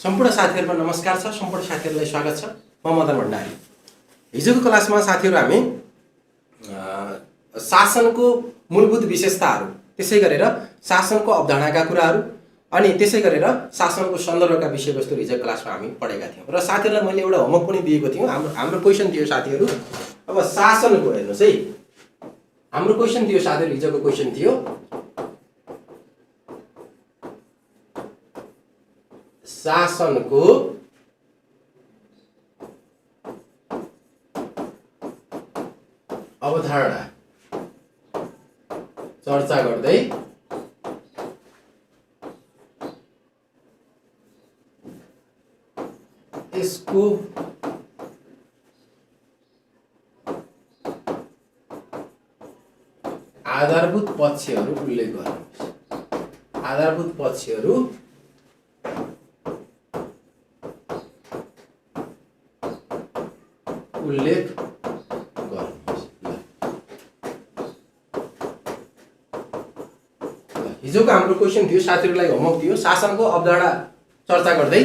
सम्पूर्ण साथीहरुमा नमस्कार छ। सम्पूर्ण साथीहरुलाई स्वागत छ। म मदन भण्डारी। हिजोको क्लासमा साथीहरु हामी शासनको मूलभूत विशेषताहरु, त्यसै गरेर शासनको अवधारणाका कुराहरु अनि त्यसै गरेर शासनको सन्दर्भका विषयवस्तु हिजोको क्लासमा हामी पढेका थियौं। र साथीहरुलाई मैले एउटा होमवर्क पनि दिएको थिएँ। हाम्रो क्वेशन थियो साथीहरु, अब शासनको हेर्नुस् है। हाम्रो क्वेशन थियो साथीहरु, हिजोको क्वेशन थियो शासनको अवधारणा चर्चा गर्दै यसको आधारभूत पक्षहरू उल्लेख गर्नुहोस्। आधारभूत पक्षहरू उल्लेख गर्नुहोस्। हिजोको हाम्रो क्वेशन थियो साथीहरुलाई होमवर्क थियो, शासनको अवधारणा चर्चा गर्दै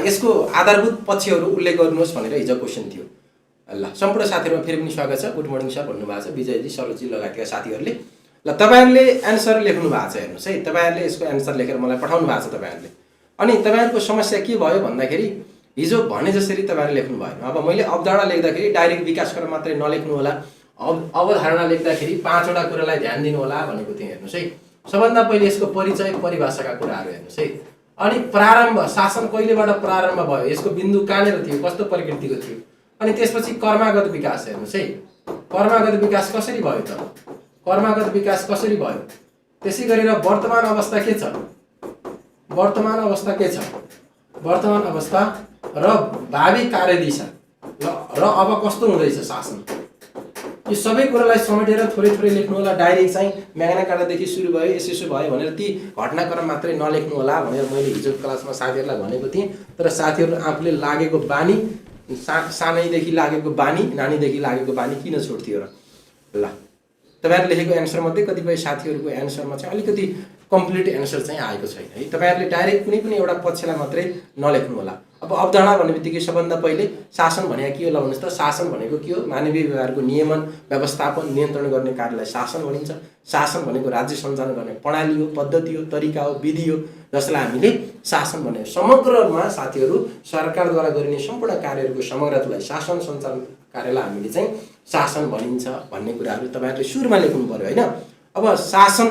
यसको आधारभूत पक्षहरू उल्लेख गर्नुहोस् भनेर हिजो क्वेशन थियो। ल सम्पूर्ण साथीहरुमा फेरि पनि स्वागत छ। गुड मर्निङ सर भन्नुभएको छ विजयजी, सरोजी लगायतका साथीहरुले। ल तपाईहरुले एन्सर लेख्नु भएको छ, हेर्नुस् है। तपाईहरुले यसको एन्सर लेखेर मलाई पठाउनु भएको छ तपाईँहरुले। अनि तपाईहरुको समस्या के भयो भन्दाखेरि हिजो भने जसरी तपाईहरुले लेख्नु भएन। अब मैले अवधारणा लेख्दाखेरि डाइरेक्ट विकास गरेर मात्रै नलेख्नु होला। अवधारणा लेख्दाखेरि 5 वटा कुरालाई ध्यान दिनु होला भनेको थिएँ, हेर्नुस् है। सबभन्दा पहिले यसको परिचय, परिभाषाका कुराहरु हेर्नुस् है। अनि प्रारम्भ, शासन कहिलेबाट प्रारम्भ भयो, यसको बिन्दु कहाँनेर थियो, कस्तो प्रकृतिको थियो। अनि त्यसपछि कर्मागत विकास हेर्नुस् है। कर्मागत विकास कसरी भयो त? कर्मागत विकास कसरी भयो? त्यसै गरेर वर्तमान अवस्था के छ? वर्तमान अवस्था के छ? वर्तमान अवस्था र भावी कार्यदिशा र अब कस्तो हुँदैछ शासन। यो सबै कुरालाई समेटेर थोरै थोरै लेख्नु होला। डाइरेक्ट चाहिँ म्याग्ना कार्टादेखि सुरु भयो, यसो भयो भनेर ती घटनाक्रम मात्रै नलेख्नु होला भनेर मैले हिजो क्लासमा साथीहरुलाई भनेको थिएँ। तर साथीहरु आफूले लागेको बानी, सानैदेखि लागेको बानी, नानीदेखि लागेको बानी किन छोड्थ्यो र? ल तपाईहरुले लेखेको एन्सर मध्ये कतिपय साथीहरुको एन्सरमा चाहिँ अलिकति कम्प्लिट एन्सर चाहिँ आएको छैन है। तपाईहरुले डाइरेक्ट कुनै पनि एउटा पक्षलाई मात्रै नलेख्नु होला। अब अवधारणा भन्नेबित्तिकै सबभन्दा पहिले शासन भनेको के होला भन्नुस् त? शासन भनेको के हो? मानवीय व्यवहारको नियमन, व्यवस्थापन, नियन्त्रण गर्ने कार्यलाई शासन भनिन्छ। शासन भनेको राज्य सञ्चालन गर्ने प्रणाली हो, पद्धति हो, तरिका हो, विधि हो, जसलाई हामीले शासन भन्ने। समग्रमा साथीहरु सरकारद्वारा गरिने सम्पूर्ण कार्यहरुको समग्रतालाई शासन सञ्चालन कार्यलाई हामीले चाहिँ शासन भनिन्छ भन्ने कुराहरु तपाईहरुले सुरुमा लेख्नु पर्यो हैन। अब शासन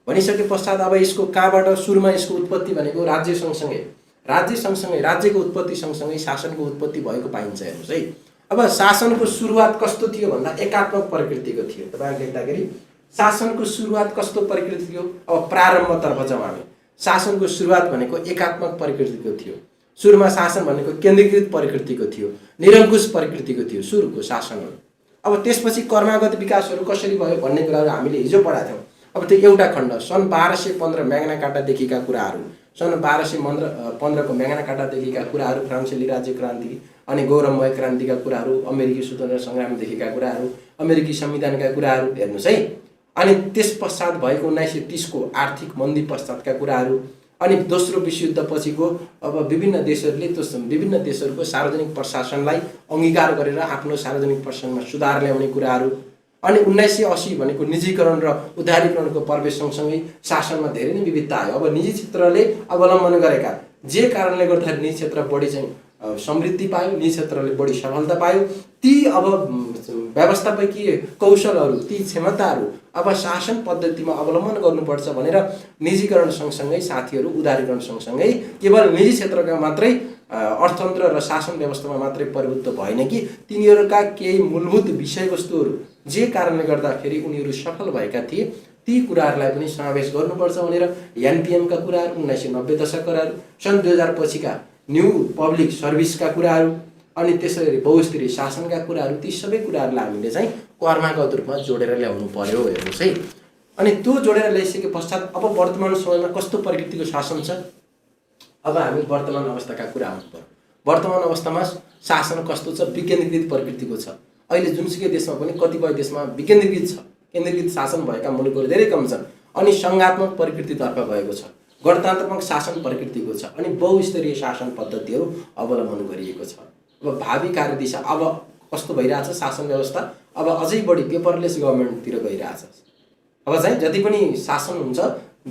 भनिसके पश्चात अब यसको कहाँबाट सुरुमा यसको उत्पत्ति भनेको राज्य सँगसँगै राज्यको उत्पत्ति सँगसँगै शासनको उत्पत्ति भएको पाइन्छ, हेर्नुस् है। अब शासनको सुरुवात कस्तो थियो भन्दा एकात्मक प्रकृतिको थियो। तपाईहरुले लेख्दाखेरि शासनको सुरुवात कस्तो प्रकृतिको थियो? अब प्रारम्भतर्फ जाउँ हामी। शासनको सुरुवात भनेको एकात्मक प्रकृतिको थियो। सुरुमा शासन भनेको केन्द्रीकृत प्रकृतिको थियो, निरङ्कुश प्रकृतिको थियो सुरुको शासनहरु। अब त्यसपछि कर्मागत विकासहरु कसरी भयो भन्ने कुराहरु हामीले हिजो पढाएको थियौं। अब त्यो एउटा खण्ड सन् 1215 म्याग्ना कार्टादेखिका कुराहरु, सन् 1215 को म्याग्ना कार्टादेखिका कुराहरु, फ्रान्सेली राज्य क्रान्ति अनि गौरवमय क्रान्तिका कुराहरु, अमेरिकी स्वतन्त्र संग्रामदेखिका कुराहरु, अमेरिकी संविधानका कुराहरु हेर्नुस् है। अनि त्यसपश्चात भएको 1930 को आर्थिक मन्दी पश्चातका कुराहरु, अनि दोस्रो विश्वयुद्ध पछिको अब विभिन्न देशहरुको सार्वजनिक प्रशासनलाई अंगीकार गरेर आफ्नो सार्वजनिक प्रशासनमा सुधार ल्याउने कुराहरु, अनि 1980 भनेको निजीकरण र उदारीकरणको प्रवेश सँगसँगै शासनमा धेरै नै विविधता आयो। अब निजी क्षेत्रले अवलम्बन गरेका जे कारणले गर्दा निजी क्षेत्र बढी चाहिँ समृद्धि पायो, निजी क्षेत्रले बढी सफलता पायो, ती अब व्यवस्थापकीय कौशलहरू, ती क्षमताहरू अब शासन पद्धतिमा अवलम्बन गर्नुपर्छ भनेर निजीकरण सँगसँगै साथीहरू उदारीकरण सँगसँगै केवल निजी क्षेत्रका मात्रै अर्थतन्त्र र शासन व्यवस्थामा मात्रै प्रभुत्व भएन कि तिनीहरूका केही मूलभूत विषयवस्तुहरू जे कारणले गर्दाखेरि उनीहरू सफल भएका थिए ती कुराहरूलाई पनि समावेश गर्नुपर्छ भनेर एनपीएम का कुराहरू, 1990 दशक कुराहरू, सन् 2000 पछिका न्यू पब्लिक सर्भिसका कुराहरू, अनि त्यसरी बहुस्तरीय शासनका कुराहरू, ती सबै कुराहरूलाई हामीले चाहिँ कर्मागत रूपमा जोडेर ल्याउनु पर्यो, हेर्नुस् है। अनि त्यो जोडेर ल्याइसके पश्चात अब वर्तमान समयमा कस्तो प्रकृतिको शासन छ? अब हामी वर्तमान अवस्थाका कुरा आउनु पर्यो। वर्तमान अवस्थामा शासन कस्तो छ? विकेन्द्रीकृत प्रकृतिको छ। अहिले जुनसुकै देशमा पनि कतिपय देशमा विकेन्द्रीकृत छ, केन्द्रीकृत शासन भएका मुलुकहरू धेरै कम छन्, अनि संघात्मक प्रकृतितर्फ गएको छ। गणतन्त्रात्मक शासन प्रकृतिको छ अनि बहुस्तरीय शासन पद्धतिहरू अवलम्बन गरिएको छ। अब भावी कार्यदिशा अब कस्तो भइरहेछ शासन व्यवस्था, अब अझै बढी पेपरलेस गभर्मेन्टतिर गइरहेछ। अब चाहिँ जति पनि शासन हुन्छ,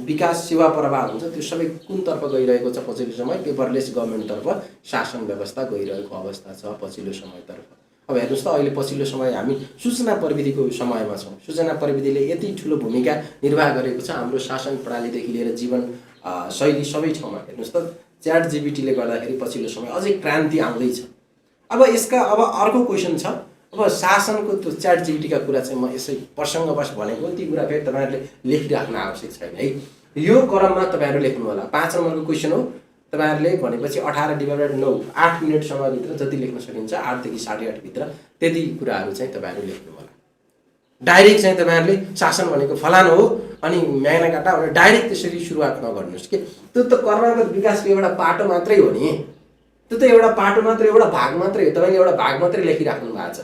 विकास सेवा प्रवाह हुन्छ, त्यो सबै कुनतर्फ गइरहेको छ? पछिल्लो समय पेपरलेस गभर्मेन्टतर्फ शासन व्यवस्था गइरहेको अवस्था छ पछिल्लो समयतर्फ। अब हेर्नुहोस् त, अहिले पछिल्लो समय हामी सूचना प्रविधिको समयमा छौँ। सूचना प्रविधिले यति ठुलो भूमिका निर्वाह गरेको छ हाम्रो शासन प्रणालीदेखि लिएर जीवन शैली सबै ठाउँमा। हेर्नुहोस् त, च्याट जिपिटीले गर्दाखेरि पछिल्लो समय अझै क्रान्ति आउँदैछ। अब यसका अब अर्को क्वेसन छ, अब शासनको त्यो च्याट जिपिटीका कुरा चाहिँ म यसै प्रसङ्गवश भनेको, ती कुरा फेरि तपाईँहरूले लेखिराख्न आवश्यक छैन है। यो क्रममा तपाईँहरू लेख्नु होला। 5 नम्बरको क्वेसन हो। तपाईँहरूले भनेपछि 18/9 8 मिनट समयभित्र जति लेख्न सकिन्छ, 8 देखि 8:30 भित्र त्यति कुराहरू चाहिँ तपाईँहरू लेख्नु होला। डाइरेक्ट चाहिँ तपाईँहरूले शासन भनेको फलानु हो अनि म्याग्ना कार्टा भनेर डाइरेक्ट त्यसरी सुरुवात नगर्नुहोस् कि त्यो त कर्मगत विकासको एउटा पाटो मात्रै हो नि। त्यो त एउटा पाटो मात्रै, एउटा भाग मात्रै हो। तपाईँले एउटा भाग मात्रै लेखिराख्नु भएको छ।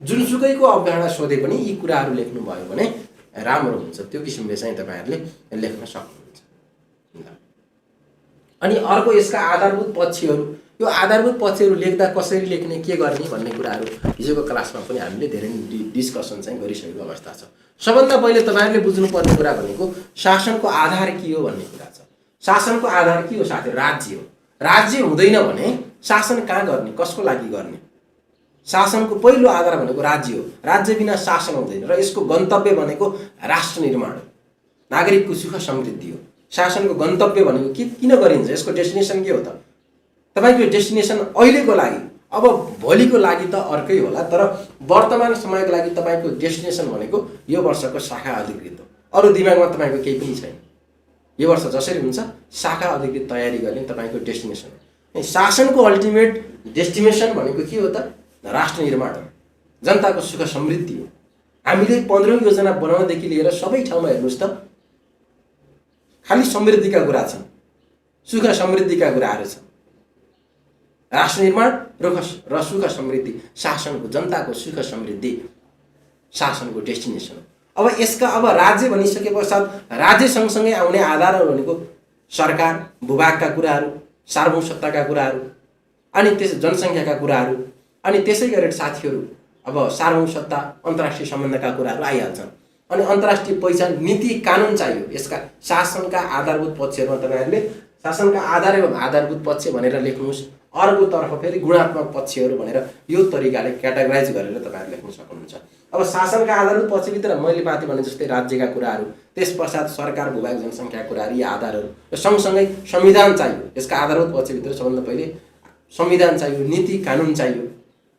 जुनसुकैको अवधारणा सोधे पनि यी कुराहरू लेख्नुभयो भने राम्रो हुन्छ। त्यो किसिमले चाहिँ तपाईँहरूले लेख्न सक्नुहुन्छ। अनि अर्को यसका आधारभूत पक्षहरू, यो आधारभूत पक्षहरू लेख्दा कसरी लेख्ने, के गर्ने भन्ने कुराहरू हिजोको क्लासमा पनि हामीले धेरै डिस्कसन चाहिँ गरिसकेको अवस्था छ। सबभन्दा पहिले तपाईँहरूले बुझ्नुपर्ने कुरा भनेको शासनको आधार के हो भन्ने कुरा छ। शासनको आधार के हो साथी? राज्य हो। राज्य हुँदैन भने शासन कहाँ गर्ने, कसको लागि गर्ने? शासनको पहिलो आधार भनेको राज्य हो। राज्य बिना शासन हुँदैन र यसको गन्तव्य भनेको राष्ट्र निर्माण हो, नागरिकको सुख समृद्धि हो। शासनको गन्तव्य भनेको किन गरिन्छ? यसको डेस्टिनेसन के हो त? तपाईँको डेस्टिनेसन अहिलेको लागि, अब भोलिको लागि त अर्कै होला, तर वर्तमान समयको लागि तपाईँको डेस्टिनेसन भनेको यो वर्षको शाखा अधिकृत हो। अरू दिमागमा तपाईँको केही पनि छैन। यो वर्ष जसरी हुन्छ शाखा अधिकृत तयारी गर्ने तपाईँको डेस्टिनेसन हो। शासनको अल्टिमेट डेस्टिनेसन भनेको के हो त? राष्ट्र निर्माण हो, जनताको सुख समृद्धि हो। हामीले 15औं योजना बनाउनदेखि लिएर सबै ठाउँमा हेर्नुहोस् त खालि समृद्धिका कुरा छन्, सुख समृद्धिका कुराहरू छन्। राष्ट्र निर्माण र सुख समृद्धि, शासनको, जनताको सुख समृद्धि शासनको डेस्टिनेसन हो। अब यसका अब राज्य भनिसके पश्चात राज्य सँगसँगै आउने आधारहरू भनेको सरकार, भूभागका कुराहरू, सार्वभौम सत्ताका कुराहरू, अनि त्यस जनसङ्ख्याका कुराहरू, अनि त्यसै गरेर साथीहरू अब सार्वभौम सत्ता, अन्तर्राष्ट्रिय सम्बन्धका कुराहरू आइहाल्छन्। अनि अन्तर्राष्ट्रिय पहिचान, नीति कानुन चाहियो। यसका शासनका आधारभूत पक्षहरूमा तपाईँहरूले शासनका आधार एवं आधारभूत पक्ष भनेर लेख्नुहोस्। अर्कोतर्फ फेरि गुणात्मक पक्षहरू भनेर यो तरिकाले क्याटेगोराइज गरेर तपाईँहरू लेख्न सक्नुहुन्छ। अब शासनका आधारभूत पक्षभित्र मैले माथि भने जस्तै राज्यका कुराहरू, त्यस पश्चात सरकार, भूभाग, जनसङ्ख्याका कुराहरू, यी आधारहरू र सँगसँगै संविधान चाहियो। यसका आधारभूत पक्षभित्र सबभन्दा पहिले संविधान चाहियो, नीति कानुन चाहियो,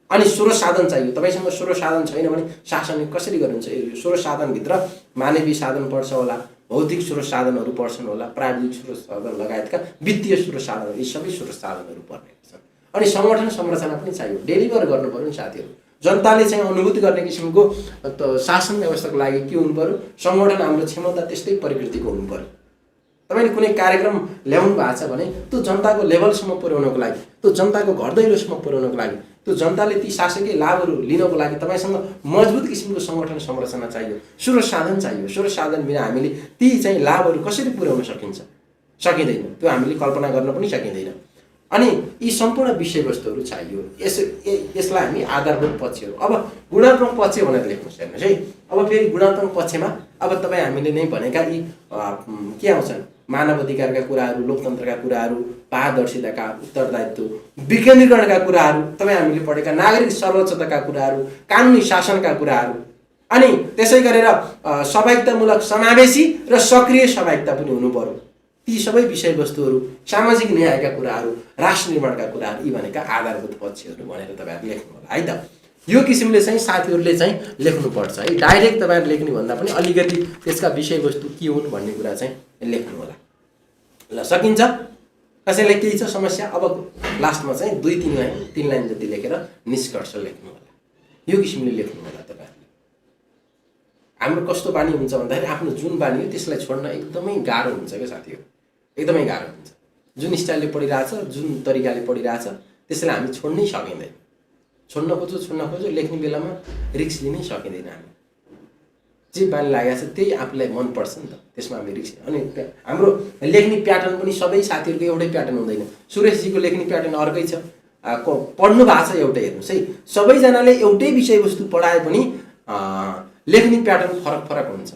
अनि स्रोत साधन चाहियो। तपाईँसँग स्रोत साधन छैन भने शासन कसरी गर्नुहुन्छ? स्रोत साधनभित्र मानवीय साधन पर्छ होला, भौतिक स्रोत साधनहरू पर्छन् होला, प्राविधिक स्रोत साधन लगायतका वित्तीय स्रोत साधनहरू, यी सबै स्रोत साधनहरू पर्ने छन्। अनि सङ्गठन संरचना पनि चाहियो। डेलिभर गर्नु पर्यो नि साथीहरू। जनताले चाहिँ अनुभूति गर्ने किसिमको शासन व्यवस्थाको लागि के हुनु पर्यो? सङ्गठन, हाम्रो क्षमता त्यस्तै प्रकृतिको हुनु पर्यो। तपाईँले कुनै कार्यक्रम ल्याउनु भएको छ भने त्यो जनताको लेभलसम्म पुर्याउनको लागि, त्यो जनताको घर दैलोसम्म पुर्याउनको लागि, त्यो जनताले ती शासकीय लाभहरू लिनको लागि तपाईँसँग मजबुत किसिमको सङ्गठन संरचना चाहियो, स्रोत साधन चाहियो। स्रोत साधन बिना हामीले ती चाहिँ लाभहरू कसरी पुर्याउन सकिन्छ? सकिँदैन। त्यो हामीले कल्पना गर्न पनि सकिँदैन। अनि यी सम्पूर्ण विषयवस्तुहरू चाहियो। यसलाई हामी आधारभूत पक्षहरू। अब गुणात्मक पक्ष भनेर लेख्नुहोस्। हेर्नुहोस् है, अब फेरि गुणात्मक पक्षमा अब तपाईँ हामीले नै भनेका यी के आउँछन्? मानव अधिकारका कुराहरू, लोकतन्त्रका कुराहरू, पारदर्शिताका, उत्तरदायित्व, विकेन्द्रीकरणका कुराहरू, तपाईँ हामीले पढेका नागरिक सर्वोच्चताका कुराहरू, कानुनी शासनका कुराहरू, अनि त्यसै गरेर सहभागितामूलक, समावेशी र सक्रिय सहभागिता पनि हुनु पर्यो। ती सबै विषयवस्तुहरू, सामाजिक न्यायका कुराहरू, राष्ट्र निर्माणका कुराहरू, यी भनेका आधारभूत पक्षहरू भनेर तपाईँहरूले लेख्नु होला है त। यो किसिमले चाहिँ साथीहरूले चाहिँ लेख्नुपर्छ है। डाइरेक्ट तपाईँहरू लेख्ने भन्दा पनि अलिकति त्यसका विषयवस्तु के हुन् भन्ने कुरा चाहिँ लेख्नु होला। ल, सकिन्छ? कसैलाई केही छ समस्या? अब लास्टमा चाहिँ 2-3 लाइन जति लेखेर निष्कर्ष लेख्नु होला। यो किसिमले लेख्नु होला तपाईँहरूले। हाम्रो कस्तो बानी हुन्छ भन्दाखेरि आफ्नो जुन बानी हो त्यसलाई छोड्न एकदमै गाह्रो हुन्छ क्या साथीहरू, एकदमै गाह्रो हुन्छ। जुन स्टाइलले पढिरहेछ, जुन तरिकाले पढिरहेछ, त्यसलाई हामी छोड्नै सकिँदैन। छोड्न खोज्यो लेख्ने बेलामा रिस्क लिनै सकिँदैन हामी। जे बानी लागेको छ त्यही आफूलाई मनपर्छ नि त, त्यसमा हामी रिक्स। अनि हाम्रो लेख्ने प्याटर्न पनि सबै साथीहरूको एउटै प्याटर्न हुँदैन। सुरेशजीको लेख्ने प्याटर्न अर्कै छ, पढ्नु भएको छ एउटै। हेर्नुहोस् है, सबैजनाले एउटै विषयवस्तु पढाए पनि लेख्ने प्याटर्न फरक फरक हुन्छ।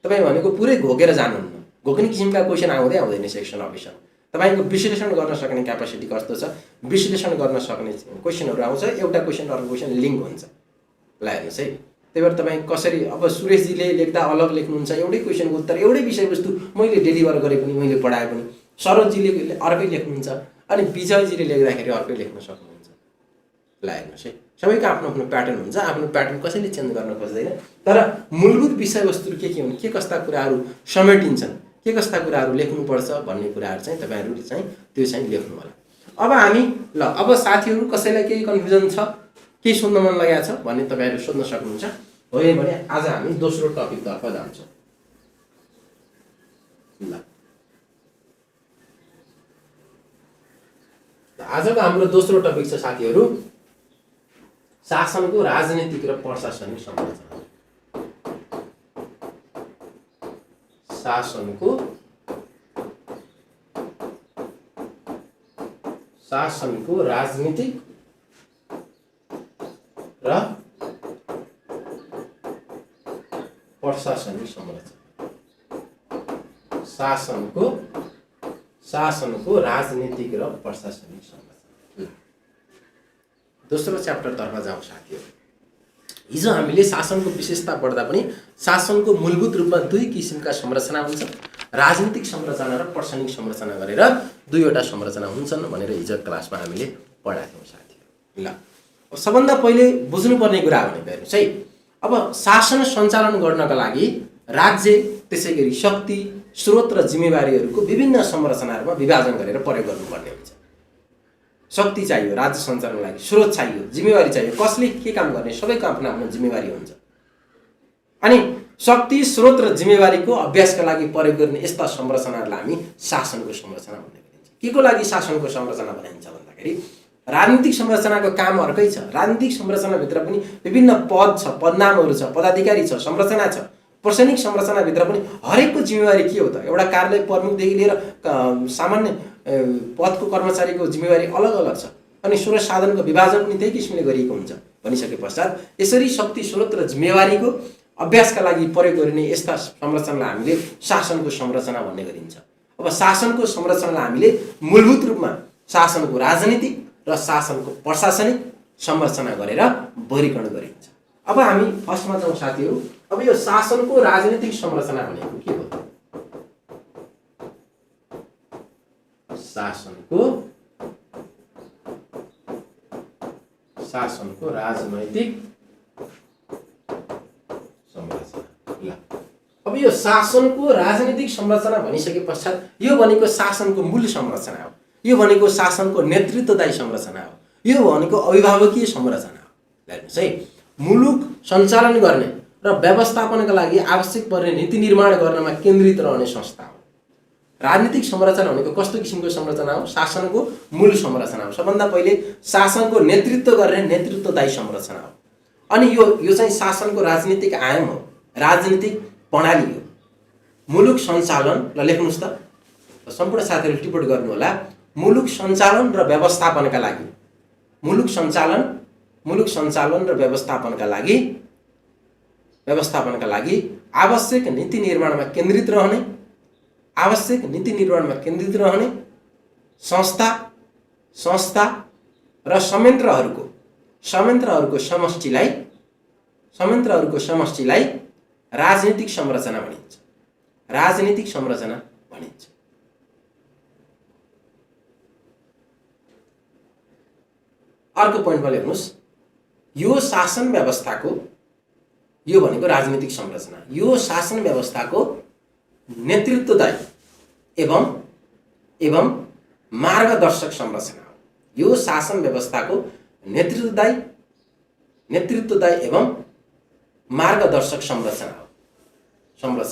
तपाईँ भनेको पुरै घोकेर जानुहुन्न, घोक्ने किसिमका क्वेसन आउँदैन सेक्सन अफिसमा। तपाईँको विश्लेषण गर्न सक्ने क्यापासिटी कस्तो छ, विश्लेषण गर्न सक्ने क्वेसनहरू आउँछ, एउटा क्वेसन अर्को क्वेसन लिङ्क हुन्छ। ल हेर्नुहोस् है, त्यही भएर तपाईँ कसरी, अब सुरेशजीले लेख्दा अलग लेख्नुहुन्छ, एउटै क्वेसनको उत्तर एउटै विषयवस्तु मैले डेलिभर गरे पनि, मैले पढाए पनि, सरोजजीले अर्कै लेख्नुहुन्छ, अनि विजयजीले लेख्दाखेरि अर्कै लेख्न सक्नुहुन्छ। ल हेर्नुहोस् है, सबैको आफ्नो आफ्नो प्याटर्न हुन्छ, आफ्नो प्याटर्न कसैले चेन्ज गर्न खोज्दैन। तर मूलभूत विषयवस्तु के हुन्, के कस्ता कुराहरू समेटिन्छन्, के कस्ता कुराहरू लेख्नुपर्छ भन्ने कुराहरू चाहिँ तपाईँहरूले चाहिँ त्यो चाहिँ लेख्नु होला। अब हामी अब साथीहरू कसैलाई केही कन्फ्युजन छ, केही सोध्न मन लागेको छ भने तपाईँहरू सोध्न सक्नुहुन्छ। होइन भने आज हामी दोस्रो टपिकतर्फ जान्छौँ। ल आजको हाम्रो दोस्रो टपिक छ साथीहरू, शासनको राजनीतिक र प्रशासनिक संरचना। शासनको राजनीतिक र प्रशासनिक संरचना। शासनको राजनीतिक र प्रशासनिक संरचना। दोस्रो च्याप्टरतर्फ जाउँ साथीहरू। हिजो हामीले शासनको विशेषता पढ्दा पनि शासनको मूलभूत रूपमा दुई किसिमका संरचना हुन्छ, राजनीतिक संरचना र प्रशासनिक संरचना गरेर दुईवटा संरचना हुन्छन् भनेर हिजो क्लासमा हामीले पढाएको थियौँ साथीहरू। ल सबभन्दा पहिले बुझ्नुपर्ने कुरा भनेको हेर्नुहोस् है, अब शासन सञ्चालन गर्नका लागि राज्य त्यसै गरी शक्ति, स्रोत र जिम्मेवारीहरूको विभिन्न संरचनाहरूमा विभाजन गरेर प्रयोग गर्नुपर्ने हुन्छ। शक्ति चाहियो राज्य सञ्चालनको लागि, स्रोत चाहियो, जिम्मेवारी चाहियो, कसले के काम गर्ने सबैको आफ्नो आफ्नो जिम्मेवारी हुन्छ। अनि शक्ति, स्रोत र जिम्मेवारीको अभ्यासका लागि प्रयोग गर्ने यस्ता संरचनाहरूलाई हामी शासनको संरचना भन्ने गरिन्छ। के को लागि शासनको संरचना बनाइन्छ भन्दाखेरि राजनीतिक संरचनाको काम अर्कै छ। राजनीतिक संरचनाभित्र पनि विभिन्न पद छ, पदनामहरू छ, पदाधिकारी छ, संरचना छ। प्रशासनिक संरचनाभित्र पनि हरेकको जिम्मेवारी के हो त, एउटा कार्यालय प्रमुखदेखि लिएर सामान्य पदको कर्मचारीको जिम्मेवारी अलग अलग छ। अनि स्रोत साधनको विभाजन पनि त्यही किसिमले गरिएको हुन्छ। भनिसके पश्चात यसरी शक्ति, स्रोत र जिम्मेवारीको अभ्यासका लागि प्रयोग गरिने यस्ता संरचनालाई हामीले शासनको संरचना भन्ने गरिन्छ। अब शासनको संरचनालाई हामीले मूलभूत रूपमा शासनको राजनीतिक र शासनको प्रशासनिक संरचना गरेर वर्गीकरण गरिन्छ। अब हामी फर्स्टमा जाउँ साथीहरू। अब यो शासनको राजनीतिक संरचना भनेको के हो? शासनको राजनैतिक संरचना। ल अब यो शासनको राजनीतिक संरचना भनिसके पश्चात यो भनेको शासनको मूल संरचना हो, यो भनेको शासनको नेतृत्वदायी संरचना हो, यो भनेको अभिभावकीय संरचना हो। हेर्नुहोस् है, मुलुक सञ्चालन गर्ने र व्यवस्थापनका लागि आवश्यक पर्ने नीति निर्माण गर्नमा केन्द्रित रहने संस्था हो। राजनीतिक संरचना भनेको कस्तो किसिमको संरचना हो? शासनको मूल संरचना हो। सबभन्दा पहिले शासनको नेतृत्व गर्ने नेतृत्वदायी संरचना हो। अनि यो चाहिँ शासनको राजनीतिक आयाम हो, राजनीतिक प्रणाली हो। मुलुक सञ्चालन, ल लेख्नुहोस् त, सम्पूर्ण साथीहरूले टिप्पणी गर्नु होला। मुलुक सञ्चालन र व्यवस्थापनका लागि, मुलुक सञ्चालन र व्यवस्थापनका लागि आवश्यक नीति निर्माणमा केन्द्रित रहने संस्था र संयन्त्रहरूको समष्टिलाई राजनीतिक संरचना भनिन्छ। राजनीतिक संरचना भनिन्छ। अर्को पोइन्टमा हेर्नुहोस्, यो शासन व्यवस्थाको, यो भनेको राजनीतिक संरचना, यो शासन व्यवस्थाको नेतृत्वदायी एवं मार्गदर्शक संरचना हो। यो शासन व्यवस्थाको नेतृत्वदायी एवं मार्गदर्शक संरचना हो।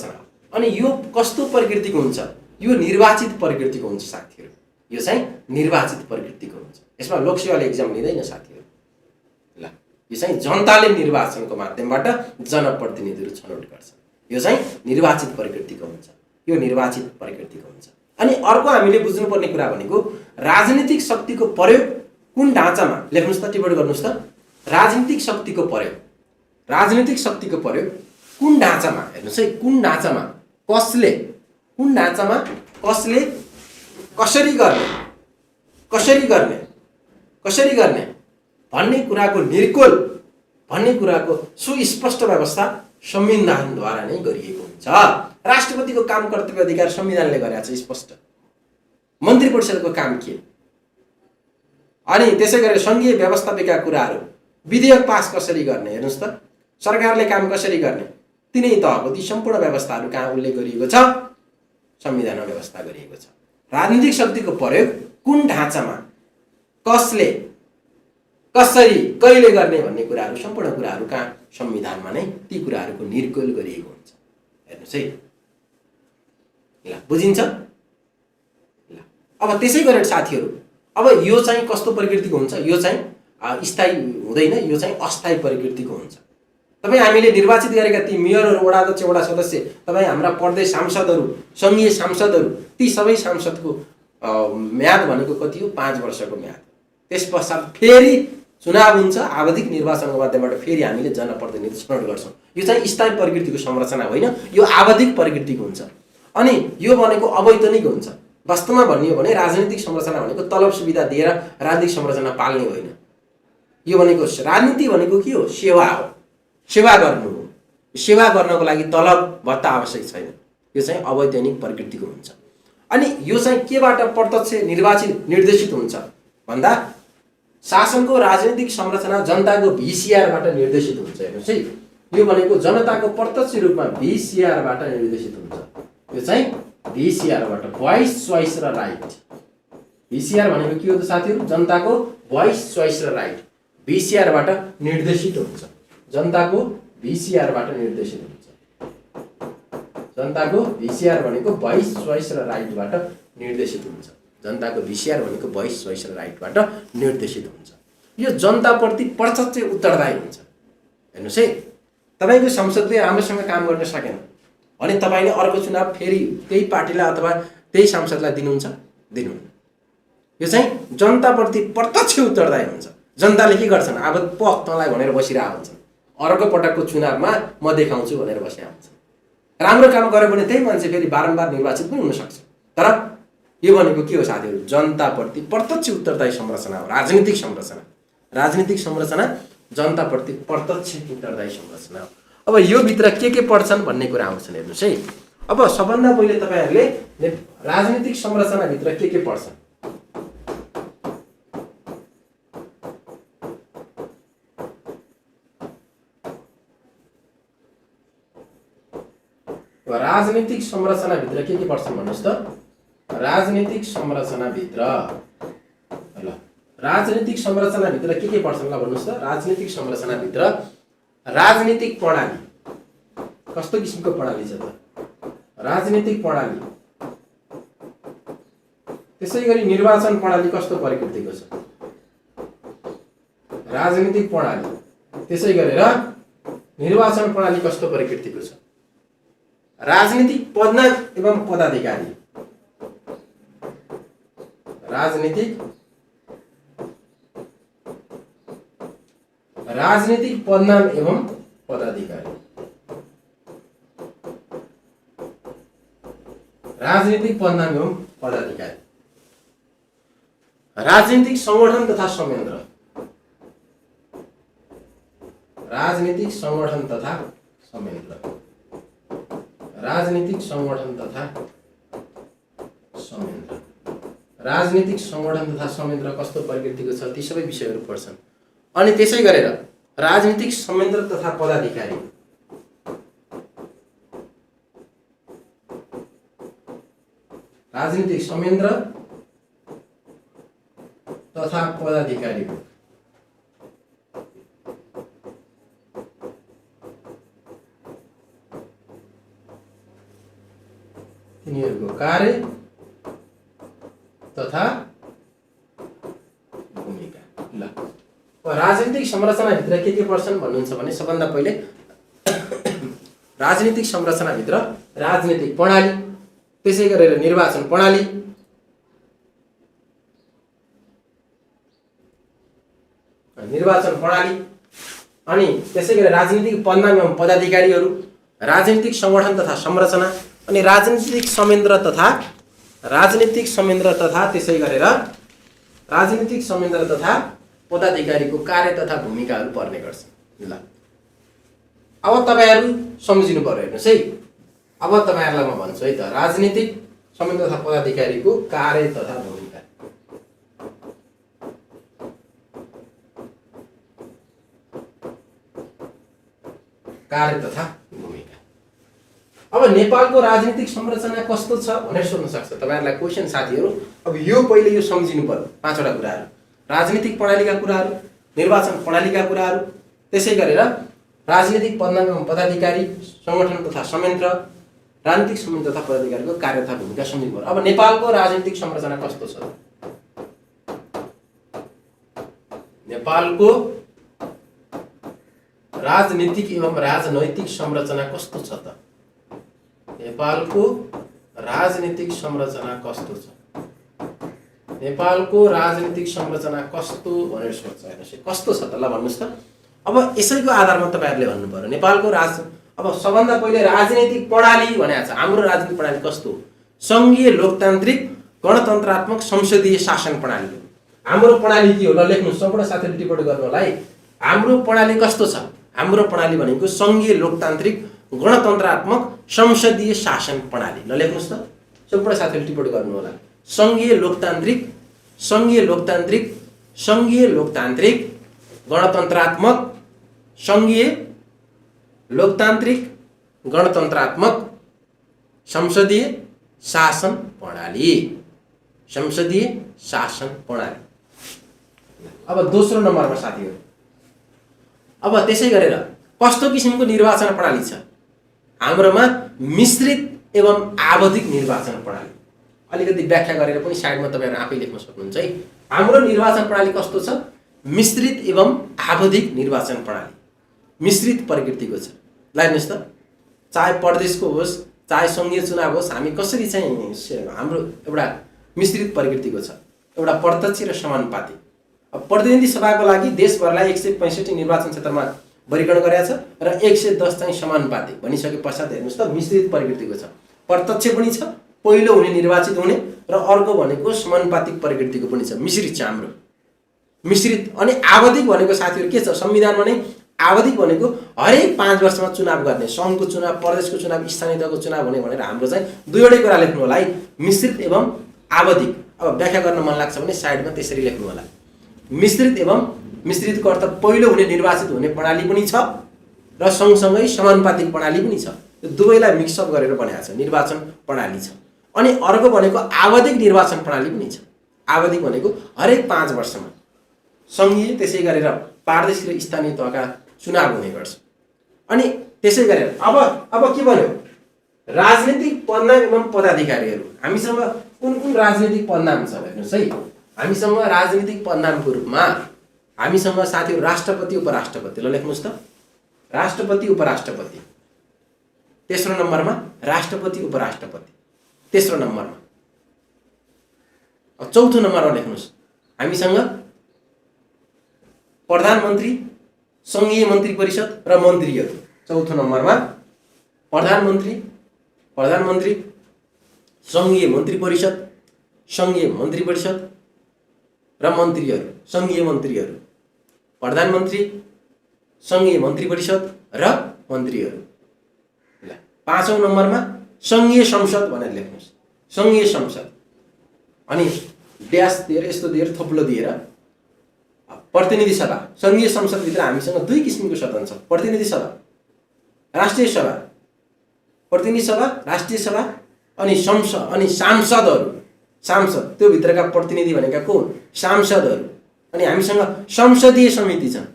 अनि यो कस्तो प्रकृतिको हुन्छ? यो निर्वाचित प्रकृतिको हुन्छ साथीहरू। यो चाहिँ निर्वाचित प्रकृतिको हुन्छ। यसमा लोकसेवाले एक्जाम लिँदैन साथीहरू। ल यो चाहिँ जनताले निर्वाचनको माध्यमबाट जनप्रतिनिधिहरू छनौट गर्छ। यो चाहिँ निर्वाचित प्रकृतिको हुन्छ, यो निर्वाचित प्रकृतिको हुन्छ। अनि अर्को हामीले बुझ्नुपर्ने कुरा भनेको राजनीतिक शक्तिको प्रयोग कुन ढाँचामा, लेख्नुस् त, टिप्पणी गर्नुस् त। राजनीतिक शक्तिको प्रयोग, राजनीतिक शक्तिको प्रयोग कुन ढाँचामा, हेर्नुहोस् है, कुन ढाँचामा, कसले, कुन ढाँचामा, कसले, कसरी गर्ने, कसरी गर्ने, कसरी गर्ने भन्ने कुराको निर्कोल, भन्ने कुराको सुस्पष्ट व्यवस्था संविधानद्वारा नै गरिएको हुन्छ। राष्ट्रपतिको काम कर्तव्य अधिकार संविधानले गरेको छ स्पष्ट। मन्त्री परिषदको काम के, अनि त्यसै गरी सङ्घीय व्यवस्थापिका कुराहरू, विधेयक पास कसरी गर्ने, हेर्नुहोस् त, सरकारले काम कसरी गर्ने, तिनै तहको ती सम्पूर्ण व्यवस्थाहरू कहाँ उल्लेख गरिएको छ, संविधानमा व्यवस्था गरिएको छ। राजनीतिक शक्तिको प्रयोग कुन ढाँचामा, कसले, कसरी, कहिले गर्ने भन्ने कुराहरू, सम्पूर्ण कुराहरू कहाँ, संविधानमा नै ती कुराहरूको निर्कोल गरिएको हुन्छ। हेर्नुहोस् है, ल बुझिन्छ। ल अब त्यसै गरेर साथीहरू, अब यो चाहिँ कस्तो प्रकृतिको हुन्छ, यो चाहिँ स्थायी हुँदैन, यो चाहिँ अस्थायी प्रकृतिको हुन्छ। तपाईँ हामीले निर्वाचित गरेका ती मेयरहरू, वडा अध्यक्ष, वडा सदस्य, तपाईँ हाम्रा प्रदेश सांसदहरू, सङ्घीय सांसदहरू, ती सबै सांसदको म्याद भनेको कति हो, 5 वर्षको म्याद। त्यस पश्चात फेरि चुनाव हुन्छ, आवधिक निर्वाचनको माध्यमबाट फेरि हामीले जनप्रतिनिधि छनौट गर्छौँ। यो चाहिँ स्थायी प्रकृतिको संरचना होइन, यो आवधिक प्रकृतिको हुन्छ। अनि यो भनेको अवैतनिक हुन्छ। वास्तवमा भनियो भने राजनीतिक संरचना भनेको तलब सुविधा दिएर राजनीतिक संरचना पाल्ने होइन। यो भनेको राजनीति भनेको के हो, सेवा हो, सेवा गर्नु हो। सेवा गर्नको लागि तलब भत्ता आवश्यक छैन। यो चाहिँ अवैतनिक प्रकृतिको हुन्छ। अनि यो चाहिँ केबाट प्रत्यक्ष निर्वाचित निर्देशित हुन्छ भन्दा शासनको राजनीतिक संरचना जनताको VCR-बाट निर्देशित हुन्छ। हेर्नुहोस् है, यो भनेको जनताको प्रत्यक्ष रूपमा VCR-बाट निर्देशित हुन्छ। यो चाहिँ VCR-बाट, भोइस, चोइस र राइट। VCR भनेको के हो त साथीहरू, जनताको भोइस, चोइस र राइट VCR-बाट निर्देशित हुन्छ। जनताको VCR-बाट निर्देशित हुन्छ। जनताको VCR भनेको भोइस, चोइस र राइटबाट निर्देशित हुन्छ। जनताको VCR भनेको भोइस, चोइस र राइटबाट निर्देशित हुन्छ। यो जनताप्रति प्रत्यक्ष उत्तरदायी हुन्छ। हेर्नुहोस् है, तपाईँको संसदले राम्रोसँग काम गर्न सकेन भने तपाईँले अर्को चुनाव फेरि त्यही पार्टीलाई अथवा त्यही सांसदलाई दिनुहुन्छ, दिनुहुन्न। यो चाहिँ जनताप्रति प्रत्यक्ष उत्तरदायी हुन्छ। जनताले के गर्छन्, अब पख तँलाई भनेर बसिरहेको हुन्छन्, अर्को पटकको चुनावमा म देखाउँछु भनेर बसिरहेको हुन्छन्। राम्रो काम गर्यो भने त्यही मान्छे फेरि बारम्बार निर्वाचित पनि हुनसक्छ। तर यो भनेको के हो साथीहरू, जनताप्रति प्रत्यक्ष उत्तरदायी संरचना हो राजनीतिक संरचना। राजनीतिक संरचना जनताप्रति प्रत्यक्ष उत्तरदायी संरचना हो। अब यो भित्र के पर्छन् भन्ने कुरा आउँछन्। हेर्नुहोस् है, अब सबभन्दा पहिले तपाईँहरूले राजनीतिक संरचनाभित्र के पर्छन्, राजनीतिक संरचनाभित्र के पर्छन् भन्नुहोस् त। राजनीतिक संरचनाभित्र, ल राजनीतिक संरचनाभित्र के पर्छन् ल भन्नुहोस् त। राजनीतिक संरचनाभित्र राजनीतिक प्रणाली, कस्तो किसिमको प्रणाली छ त, राजनीतिक प्रणाली, त्यसै गरी निर्वाचन प्रणाली कस्तो प्रकृतिको छ, राजनीतिक प्रणाली, त्यसै गरेर निर्वाचन प्रणाली कस्तो प्रकृतिको छ, राजनीतिक पदनाम एवं पदाधिकारी, राजनीतिक पदनाम एवं पदाधिकारी, राजनीतिक पदनाम एवं पदाधिकारी, राजनीतिक संगठन तथा संयन्त्र, राजनीतिक संगठन तथा संयन्त्र, राजनीतिक संगठन तथा संयन्त्र, राजनीतिक संगठन तथा संयन्त्र कस्तो प्रकृतिको छ, ती सबै विषयहरू पर्छन्। अनि त्यसै गरेर राजनीतिक संयन्त्र तथा पदाधिकारी, राजनीतिक संयन्त्र तथा पदाधिकारी, तिनीहरूको कार्य तथा भूमिका। ल राजनीतिक संरचनाभित्र के पर्छन् भन्नुहुन्छ भने सबभन्दा पहिले राजनीतिक संरचनाभित्र राजनीतिक प्रणाली, त्यसै गरेर निर्वाचन प्रणाली, अनि त्यसै गरेर राजनीतिक पदनाम एवं पदाधिकारीहरू, राजनीतिक संगठन तथा संरचना, अनि राजनीतिक संयन्त्र तथा त्यसै गरेर राजनीतिक संयन्त्र तथा पदाधिकारीको कार्य तथा भूमिकाहरू पर्ने गर्छ। ल अब तपाईहरु सम्झिनु पर्यो हेर्नुस् है। अब तपाईहरुलाई म भन्छु है त, राजनीतिक संयन्त्र तथा पदाधिकारीको कार्य तथा भूमिका। कार्य तथा भूमिका। अब नेपालको राजनीतिक संरचना कस्तो छ भनेर सोध्न सक्छ तपाईहरुलाई क्वेशन साथीहरु। अब यो पहिले यो सम्झिनु पर्यो, पाँचवटा कुराहरु। राजनीतिक प्रणालीका कुराहरु, निर्वाचन प्रणालीका कुराहरु, त्यसै गरेर राजनीतिक पदनाम एवं पदाधिकारी, संगठन तथा संयन्त्र, राजनीतिक संयन्त्र तथा पदाधिकारीको कार्य तथा भूमिका सम्झिनु पर्यो। अब नेपालको राजनीतिक संरचना कस्तो छ? नेपालको राजनीतिक एवं राजनैतिक संरचना कस्तो छ त? नेपालको राजनीतिक संरचना कस्तो छ? नेपालको राजनीतिक संरचना कस्तो भनेर सोध्छ हेर्नुस्, कस्तो छ त ल भन्नुस् त। अब यसैको आधारमा तपाईहरुले भन्नु पर्यो नेपालको अब सबभन्दा पहिले राजनीतिक प्रणाली भनेको छ। हाम्रो राजनीतिक प्रणाली कस्तो? संघीय लोकतान्त्रिक गणतन्त्रात्मक संसदीय शासन प्रणाली हो। हाम्रो प्रणाली के हो? ल लेख्नुस्, सम्पूर्ण साथीहरु टिप्पण गर्नु होला है। हाम्रो प्रणाली कस्तो छ? हाम्रो प्रणाली भनेको संघीय लोकतान्त्रिक गणतन्त्रात्मक संसदीय शासन प्रणाली। ल लेख्नुस् त, सम्पूर्ण साथीहरु टिप्पण गर्नु होला। संघीय लोकतान्त्रिक गणतन्त्रात्मक संसदीय शासन प्रणाली। अब दोस्रो नम्बरमा साथीहरु, अब त्यसै गरेर कस्तो किसिमको निर्वाचन प्रणाली छ? हाम्रोमा मिश्रित एवं आवधिक निर्वाचन प्रणाली। अलिकति व्याख्या गरेर पनि साइडमा तपाईहरु आफै लेख्न सक्नुहुन्छ है। हाम्रो निर्वाचन प्रणाली कस्तो छ? मिश्रित एवं आवधिक निर्वाचन प्रणाली। मिश्रित प्रकृतिको छ। ल हेर्नुस् त, चाहे प्रदेशको होस् चाहे संघीय चुनाव होस्, हामी कसरी चाहिँ हाम्रो एउटा मिश्रित प्रकृतिको छ। एउटा प्रत्यक्ष र समानुपातिक। अब प्रतिनिधि सभाको लागि देशभरलाई 165 निर्वाचन क्षेत्रमा वर्गीकरण गरेको छ र 110 चाहिँ समानुपातिक भनिसके पश्चात हेर्नुस् त मिश्रित प्रकृतिको छ। प्रत्यक्ष पनि छ, पहिलो हुने निर्वाचित हुने, र अर्को भनेको समानुपातिक प्रकृतिको पनि छ। मिश्रित छ हाम्रो, मिश्रित। अनि आवधिक भनेको साथीहरु के छ? संविधानमा नै आवधिक भनेको हरेक 5 वर्षमा चुनाव गर्ने, संघको चुनाव, प्रदेशको चुनाव, स्थानीय तहको चुनाव हुने भनेर हाम्रो चाहिँ दुईवटै कुरा लेख्नु होला है, मिश्रित एवं आवधिक। अब व्याख्या गर्न मन लाग्छ भने साइडमा त्यसरी लेख्नु होला। मिश्रितको अर्थ पहिलो हुने निर्वाचित हुने प्रणाली पनि छ र सँगसँगै समानुपातिक प्रणाली पनि छ। यो दुवैलाई मिक्सअप गरेर बनाएको छ निर्वाचन प्रणाली छ। अनि अर्को भनेको आवधिक निर्वाचन प्रणाली पनि छ। आवधिक भनेको हरेक 5 वर्षमा संघीय त्यसै गरेर प्रादेशिक र स्थानीय तहका चुनाव हुने गर्छ। अनि त्यसै गरेर अब के भन्यो? राजनीतिक पदनाम एवं पदाधिकारीहरू। हामीसँग कुन राजनीतिक पदनाम छ हेर्नुस् है। हामीसँग राजनीतिक पदनामको रूपमा हामीसँग साथीहरु राष्ट्रपति, उपराष्ट्रपति। ल लेख्नुस् त, राष्ट्रपति, उपराष्ट्रपति। तेस्रो नम्बरमा राष्ट्रपति, उपराष्ट्रपति। तेस्रो नम्बरमा। अब चौथो नम्बरमा लेख्नुस्, हामीसँग प्रधानमन्त्री, संघीय मन्त्री परिषद र मन्त्रीहरू। चौथो नम्बरमा प्रधानमन्त्री, संघीय मन्त्री परिषद र मन्त्रीहरू। संघीय मन्त्रीहरू, प्रधानमन्त्री, संघीय मन्त्री परिषद र मन्त्रीहरू। ल पाँचौं नम्बरमा संघीय संसद भनेर लेख्नुस्, संघीय संसद। अनि ड्यास दिएर यस्तो दिएर थोप्लो दिएर प्रतिनिधि सभा। संघीय संसदभित्र हामीसँग दुई किसिमको सदन छ, प्रतिनिधि सभा, राष्ट्रिय सभा। प्रतिनिधि सभा, राष्ट्रिय सभा अनि सांसदहरू। सांसद, त्यो भित्रका प्रतिनिधि भनेका को? सांसदहरू। अनि हामीसँग संसदीय समिति छन्,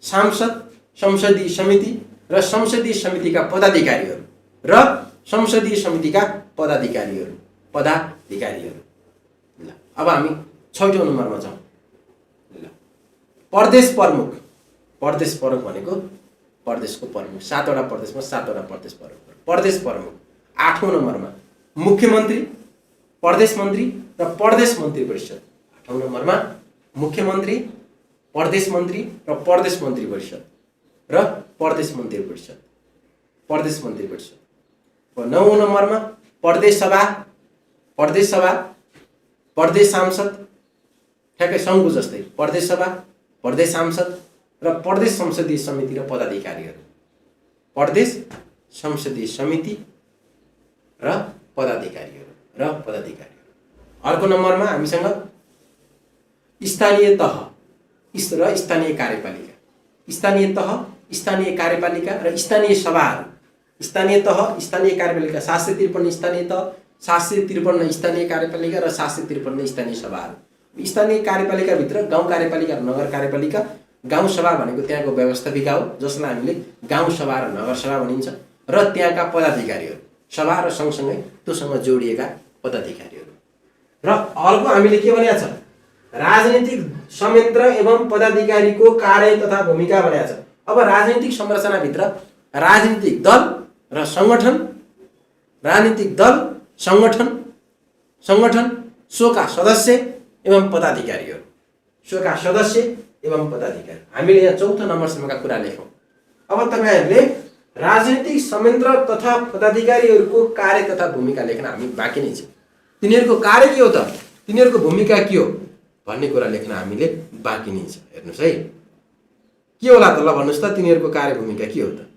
सांसद, संसदीय समिति र संसदीय समितिका पदाधिकारीहरू र संसदीय समितिका पदाधिकारीहरू। ल अब हामी 6औं नम्बरमा छौं। ल प्रदेश प्रमुख भनेको प्रदेशको प्रमुख, 7वटा प्रदेशमा 7वटा प्रदेश प्रमुख। प्रदेश प्रमुख 8औं नम्बरमा मुख्यमन्त्री, प्रदेश मन्त्री र प्रदेश मन्त्री परिषद। 8औं नम्बरमा मुख्यमन्त्री, प्रदेश मन्त्री र प्रदेश मन्त्री परिषद र प्रदेश मन्त्री परिषद, प्रदेश मन्त्री परिषद। 9औं नम्बरमा प्रदेश सभा, प्रदेश सभा, प्रदेश सांसद, ठ्याक्कै सङ्घको जस्तै प्रदेश सभा, प्रदेश सांसद र प्रदेश संसदीय समिति र पदाधिकारीहरू। प्रदेश संसदीय समिति र पदाधिकारीहरू। अर्को नम्बरमा हामीसँग स्थानीय तह र स्थानीय कार्यपालिका, स्थानीय तह, स्थानीय कार्यपालिका र स्थानीय सभाहरू। स्थानीय तह, स्थानीय कार्यपालिका 753 स्थानीय तह, 753 स्थानीय कार्यपालिका र 753 स्थानीय सभाहरू। स्थानीय कार्यपालिकाभित्र गाउँ कार्यपालिका र नगर कार्यपालिका। गाउँ सभा भनेको त्यहाँको व्यवस्थापिका हो जसलाई हामीले गाउँ सभा र नगर सभा भनिन्छ, र त्यहाँका पदाधिकारीहरू, सभा र सँगसँगै त्योसँग जोडिएका पदाधिकारीहरू। र अर्को हामीले के भनेको छ, राजनीतिक संयन्त्र एवं पदाधिकारीको कार्य तथा भूमिका भनेको छ। अब राजनीतिक संरचनाभित्र राजनीतिक दल र संगठन, राजनीतिक दल, संगठन, सोका सदस्य एवं पदाधिकारीहरू, सोका सदस्य एवं पदाधिकारी। हामीले यहाँ 4औं नम्बरसम्मका कुरा लेखौँ। अब तपाईहरुले राजनीतिक संयन्त्र तथा पदाधिकारीहरूको कार्य तथा भूमिका लेख्न हामी बाँकी नै छ। तिनीहरूको कार्य के हो त, तिनीहरूको भूमिका के हो भन्ने कुरा लेख्न हामीले बाँकी नै छ। हेर्नुस् है, के होला त, ल भन्नुस् त तिनीहरूको कार्य भूमिका के हो त।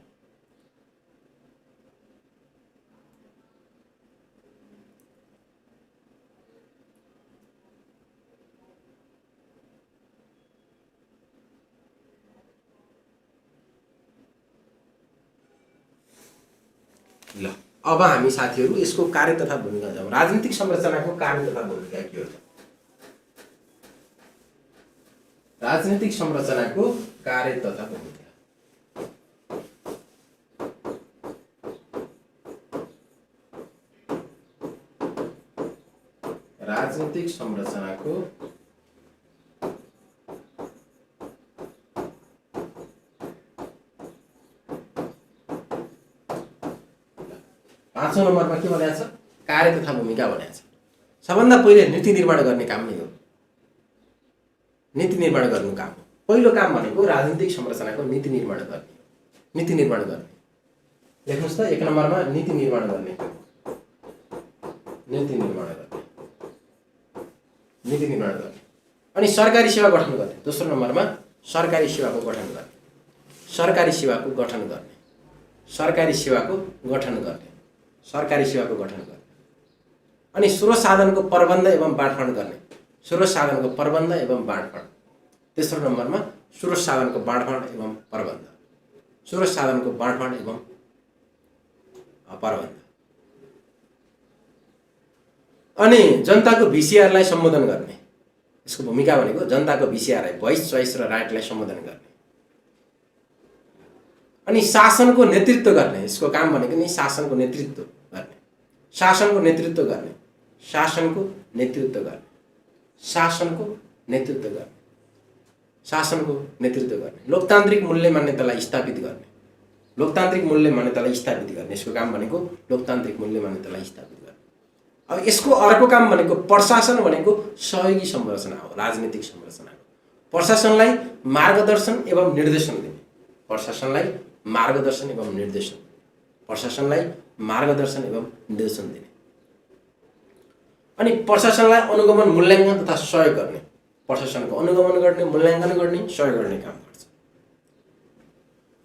ल अब हामी साथीहरू यसको कार्य तथा भूमिका जाउँ। राजनीतिक संरचनाको कार्य तथा भूमिका के हो त? राजनीतिक संरचनाको कार्य तथा भूमिका। राजनीतिक संरचनाको 5औं नम्बरमा के भनेको छ, कार्य तथा भूमिका भनेको छ। सबभन्दा पहिले नीति निर्माण गर्ने काम नै हो। नीति निर्माण गर्नु काम हो। पहिलो काम भनेको राजनीतिक संरचनाको नीति निर्माण गर्ने। नीति निर्माण गर्ने लेख्नुस् त, 1 नम्बरमा नीति निर्माण गर्ने। नीति निर्माण गर्ने, नीति निर्माण गर्ने। अनि सरकारी सेवा गठन गर्ने। दोस्रो नम्बरमा सरकारी सेवाको गठन गर्ने। सरकारी सेवाको गठन गर्ने। सरकारी सेवाको गठन गर्ने। सरकारी सेवाको गठन गर्ने। अनि स्रोत साधनको प्रबन्ध एवं बाँडफाँड गर्ने। स्रोत साधनको प्रबन्ध एवं बाँडफाँड। तेस्रो नम्बरमा स्रोत साधनको बाँडफाँड एवं प्रबन्ध। स्रोत साधनको बाँडफाँड एवं प्रबन्ध। अनि जनताको भिसिआरलाई सम्बोधन गर्ने। यसको भूमिका भनेको जनताको भिसिआरलाई, भोइस, चोइस र राइटलाई सम्बोधन गर्ने। अनि शासनको नेतृत्व गर्ने। यसको काम भनेको नि शासनको नेतृत्व गर्ने। शासनको नेतृत्व गर्ने। शासनको नेतृत्व गर्ने। शासनको नेतृत्व गर्ने। शासनको नेतृत्व गर्ने। लोकतान्त्रिक मूल्य मान्यतालाई स्थापित गर्ने। लोकतान्त्रिक मूल्य मान्यतालाई स्थापित गर्ने। यसको काम भनेको लोकतान्त्रिक मूल्य मान्यतालाई स्थापित गर्ने। अब यसको अर्को काम भनेको प्रशासन भनेको सहयोगी संरचना हो। राजनीतिक संरचना हो। प्रशासनलाई मार्गदर्शन एवं निर्देशन दिने। प्रशासनलाई मार्गदर्शन एवं निर्देशन। प्रशासनलाई मार्गदर्शन एवं निर्देशन दिने। अनि प्रशासनलाई अनुगमन, मूल्याङ्कन तथा सहयोग गर्ने। प्रशासनको अनुगमन गर्ने, मूल्याङ्कन गर्ने, सहयोग गर्ने काम गर्छ।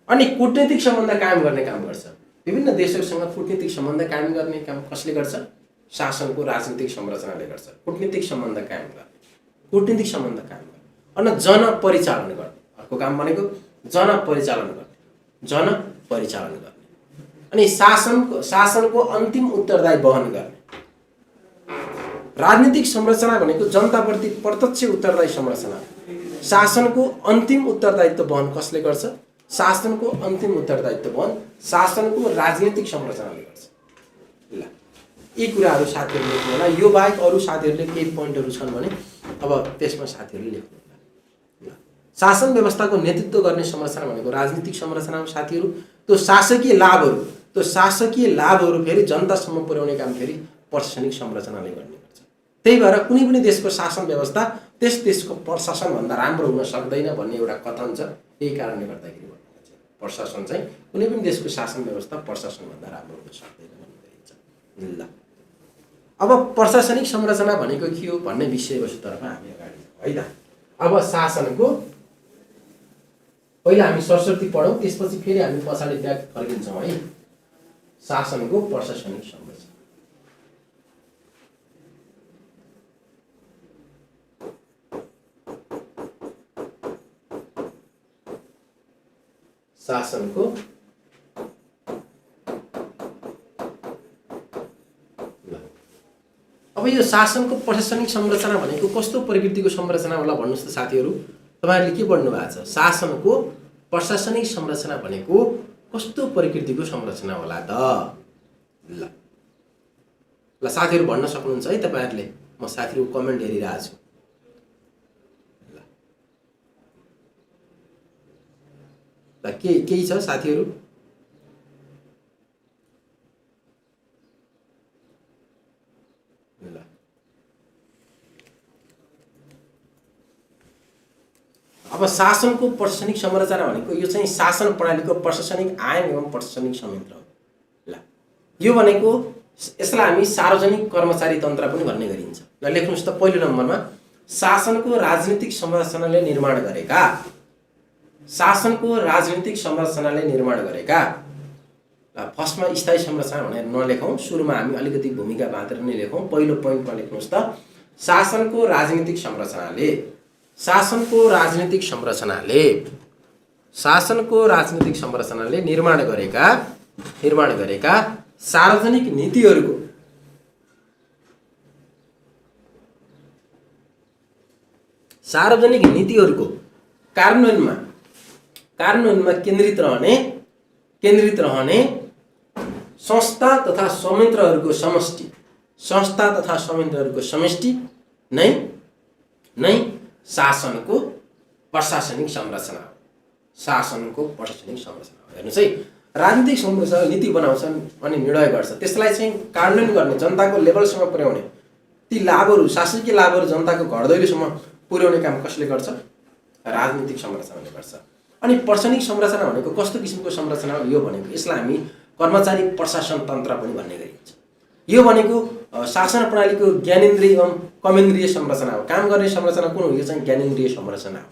अनि कूटनीतिक सम्बन्ध कायम गर्ने काम गर्छ। विभिन्न देशहरूसँग कूटनीतिक सम्बन्ध कायम गर्ने काम कसले गर्छ? शासनको राजनीतिक संरचनाले गर्छ। कूटनीतिक सम्बन्ध कायम गर्ने। कूटनीतिक सम्बन्ध कायम गर्ने। अनि जनपरिचालन गर्ने। अर्को काम भनेको जनपरिचालन गर्ने। जनपरिचालन गर्ने। अनि शासनको अन्तिम उत्तरदायी वहन गर्ने। राजनीतिक संरचना भनेको जनताप्रति प्रत्यक्ष उत्तरदायी संरचना। शासनको अन्तिम उत्तरदायित्व वहन कसले गर्छ? शासनको अन्तिम उत्तरदायित्व वहन शासनको राजनीतिक संरचनाले गर्छ। ल यी कुराहरू साथीहरूले लेख्नु होला। यो बाहेक अरू साथीहरूले केही पोइन्टहरू छन् भने अब त्यसमा साथीहरूले लेख्नु होला। ल शासन व्यवस्थाको नेतृत्व गर्ने संरचना भनेको राजनीतिक संरचना हो साथीहरू। त्यो शासकीय लाभहरू फेरि जनतासम्म पुर्याउने काम फेरि प्रशासनिक संरचनाले गर्ने गर्छ। त्यही भएर कुनै पनि देशको शासन व्यवस्था त्यस देशको प्रशासनभन्दा राम्रो हुन सक्दैन भन्ने एउटा कथन छ। यही कारणले गर्दाखेरि प्रशासन चाहिँ कुनै पनि देशको शासन व्यवस्था प्रशासनभन्दा राम्रो हुन सक्दैन भन्ने गरिन्छ। ल अब प्रशासनिक संरचना भनेको के हो भन्ने विषयवस्तुतर्फ हामी अगाडि जाउँ है त। अब शासनको पहिला हामी सरस्वती पढौँ, त्यसपछि फेरि हामी पछाडि ब्याक फर्किन्छौँ है। शासनको प्रशासनिक संरचना। शासनको अब यो शासनको प्रशासनिक संरचना भनेको कस्तो प्रकृतिको संरचना होला भन्नुहोस् त साथीहरू। तपाईहरुले के पढ्नु भएको छ? शासनको प्रशासनिक संरचना भनेको कस्तो प्रकृतिको संरचना होला त? ल साथीहरू भन्न सक्नुहुन्छ है तपाईहरुले। म साथीहरूको कमेन्ट हेरिरहेको छु। ल केही छ साथीहरू? अब शासनको प्रशासनिक संरचना भनेको यो चाहिँ शासन प्रणालीको प्रशासनिक आयाम एवं प्रशासनिक संयन्त्र हो। ल यो भनेको यसलाई हामी सार्वजनिक कर्मचारी तन्त्र पनि भन्ने गरिन्छ। ल लेख्नुस् त पहिलो नम्बरमा शासनको राजनीतिक संरचनाले निर्माण गरेका। शासनको राजनीतिक संरचनाले निर्माण गरेका। फर्स्टमा स्थायी संरचना भनेर नलेखौँ, सुरुमा हामी अलिकति भूमिका बाँधेर नै लेखौँ। पहिलो पोइन्टमा लेख्नुस् त शासनको राजनीतिक संरचनाले। शासनको राजनीतिक संरचनाले निर्माण गरेका सार्वजनिक नीतिहरूको कार्यान्वयनमा केन्द्रित रहने संस्था तथा संयन्त्रहरूको समष्टि नै शासनको प्रशासनिक संरचना हो। शासनको प्रशासनिक संरचना हो। हेर्नुस् है, राजनीतिक संरचना नीति बनाउँछन् अनि निर्णय गर्छ, त्यसलाई चाहिँ कार्यान्वयन गर्ने, जनताको लेभलसम्म पुर्याउने, ती लाभहरू, शासकीय लाभहरू जनताको घर दैलोसम्म पुर्याउने काम कसले गर्छ? राजनीतिक संरचनाले गर्छ। अनि प्रशासनिक संरचना भनेको कस्तो किसिमको संरचना हो? यो भनेको यसलाई हामी कर्मचारी प्रशासन तन्त्र पनि भन्ने गरिन्छ। यो भनेको शासन प्रणालीको ज्ञानेन्द्रिय एवं कमेन्द्रिय संरचना हो। काम गर्ने संरचना कुन हो? यो चाहिँ ज्ञानेन्द्रिय संरचना हो।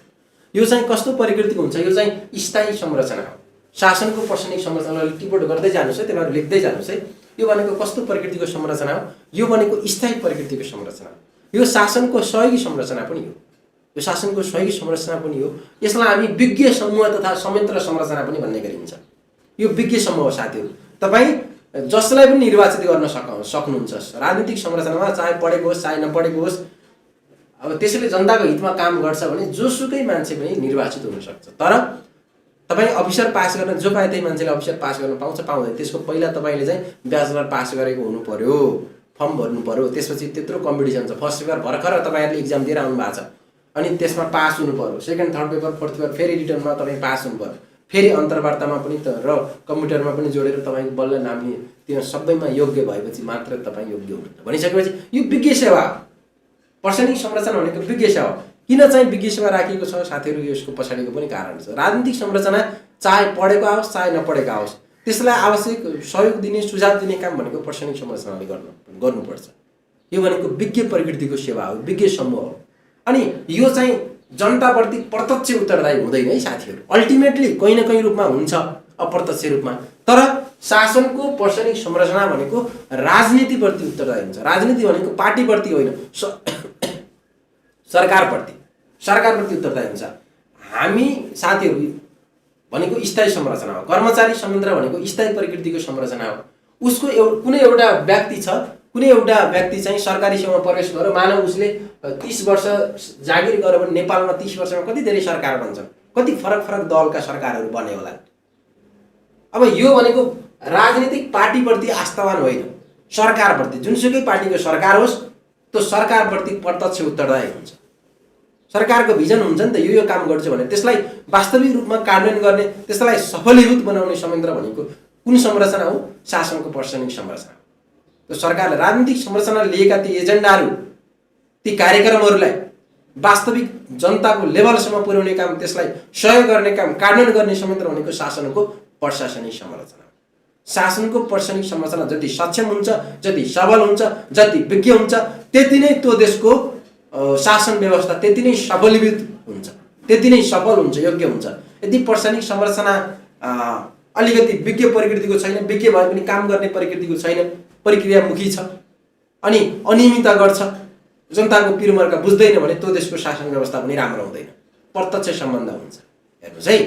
यो चाहिँ कस्तो प्रकृतिको हुन्छ? यो चाहिँ स्थायी संरचना हो। शासनको प्रशासनिक संरचनालाई टिपोट गर्दै जानुस् है, तपाईहरु लेख्दै जानुस् है। यो भनेको कस्तो प्रकृतिको संरचना हो? यो भनेको स्थायी प्रकृतिको संरचना हो। यो शासनको सहयोगी संरचना पनि हो। यसलाई हामी विज्ञ समूह तथा संयन्त्र संरचना पनि भन्ने गरिन्छ। यो विज्ञ समूह हो साथीहरू। तपाई जसलाई पनि निर्वाचित गर्न सक्नुहुन्छ राजनीतिक संरचनामा, चाहे पढेको होस् चाहे नपढेको होस्। अब त्यसैले जनताको हितमा काम गर्छ भने जोसुकै मान्छे पनि निर्वाचित हुन सक्छ। तर तपाई अफिसर पास गर्न, जो पाए त्यही मान्छेले अफिसर पास गर्न पाउँछ पाउँदैन, त्यसको पहिला तपाईले चाहिँ ब्याचलर पास गरेको हुनु पर्यो, फर्म भर्नु पर्यो। त्यसपछि त्यत्रो कम्पिटिसन छ। फर्स्ट पेपर भर्खर तपाईहरुले एक्जाम दिएर आउनु भएको छ, अनि त्यसमा पास हुनु पर्यो। Second third paper fourth paper फेरि रिटर्नमा तपाई पास हुनु पर्यो। फेरि अन्तर्वार्तामा पनि र कम्प्युटरमा पनि जोडेर तपाईको बल्ल नाम त्यो सबैमा योग्य भएपछि मात्र तपाई योग्य हुनुहुन्छ। भनिसकेपछि यो विज्ञ सेवा, प्रशासनिक संरचना भनेको विज्ञ सेवा। किन चाहिँ विज्ञ सेवा राखिएको छ साथीहरू? यसको पछाडिको पनि कारण छ। राजनीतिक संरचना चाहे पढेको आओस् चाहे नपढेको आओस्, त्यसलाई आवश्यक सहयोग दिने, सुझाव दिने काम भनेको प्रशासनिक संरचनाले गर्नुपर्छ। यो भनेको विज्ञ प्रकृतिको सेवा हो, विज्ञ समूह हो। अनि यो चाहिँ जनताप्रति प्रत्यक्ष उत्तरदायी हुँदैन है साथीहरू। अल्टिमेटली कहीँ न कहीँ रूपमा हुन्छ, अप्रत्यक्ष रूपमा। तर शासनको प्रशासनिक संरचना भनेको राजनीतिप्रति उत्तरदायी हुन्छ। राजनीति भनेको पार्टीप्रति होइन, सरकारप्रति उत्तरदायी हुन्छ। हामी साथीहरू भनेको स्थायी संरचना हो। कर्मचारी संयन्त्र भनेको स्थायी प्रकृतिको संरचना हो। उसको कुनै एउटा व्यक्ति छ, कुनै एउटा व्यक्ति चाहिँ सरकारी सेवामा प्रवेश गर्यो, मानव उसले 30 वर्ष जागिर गर्यो भने नेपालमा 30 वर्षमा कति धेरै सरकार बन्छन्, कति फरक दलका सरकारहरू बने होला। अब यो भनेको राजनीतिक पार्टीप्रति आस्थावान होइन, सरकारप्रति, जुनसुकै पार्टीको सरकार होस् त्यो सरकारप्रति प्रत्यक्ष उत्तरदायी हुन्छ। सरकारको भिजन हुन्छ नि त, यो काम गर्छु भने त्यसलाई वास्तविक रूपमा कार्यान्वयन गर्ने, त्यसलाई सफलीभूत बनाउने संयन्त्र भनेको कुन संरचना हो? शासनको प्रशासनिक संरचना हो। त्यो सरकारले राजनीतिक संरचना लिएका ती एजेन्डाहरू, ती कार्यक्रमहरूलाई वास्तविक जनताको लेभलसम्म पुर्याउने काम, त्यसलाई सहयोग गर्ने काम, कार्यान्वयन गर्ने संयन्त्र भनेको शासनको प्रशासनिक संरचना हो। शासनको प्रशासनिक संरचना जति सक्षम हुन्छ, जति सबल हुन्छ, जति विज्ञ हुन्छ, त्यति नै त्यो देशको शासन व्यवस्था त्यति नै सफलीभूत हुन्छ, त्यति नै सफल हुन्छ, योग्य हुन्छ। यदि प्रशासनिक संरचना अलिकति विज्ञ प्रकृतिको छैन, विज्ञ भए पनि काम गर्ने प्रकृतिको छैन, प्रक्रियामुखी छ अनि अनियमितता गर्छ, जनताको पिरमर्का बुझ्दैन भने त्यो देशको शासन व्यवस्था पनि राम्रो हुँदैन। प्रत्यक्ष सम्बन्ध हुन्छ। हेर्नुहोस् है,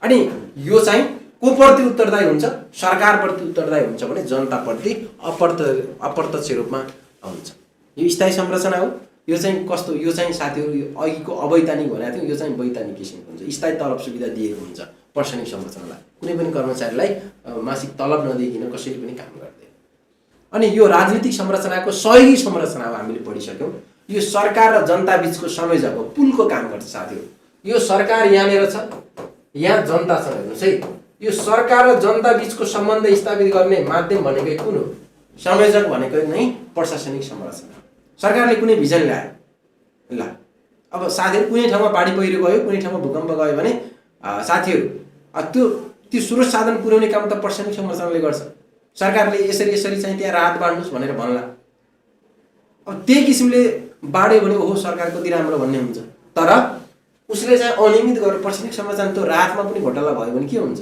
अनि यो चाहिँ कोप्रति उत्तरदायी हुन्छ? सरकारप्रति उत्तरदायी हुन्छ भने जनताप्रति अप्रत्यक्ष रूपमा हुन्छ। यो स्थायी संरचना हो। यो चाहिँ कस्तो? यो चाहिँ साथीहरू अघिको अवैधानिक भनेको थियो, यो चाहिँ वैधानिक किसिमको हुन्छ। स्थायी तलब सुविधा दिएको हुन्छ प्रशासनिक संरचनालाई। कुनै पनि कर्मचारीलाई मासिक तलब नदिइकन कसैले पनि काम गर्दैन। अनि यो राजनीतिक संरचनाको सहयोगी संरचना हो, हामीले पढिसक्यौँ। यो सरकार र जनता बिचको संयोजक हो, पुलको काम गर्छ साथीहरू। यो सरकार यहाँनिर छ, यहाँ जनता छ। हेर्नुहोस् है, यो सरकार र जनता बिचको सम्बन्ध स्थापित गर्ने माध्यम भनेकै कुन हो? संयोजक भनेको नै प्रशासनिक संरचना। सरकारले कुनै भिजन ल्यायो, ल अब साथीहरू कुनै ठाउँमा बाढी पहिरो गयो, कुनै ठाउँमा भूकम्प गयो भने साथीहरू त्यो स्रोत साधन पुर्याउने काम त प्रशासनिक संरचनाले गर्छ। सरकारले यसरी चाहिँ त्यहाँ राहत बाँड्नुहोस् भनेर भन्ला। अब त्यही किसिमले बाढ्यो भने ओहो सरकार कति राम्रो भन्ने हुन्छ। तर उसले चाहिँ अनियमित गरेर प्रशासनिक संरचना त्यो राहतमा पनि घोटाला भयो भने के हुन्छ?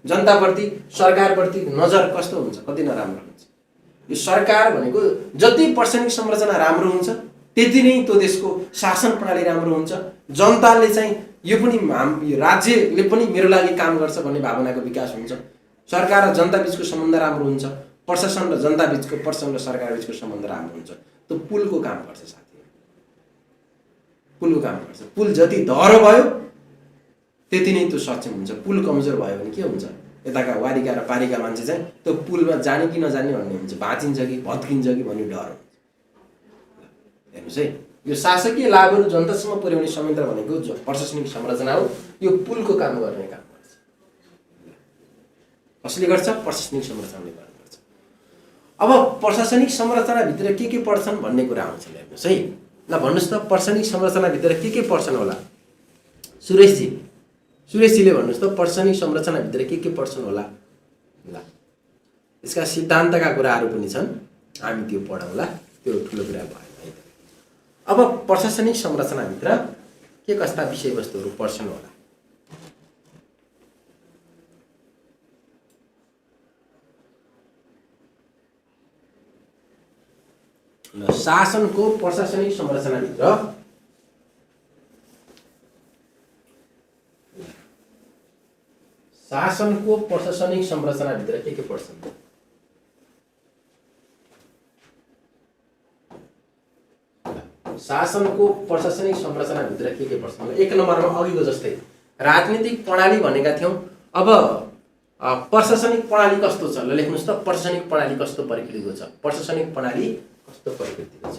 जनताप्रति, सरकारप्रति नजर कस्तो हुन्छ? कति नराम्रो हुन्छ। यो सरकार भनेको जति प्रशासनिक संरचना राम्रो हुन्छ त्यति नै त्यो देशको शासन प्रणाली राम्रो हुन्छ। जनताले चाहिँ यो पनि यो राज्यले पनि मेरो लागि काम गर्छ भन्ने भावनाको विकास हुन्छ। सरकार र जनता बिचको सम्बन्ध राम्रो हुन्छ। प्रशासन र जनता बिचको, प्रशासन र सरकार बिचको सम्बन्ध राम्रो हुन्छ। त्यो पुलको काम गर्छ साथीहरू, पुलको काम गर्छ। पुल जति दह्रो भयो त्यति नै त्यो सक्षम हुन्छ। पुल कमजोर भयो भने के हुन्छ? यताका वारिका र पारिका मान्छे चाहिँ त्यो पुलमा जाने कि नजाने भन्ने हुन्छ, भाँचिन्छ कि भत्किन्छ कि भन्ने डर हुन्छ। हेर्नुहोस् है, यो शासकीय लाभहरू जनतासम्म पुर्याउने संयन्त्र भनेको जो प्रशासनिक संरचना हो, यो पुलको काम गर्ने काम गर्छ। कसले गर्छ? प्रशासनिक संरचनाले गर्छ। अब प्रशासनिक संरचनाभित्र के पर्छन् भन्ने कुरा आउँछ। हेर्नुहोस् है, ल भन्नुहोस् त प्रशासनिक संरचनाभित्र के पर्छन् होला? सुरेशजीले भन्नुहोस् त प्रशासनिक संरचनाभित्र के पर्छन् होला? ल यसका सिद्धान्तका कुराहरू पनि छन्, हामी त्यो पढौँला, त्यो ठुलो कुरा भयो। अब प्रशासनिक संरचनाभित्र के कस्ता विषयवस्तुहरू पर्छन् होला? ल शासनको प्रशासनिक संरचनाभित्र शासनको प्रशासनिक संरचनाभित्र के पर्छन्? शासनको प्रशासनिक संरचनाभित्र के पर्छन्? एक नम्बरमा अघिको जस्तै राजनीतिक प्रणाली भनेका थियौँ। अब प्रशासनिक प्रणाली कस्तो छ? ल लेख्नुहोस् त, प्रशासनिक प्रणाली कस्तो प्रकृतिको छ? प्रशासनिक प्रणाली कस्तो प्रकृतिको छ?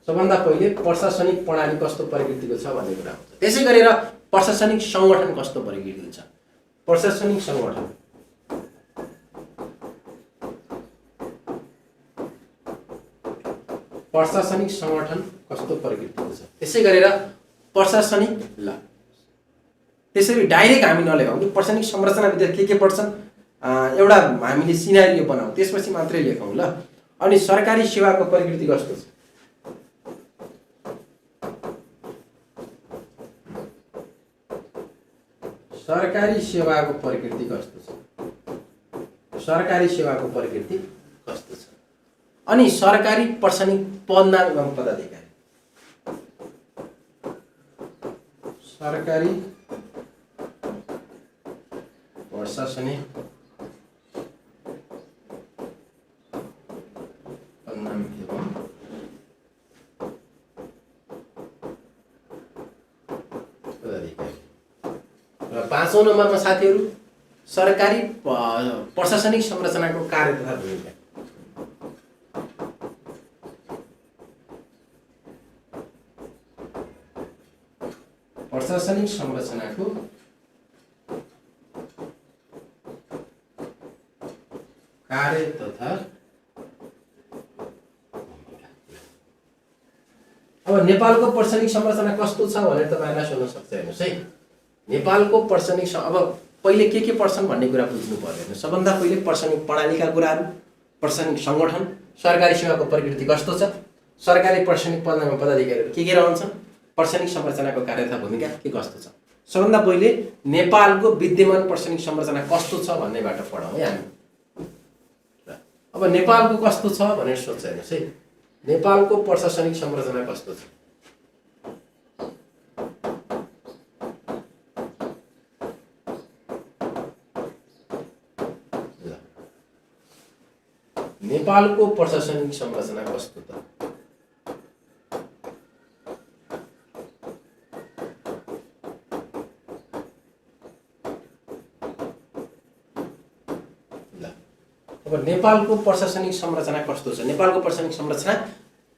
सबभन्दा पहिले प्रशासनिक प्रणाली कस्तो प्रकृतिको छ भन्ने कुरा आउँछ। त्यसै गरेर प्रशासनिक संगठन कस्तो प्रकृतिको छ? प्रशासनिक संगठन कस्तो प्रकृतिको छ? त्यसै गरेर प्रशासनिक, ल त्यसरी डाइरेक्ट हामी नलेखौँ कि प्रशासनिक संरचनाभित्र के पर्छन्, एउटा हामीले सिनारियो बनाऊ, त्यसपछि मात्रै लेखौँ। ल अनि सरकारी सेवाको प्रकृति कस्तो छ? सरकारी सेवाको प्रकृति कस्तो छ? सरकारी सेवाको प्रकृति कस्तो छ? अनि सरकारी प्रशासनिक पदमा पदाधिकारी, सरकारी प्रशासनिक पदनाम एवं पदाधिकारी। र 5औं नम्बरमा साथीहरू सरकारी प्रशासनिक संरचनाको कार्य तथा भूमिका। प्रशासनिक संरचनाको कार्य तथा अब नेपालको प्रशासनिक संरचना कस्तो छ भनेर तपाईहरुलाई सोध्न सक्छ। हेर्नुस् है, नेपालको प्रशासनिक अब पहिले के पर्छन् भन्ने कुरा बुझ्नु पर्यो। सबभन्दा पहिले प्रशासनिक प्रणालीका कुराहरू, प्रशासनिक संगठन, सरकारी सेवाको प्रकृति कस्तो छ, सरकारी प्रशासनिक पदमा पदाधिकारीहरू के रहन्छन्, प्रशासनिक संरचनाको कार्य तथा भूमिका के कस्तो छ। सबभन्दा पहिले नेपालको विद्यमान प्रशासनिक संरचना कस्तो छ भन्नेबाट पढौँ है हामी। अब नेपालको कस्तो छ भनेर सोच्छ। हेर्नुस् है, नेपालको प्रशासनिक संरचना कस्तो छ। नेपालको प्रशासनिक संरचना कस्तो त? अब नेपालको प्रशासनिक संरचना कस्तो छ, नेपालको प्रशासनिक संरचना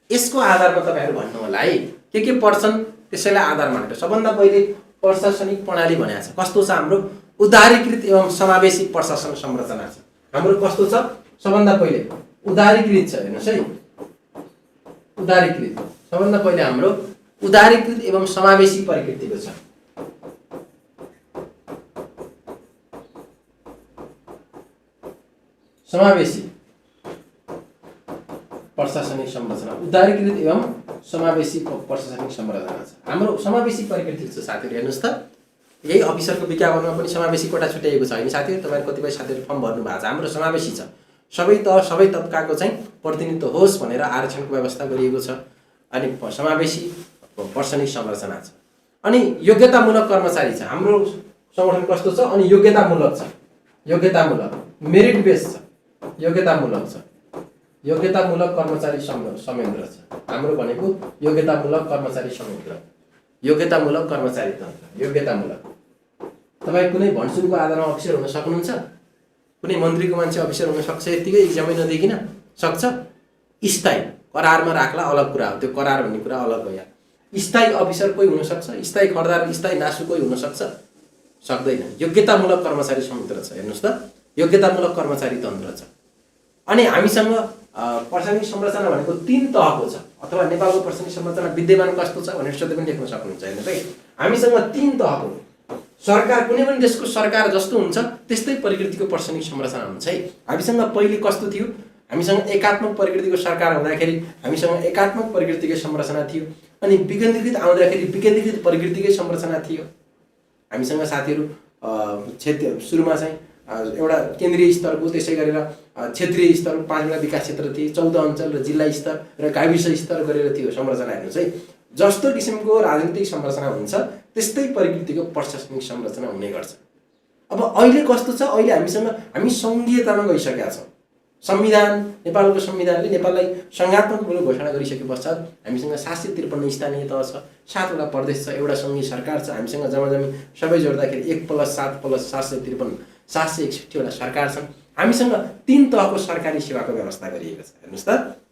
यसको आधारमा तपाईहरु भन्नु होला है के पर्छन्, त्यसैलाई आधार मानेर। सबभन्दा पहिले प्रशासनिक प्रणाली भनेको छ कस्तो छ हाम्रो, उदारीकृत एवं समावेशी प्रशासन संरचना छ हाम्रो। कस्तो छ, सबभन्दा पहिले उदारीकृत छ। हेर्नुस् है, उदारीकृत सबभन्दा पहिले हाम्रो उदारीकृत एवं समावेशी प्रकृतिको छ। समावेशी प्रशासनिक संरचना, उदारीकृत एवं समावेशी प्रशासनिक संरचना छ हाम्रो। समावेशी प्रकृति छ साथीहरु। हेर्नुस् त, यही अफिसरको विज्ञापनमा पनि समावेशी कोटा छुट्याएको छ हैन साथीहरु। तपाईहरु कतिपय साथीहरु फर्म भर्नु भएको छ। हाम्रो समावेशी छ, सबै तबकाको चाहिँ प्रतिनिधित्व होस् भनेर आरक्षणको व्यवस्था गरिएको छ। अनि समावेशी प्रशासनिक संरचना छ। अनि योग्यतामूलक कर्मचारी छ हाम्रो संगठन। कस्तो छ, अनि योग्यतामूलक छ, योग्यतामूलक मेरिट बेस छ, योग्यतामूलक छ, योग्यतामूलक कर्मचारी संयन्त्र छ हाम्रो। भनेको योग्यतामूलक कर्मचारी संयन्त्र, योग्यतामूलक कर्मचारी तन्त्र, योग्यतामूलक। तपाई कुनै भणसुनको आधारमा अफिसर हुन सक्नुहुन्छ, कुनै मन्त्रीको मान्छे अफिसर हुन सक्छ यतिकै एक्जामै नदिकिन सक्छ। स्थायी करारमा राख्ला अलग कुरा हो, त्यो करार भन्ने कुरा अलग हो। यहाँ स्थायी अफिसर कोही हुन सक्छ, स्थायी खर्दार, स्थायी नासु कोही हुन सक्छ, सक्दैन। योग्यतामूलक कर्मचारी संयन्त्र छ। हेर्नुस् त, योग्यतामूलक कर्मचारी तन्त्र छ। अनि हामीसँग प्रशासनिक संरचना भनेको 3 तहको छ, अथवा नेपालको प्रशासनिक संरचना विद्यमान कस्तो छ भनेर सोध्दै पनि लेख्न सक्नुहुन्छ। हेर्नुस् है, हामीसँग 3 तहको सरकार, कुनै पनि देशको सरकार जस्तो हुन्छ त्यस्तै प्रकृतिको प्रशासनिक संरचना हुन्छ है। हामीसँग पहिले कस्तो थियो, हामीसँग एकात्मक प्रकृतिको सरकार हुँदाखेरि हामीसँग एकात्मक प्रकृतिकै संरचना थियो। अनि विकेन्द्रीकृत आउँदाखेरि विकेन्द्रीकृत प्रकृतिकै संरचना थियो हामीसँग साथीहरु। क्षेत्र सुरुमा चाहिँ एउटा केन्द्रीय स्तरको, त्यसै गरेर क्षेत्रीय स्तर 5वटा विकास क्षेत्र थिए, 14 अञ्चल र जिल्ला स्तर र गाविस स्तर गरेर थियो संरचना। हेर्नुस् है, जस्तो किसिमको राजनीतिक संरचना हुन्छ त्यस्तै प्रकृतिको प्रशासनिक संरचना हुने गर्छ। अब अहिले कस्तो छ, अहिले हामी संघीयतामा गइसकेका छौँ। संविधान, नेपालको संविधानले नेपाललाई संघात्मक मुलुक घोषणा गरिसके पश्चात हामीसँग 753 स्थानीय तह छ, 7वटा प्रदेश छ, एउटा संघीय सरकार छ। हामीसँग जम्माजम्मी सबै जोड्दाखेरि 1+7+753 761 वटा सरकार छन्। हामीसँग 3 तहको सरकारी सेवाको व्यवस्था गरिएको छ। हेर्नुस् त,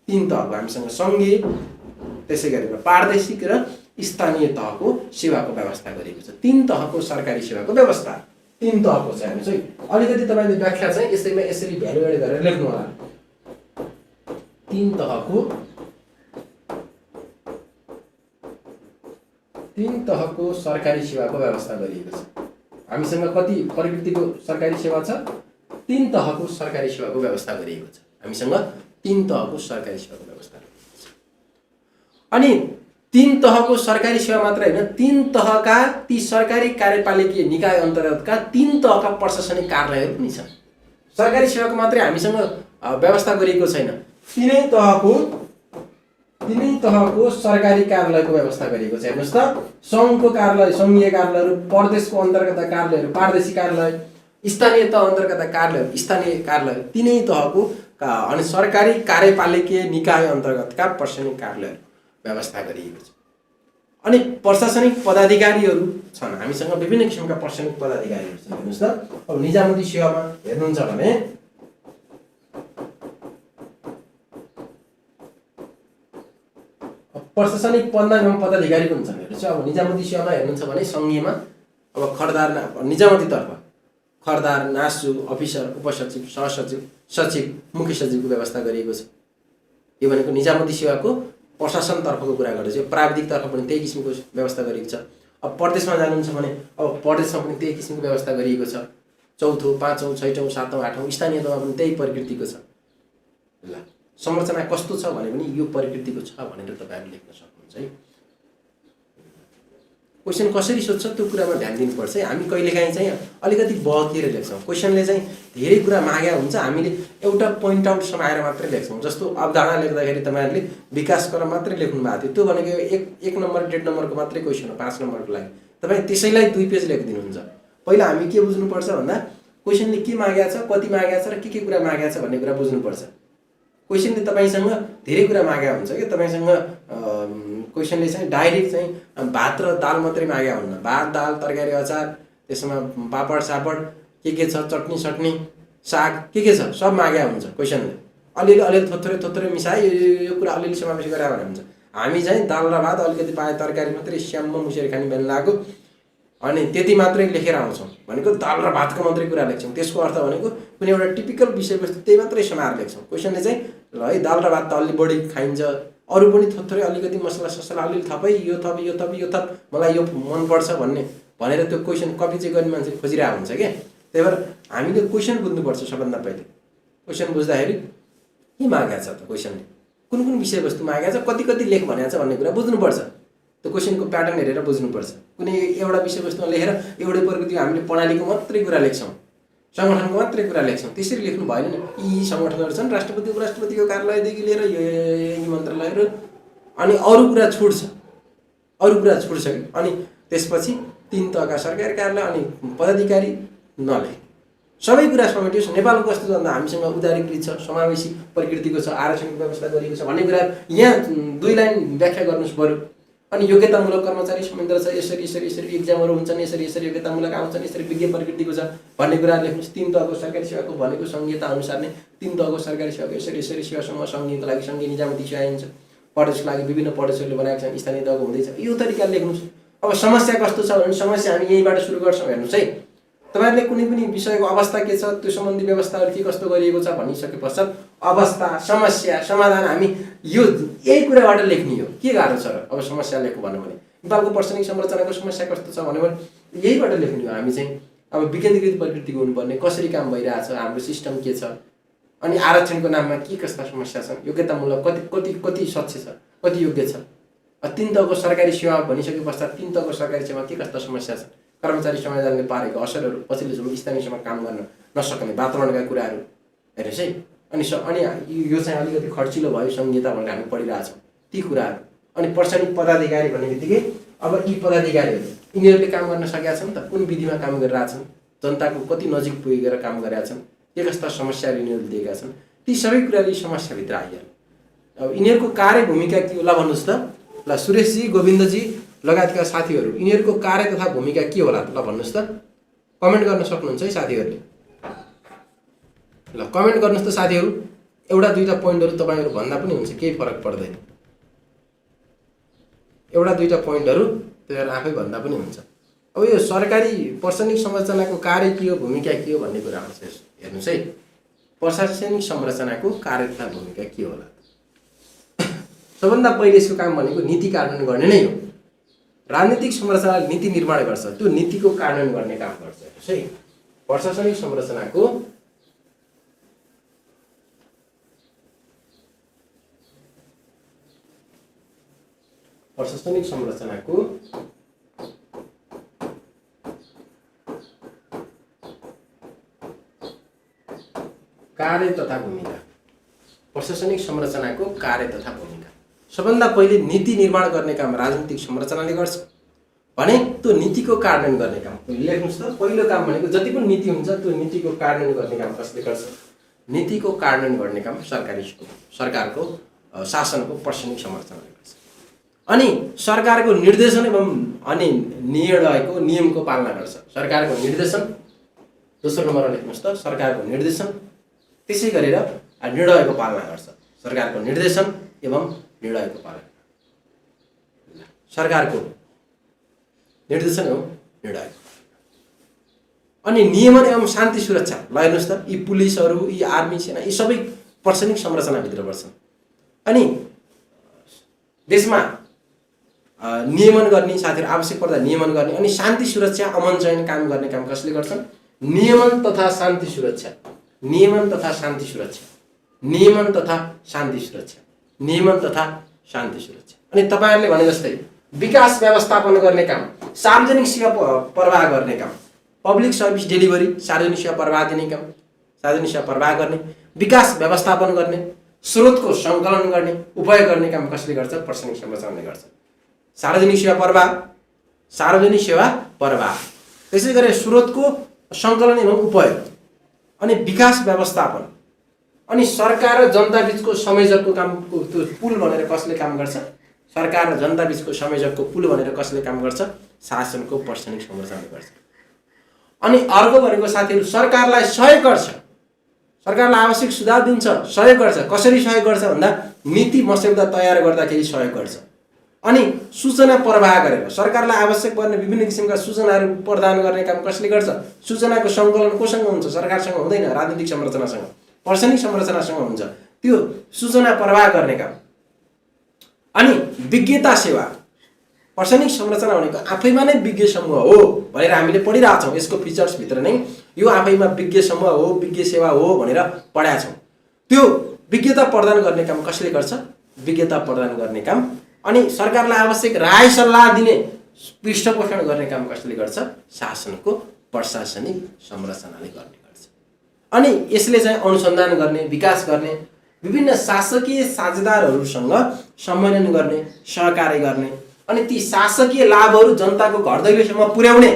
3 तहको हामीसँग संघीय, त्यसै गरेर प्रादेशिक र स्थानीय तहको सेवाको व्यवस्था गरिएको छ। 3 तहको सरकारी सेवाको व्यवस्था 3 तहको छ। हेर्नुस् है, अलिकति तपाईले व्याख्या चाहिँ यसैमा यसरी भ्यालु एड गरेर लेख्नु होला। 3 तहको सरकारी सेवाको व्यवस्था गरिएको छ। हामीसँग कति प्रकृतिको सरकारी सेवा छ? 3 तहको सरकारी सेवाको व्यवस्था गरिएको छ। हामीसँग 3 तहको सरकारी सेवाको व्यवस्था गरिएको छ। अनि 3 तहको सरकारी सेवा मात्र हैन, 3 तहका ती सरकारी कार्यपालिकीय निकाय अन्तर्गतका 3 तहका प्रशासनिक कार्यालयहरू पनि छन्। सरकारी सेवाको मात्रै हामीसँग व्यवस्था गरिएको छैन, 3 तहको सरकारी कार्यालयको व्यवस्था गरिएको छ। हेर्नुस् त, संघको कार्यालय, संघीय कार्यालयहरू, प्रदेशको अन्तर्गतका कार्यालयहरू, प्रादेशिक कार्यालय, स्थानीय तह अन्तर्गतका कार्यालयहरू, स्थानीय कार्यालय, 3 तहको अनि सरकारी कार्यपालिकीय निकाय अन्तर्गतका प्रशासनिक कार्यालयहरू व्यवस्था गरिएको छ। अनि प्रशासनिक पदाधिकारीहरू छन् हामीसँग, विभिन्न किसिमका प्रशासनिक पदाधिकारीहरू छन्। हेर्नुस् त, अब निजामती सेवामा हेर्नुहुन्छ भने प्रशासनिक पदमा एवं पदाधिकारी पनि छन् हेर्नुहोस्। अब निजामती सेवामा हेर्नुहुन्छ भने सङ्घीयमा अब खर्दार निजामतीतर्फ खर्दार, नासु, अफिसर, उपसचिव, सहसचिव, सचिव, मुख्य सचिवको व्यवस्था गरिएको छ। यो भनेको निजामती सेवाको प्रशासनतर्फको कुरा गर्दैछ। प्राविधिकतर्फ पनि त्यही किसिमको व्यवस्था गरिएको छ। अब प्रदेशमा जानुहुन्छ भने अब प्रदेशमा पनि त्यही किसिमको व्यवस्था गरिएको छ। चौथो, पाँचौँ, छैटौँ, सातौँ, आठौँ स्थानीय तहमा पनि त्यही प्रकृतिको छ। ल संरचना कस्तो छ भने पनि यो प्रकृतिको छ भनेर तपाईँहरूले लेख्न सक्नुहुन्छ है। क्वेसन कसरी सोध्छ त्यो कुरामा ध्यान दिनुपर्छ है। हामी कहिलेकाहीँ चाहिँ अलिकति बहकिएर लेख्छौँ। क्वेसनले चाहिँ धेरै कुरा मागेका हुन्छ, हामीले एउटा पोइन्ट आउट समाएर मात्रै लेख्छौँ। जस्तो अवधारणा लेख्दाखेरि तपाईँहरूले विकास गरेर मात्रै लेख्नु भएको थियो, त्यो भनेको एक नम्बर 1.5 नम्बरको मात्रै क्वेसन हो 5 नम्बरको लागि। तपाईँ त्यसैलाई 2 पेज लेखिदिनुहुन्छ। पहिला हामी के बुझ्नुपर्छ भन्दा क्वेसनले के मागेको छ, कति मागेको छ र के कुरा मागेको छ भन्ने कुरा बुझ्नुपर्छ। क्वेसनले तपाईँसँग धेरै कुरा मागेको हुन्छ कि तपाईँसँग क्वेसनले चाहिँ डाइरेक्ट चाहिँ भात र दाल मात्रै मागेको हुन्न। भात, दाल, तरकारी, अचार, त्यसमा पापड सापड के छ, चटनी सटनी, साग के छ सब मागेको हुन्छ क्वेसनले। अलिअलि थोत्रै मिसाए यो कुरा अलिअलि समावेश गरे भने हुन्छ। हामी चाहिँ दाल र भात अलिकति पाए तरकारी मात्रै स्याम्म मुसेर खाने बेला लाग्यो अनि त्यति मात्रै लेखेर आउँछौँ भनेको दाल र भातको मात्रै कुरा लेख्छौँ। त्यसको अर्थ भनेको कुनै एउटा टिपिकल विषयवस्तु त्यही मात्रै समाएर लेख्छौँ। क्वेसनले चाहिँ ल है दाल र भात त अलि बढी खाइन्छ, अरू पनि थोत्रै अलिकति मसला ससला अलिअलि थपै यो थप यो थप यो थप मलाई यो मनपर्छ भनेर त्यो क्वेसन कपी चाहिँ गर्ने मान्छे खोजिरहेको हुन्छ क्या। त्यही भएर हामीले क्वेसन बुझ्नुपर्छ सबभन्दा पहिले। क्वेसन बुझ्दाखेरि के मागेको छ त क्वेसनले, कुन विषयवस्तु मागेको छ, कति लेख भनेको छ भन्ने कुरा बुझ्नुपर्छ। त्यो क्वेसनको प्याटर्न हेरेर बुझ्नुपर्छ। कुनै एउटा विषयवस्तुमा लेखेर एउटै प्रकृति हामीले प्रणालीको मात्रै कुरा लेख्छौँ, सङ्गठनको मात्रै कुरा लेख्छौँ। त्यसरी लेख्नु भएन नि। यी सङ्गठनहरू छन्, राष्ट्रपति उपराष्ट्रपतिको कार्यालयदेखि लिएर यो मन्त्रालयहरू, अनि अरू कुरा छुट्छ कि। अनि त्यसपछि 3 तहका सरकारी कार्यालय अनि पदाधिकारी नलेख सबै कुरा समेटियोस्। नेपालको कस्तो छ भन्दा हामीसँग उदारीकृत छ, समावेशी प्रकृतिको छ, आरक्षणको व्यवस्था गरिएको छ भन्ने कुरा यहाँ 2 लाइन व्याख्या गर्नुहोस् बरु। अनि योग्यतामूलक कर्मचारी संयन्त्र छ, यसरी एक्जामहरू हुन्छन्, यसरी योग्यतामूलक आउँछन्, यसरी विज्ञ प्रकृतिको छ भन्ने कुरा लेख्नुहोस्। 3 तहको सरकारी सेवाको भनेको संहिता अनुसार नै 3 तहको सरकारी सेवाको यसरी सेवा समूह सङ्घीयको लागि सङ्घीय निजामती सेवा आइन्छ, प्रदेशको लागि विभिन्न प्रदेशहरूले बनाएका छन्, स्थानीय तहको हुँदैछ। यो तरिकाले लेख्नुहोस्। अब समस्या कस्तो छ भने समस्या हामी यहीँबाट सुरु गर्छौँ। हेर्नुहोस् है, तपाईँहरूले कुनै पनि विषयको अवस्था के छ, त्यो सम्बन्धी व्यवस्थाहरू के कस्तो गरिएको छ भनिसके पश्चात अवस्था, समस्या, समाधान हामी यही कुराबाट लेख्ने हो। के गाह्रो छ र अब समस्या लेख्नु भन्यो भने नेपालको प्रशासनिक संरचनाको समस्या कस्तो छ भन्यो भने यहीबाट लेख्ने हो। हामी चाहिँ अब विकेन्द्रीकृत प्रकृतिको हुनुपर्ने, कसरी काम भइरहेछ, हाम्रो सिस्टम के छ, अनि आरक्षणको नाममा के कस्ता समस्या छन्, योग्यतामूलक कति सच्च छ, कति योग्य छ। 3 तहको सरकारी सेवा भनिसके पश्चात 3 तहको सरकारी सेवा के कस्ता समस्या छ, कर्मचारी संविधानले पारेको असरहरू, पछिल्लो समय स्थानीय समयमा काम गर्न नसक्ने वातावरणका कुराहरू हेर्नुहोस् है। अनि यो चाहिँ अलिकति खर्चिलो भयो संहिता भनेर हामी पढिरहेछौँ ती कुराहरू। अनि प्रशासनिक पदाधिकारी भन्ने बित्तिकै अब यी पदाधिकारीहरू यिनीहरूले काम गर्न सकेका छन् त, कुन विधिमा काम गरिरहेछन्, जनताको कति नजिक पुगेर काम गरेका छन्, के कस्ता समस्याहरू यिनीहरूले दिएका छन्, ती सबै कुराले समस्याभित्र आइहाल्यो। अब यिनीहरूको कार्य भूमिका के होला भन्नुहोस् त। ल सुरेशजी, गोविन्दजी लगायतका साथीहरू, यिनीहरूको कार्य तथा भूमिका के होला ल भन्नुहोस् त। कमेन्ट गर्न सक्नुहुन्छ है साथीहरूले। ल कमेन्ट गर्नुहोस् त साथीहरू। एउटा दुईटा पोइन्टहरू तपाईँहरू भन्दा पनि हुन्छ, केही फरक पर्दैन। एउटा दुईटा पोइन्टहरू तपाईँहरू आफै भन्दा पनि हुन्छ। अब यो सरकारी प्रशासनिक संरचनाको कार्य के हो, भूमिका के हो भन्ने कुरा आउँछ। हेर्नुहोस् है, प्रशासनिक संरचनाको कार्य तथा भूमिका के होला। सबभन्दा पहिले यसको काम भनेको नीति कार्यान्वयन गर्ने नै हो। राजनीतिक संरचनाले नीति निर्माण गर्छ, त्यो नीतिको कार्यान्वयन गर्ने काम गर्छ। हेर्नुहोस् है, प्रशासनिक संरचनाको कार्य तथा भूमिका। प्रशासनिक संरचनाको कार्य तथा भूमिका सबभन्दा पहिले नीति निर्माण गर्ने काम राजनीतिक संरचनाले गर्छ भने त्यो नीतिको कार्यान्वयन गर्ने काम लेख्नुहोस् त। पहिलो काम भनेको जति पनि नीति हुन्छ त्यो नीतिको कार्यान्वयन गर्ने काम कसले गर्छ? नीतिको कार्यान्वयन गर्ने काम सरकारको शासनको प्रशासनिक संरचनाले गर्छ। अनि सरकारको निर्देशन एवं अनि निर्णयको नियमको पालना गर्छ। सरकारको निर्देशन, दोस्रो नम्बरमा लेख्नुहोस् त, सरकारको निर्देशन, त्यसै गरेर निर्णयको पालना गर्छ। सरकारको निर्देशन एवं निर्णयको पालना। सरकारको निर्देशन हो निर्णय। अनि नियमन एवं शान्ति सुरक्षा ल हेर्नुहोस् त, यी पुलिसहरू, यी आर्मी, सेना, यी सबै प्रशासनिक संरचनाभित्र पर्छन्। अनि देशमा नियमन गर्ने साथीहरू, आवश्यक पर्दा नियमन गर्ने, अनि शान्ति सुरक्षा अमन चयन काम गर्ने काम कसले गर्छन्? नियमन तथा शान्ति सुरक्षा, नियमन तथा शान्ति सुरक्षा, नियमन तथा शान्ति सुरक्षा, नियमन तथा शान्ति सुरक्षा। अनि तपाईँहरूले भने जस्तै विकास व्यवस्थापन गर्ने काम, सार्वजनिक सेवा प्रवाह गर्ने काम, पब्लिक सर्भिस डेलिभरी, सार्वजनिक सेवा प्रवाह दिने काम, सार्वजनिक सेवा प्रवाह गर्ने, विकास व्यवस्थापन गर्ने, स्रोतको सङ्कलन गर्ने, उपयोग गर्ने काम कसले गर्छ? प्रशासनिक संरचनाले गर्छ। सार्वजनिक सेवा प्रवाह, सार्वजनिक सेवा प्रवाह, त्यसै गरी स्रोतको सङ्कलन एवं उपयोग, अनि विकास व्यवस्थापन, अनि सरकार र जनता बीचको संयोजकको कामको त्यो पुल भनेर कसले काम गर्छ? सरकार र जनता बीचको संयोजकको पुल भनेर कसले काम गर्छ? शासनको प्रशासनिक संरचनाले गर्छ। अनि अर्को भनेको साथीहरू सरकारलाई सहयोग गर्छ, सरकारलाई आवश्यक सुझाव दिन्छ, सहयोग गर्छ। कसरी सहयोग गर्छ भन्दा नीति मस्यौदा तयार गर्दाखेरि सहयोग गर्छ। अनि सूचना प्रवाह गरेर सरकारलाई आवश्यक पर्ने विभिन्न किसिमका सूचनाहरू प्रदान गर्ने काम कसले गर्छ? सूचनाको सङ्कलन कोसँग हुन्छ? सरकारसँग हुँदैन, राजनीतिक संरचनासँग, प्रशासनिक संरचनासँग हुन्छ, त्यो सूचना प्रवाह गर्ने काम। अनि विज्ञता सेवा, प्रशासनिक संरचना भनेको आफैमा नै विज्ञ समूह हो भनेर हामीले पढिरहेछौँ। यसको फिचर्सभित्र नै यो आफैमा विज्ञ समूह हो, विज्ञ सेवा हो भनेर पढाएका छौँ। त्यो विज्ञता प्रदान गर्ने काम कसले गर्छ? विज्ञता प्रदान गर्ने काम। अनि सरकारलाई आवश्यक राय सल्लाह दिने, पृष्ठपोषण गर्ने काम कसले गर्छ? शासनको प्रशासनिक संरचनाले गर्ने गर्छ। अनि यसले चाहिँ अनुसन्धान गर्ने, विकास गर्ने, विभिन्न शासकीय साझेदारहरूसँग सम्मेलन गर्ने, सहकार्य गर्ने, अनि ती शासकीय लाभहरू जनताको घर दैलोसम्म पुर्याउने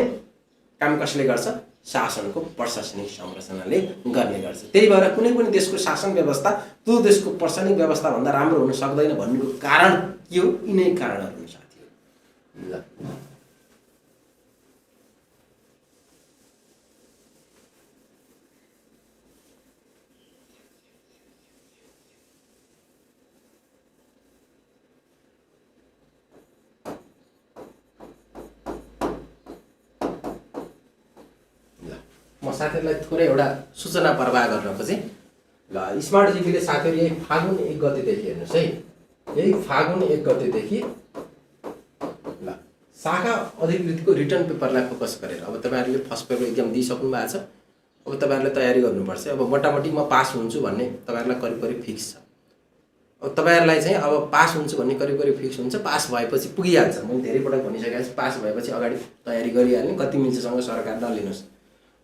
काम कसले गर्छ? शासनको प्रशासनिक संरचनाले गर्ने गर्छ। त्यही भएर कुनै पनि देशको शासन व्यवस्था त्यो देशको प्रशासनिक व्यवस्था भन्दा राम्रो हुन सक्दैन भन्नुको कारण के हो? यिनै कारणहरू हुन् साथीहरू। ल म साथीहरूलाई थोरै एउटा सूचना प्रवाह गर्न खोजेँ। ल स्मार्ट जिपीले साथीहरू यही फागुन 1 गतेदेखि हेर्नुहोस् है, यही फागुन 1 गतेदेखि ल शाखा अधिकृतको रिटर्न पेपरलाई फोकस गरेर अब तपाईँहरूले फर्स्ट पेपर एक्जाम दिइसक्नु भएको छ। अब तपाईँहरूले तयारी गर्नुपर्छ। अब मोटामोटी म पास हुन्छु भन्ने तपाईँहरूलाई करिब करिब फिक्स छ। अब तपाईँहरूलाई चाहिँ अब पास हुन्छु भन्ने करिब करिब फिक्स हुन्छ। पास भएपछि पुगिहाल्छ। मैले धेरै पटक भनिसकेको छु, पास भएपछि अगाडि तयारी गरिहाल्ने, कति मिल्छसँग सरकार नलिनुहोस्।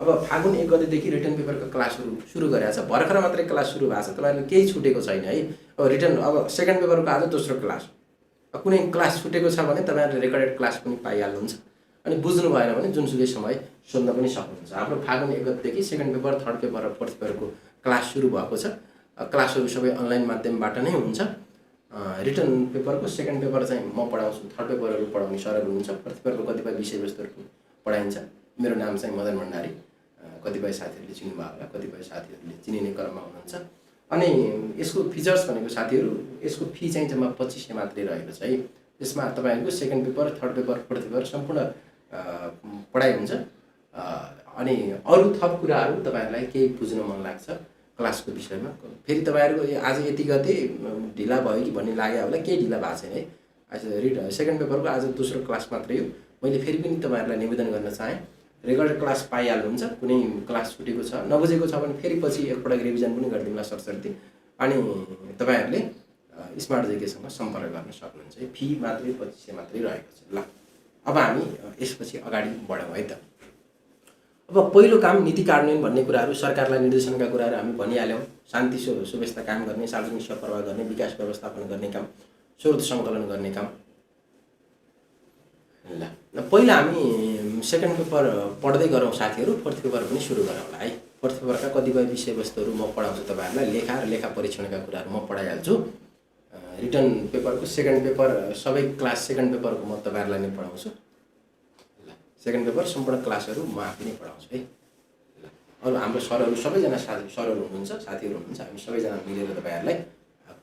अब फागुन 1 गतेदेखि रिटर्न पेपरको क्लासहरू सुरु गरेको छ। भर्खर मात्रै क्लास सुरु भएको छ, तपाईँहरूले केही छुटेको छैन है। अब रिटर्न अब सेकेन्ड पेपरको आज दोस्रो क्लास, कुनै क्लास छुटेको छ भने तपाईँहरूले रेकर्डेड क्लास पनि पाइहाल्नुहुन्छ। अनि बुझ्नु भएन भने जुनसुकै समय सोध्न पनि सक्नुहुन्छ। हाम्रो फागुन 1 गतेदेखि सेकेन्ड पेपर, थर्ड पेपर र फोर्थ पेपरको क्लास सुरु भएको छ। क्लासहरू सबै अनलाइन माध्यमबाट नै हुन्छ। रिटर्न पेपरको सेकेन्ड पेपर चाहिँ म पढाउँछु, थर्ड पेपरहरू पढाउने सरहरू हुन्छ, फोर्थ पेपरको कतिपय विषयवस्तुहरू पढाइन्छ। मेरो नाम चाहिँ मदन भण्डारी, कतिपय साथीहरूले चिन्नुभयो होला, कतिपय साथीहरूले चिनिने क्रममा हुनुहुन्छ। अनि यसको फिचर्स भनेको साथीहरू, यसको फी चाहिँ जम्मा 2500 मात्रै रहेको छ है। यसमा तपाईँहरूको second paper, third paper, fourth paper सम्पूर्ण पढाइ हुन्छ। अनि अरू थप कुराहरू तपाईँहरूलाई केही बुझ्न मन लाग्छ क्लासको विषयमा, फेरि तपाईँहरूको आज यति गते ढिला भयो कि भन्ने लाग्यो होला, केही ढिला भएको छैन है। आज सेकेन्ड पेपरको आज दोस्रो क्लास मात्रै हो। मैले फेरि पनि तपाईँहरूलाई निवेदन गर्न चाहेँ, रेकर्ड क्लास पाइहाल्नुहुन्छ। कुनै क्लास छुटेको छ, नबुझेको छ भने फेरि पछि एकपटक रिभिजन पनि गरिदिउँला सरसर्ती। अनि तपाईँहरूले स्मार्ट जिकेसँग सम्पर्क गर्न सक्नुहुन्छ है। फी मात्रै 2500 मात्रै रहेको छ। ल अब हामी यसपछि अगाडि बढौँ है त। अब पहिलो काम नीति कार्यान्वयन भन्ने कुराहरू, सरकारलाई निर्देशनका कुराहरू हामी भनिहाल्यौँ। शान्ति सुव्यवस्था काम गर्ने, सार्वजनिक सेवा प्रवाह गर्ने, विकास व्यवस्थापन गर्ने काम, स्रोत सङ्कलन गर्ने काम। ल पहिला हामी सेकेन्ड पेपर पढ्दै गरौँ साथीहरू, फोर्थ पेपर पनि सुरु गरौँला है। फोर्थ पेपरका कतिपय विषयवस्तुहरू म पढाउँछु तपाईँहरूलाई, लेखा र लेखा परीक्षणका कुराहरू म पढाइहाल्छु। रिटर्न पेपरको सेकेन्ड पेपर सबै क्लास सेकेन्ड पेपरको म तपाईँहरूलाई नै पढाउँछु। ल सेकेन्ड पेपर सम्पूर्ण क्लासहरू म आफै नै पढाउँछु है। ल अरू हाम्रो सरहरू सबैजना सरहरू हुनुहुन्छ, साथीहरू हुनुहुन्छ, हामी सबैजना मिलेर तपाईँहरूलाई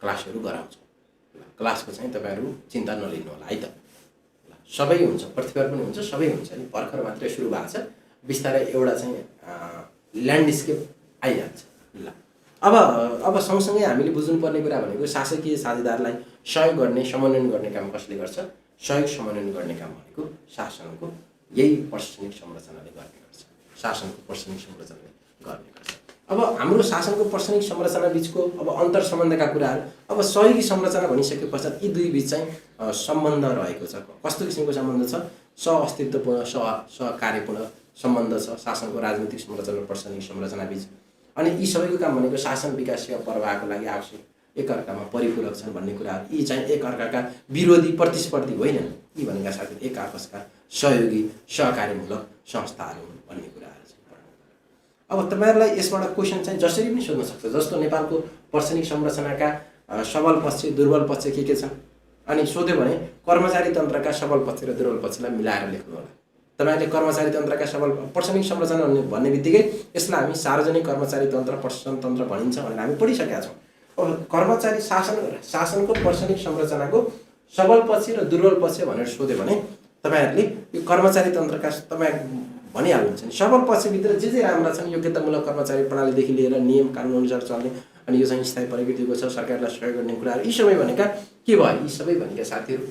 क्लासहरू गराउँछौँ। ल क्लासको चाहिँ तपाईँहरू चिन्ता नलिनु होला है त। सबै हुन्छ, पृथ्वीभर पनि हुन्छ, सबै हुन्छ नि, भर्खर मात्रै सुरु भएको छ। बिस्तारै एउटा चाहिँ ल्यान्डस्केप आइहाल्छ। ल अब सँगसँगै हामीले बुझ्नुपर्ने कुरा भनेको शासकीय साझेदारलाई सहयोग गर्ने, समन्वयन गर्ने काम कसले गर्छ? सहयोग समन्वयन गर्ने काम भनेको शासनको यही प्रशासनिक संरचनाले गर्ने गर्छ। शासनको प्रशासनिक संरचनाले गर्ने गर्छ। अब हाम्रो शासनको प्रशासनिक संरचना बिचको अब अन्तर सम्बन्धका कुराहरू, अब सहयोगी संरचना भनिसके पश्चात यी दुई बिच चाहिँ सम्बन्ध रहेको छ। कस्तो किसिमको सम्बन्ध छ? सहअस्तित्वपूर्ण, सहकार्यपूर्ण सम्बन्ध छ शासनको राजनीतिक संरचना र प्रशासनिक संरचना बिच। अनि यी सबैको काम भनेको शासन विकास सेवा प्रवाहको लागि आवश्यक एकअर्कामा परिपूरक छन् भन्ने कुराहरू। यी चाहिँ एकअर्काका विरोधी प्रतिस्पर्धी होइनन्, यी भनेका साथै एक आपसका सहयोगी सहकार्यमूलक संस्थाहरू हुन् भन्ने कुराहरू चाहिँ। अब तपाईँहरूलाई यसबाट क्वेसन चाहिँ जसरी पनि सोध्न सक्छ। जस्तो नेपालको प्रशासनिक संरचनाका सबल पक्ष दुर्बल पक्ष के छन् अनि सोध्यो भने कर्मचारी तन्त्रका सबल पक्ष र दुर्बल पक्षलाई मिलाएर लेख्नु होला। तपाईले कर्मचारी तन्त्रका सबल प्रशासनिक संरचना भन्ने बित्तिकै यसलाई हामी सार्वजनिक कर्मचारी तन्त्र, प्रशासन तन्त्र भनिन्छ भनेर हामी पढिसकेका छौँ। अब कर्मचारी शासनको प्रशासनिक संरचनाको सबल पक्ष र दुर्बल पक्ष भनेर सोध्यो भने तपाईहरुले यो कर्मचारी तन्त्रका तपाईँ भनिहाल्नुहुन्छ नि। सबल पक्षभित्र जे राम्रा छन्, योग्यतामूलक कर्मचारी प्रणालीदेखि लिएर नियम कानुन अनुसार चल्ने, अनि यो चाहिँ स्थायी प्रकृतिको छ, सरकारलाई सहयोग गर्ने कुराहरू, यी सबै भनेका के भयो? यी सबै भनेका साथीहरू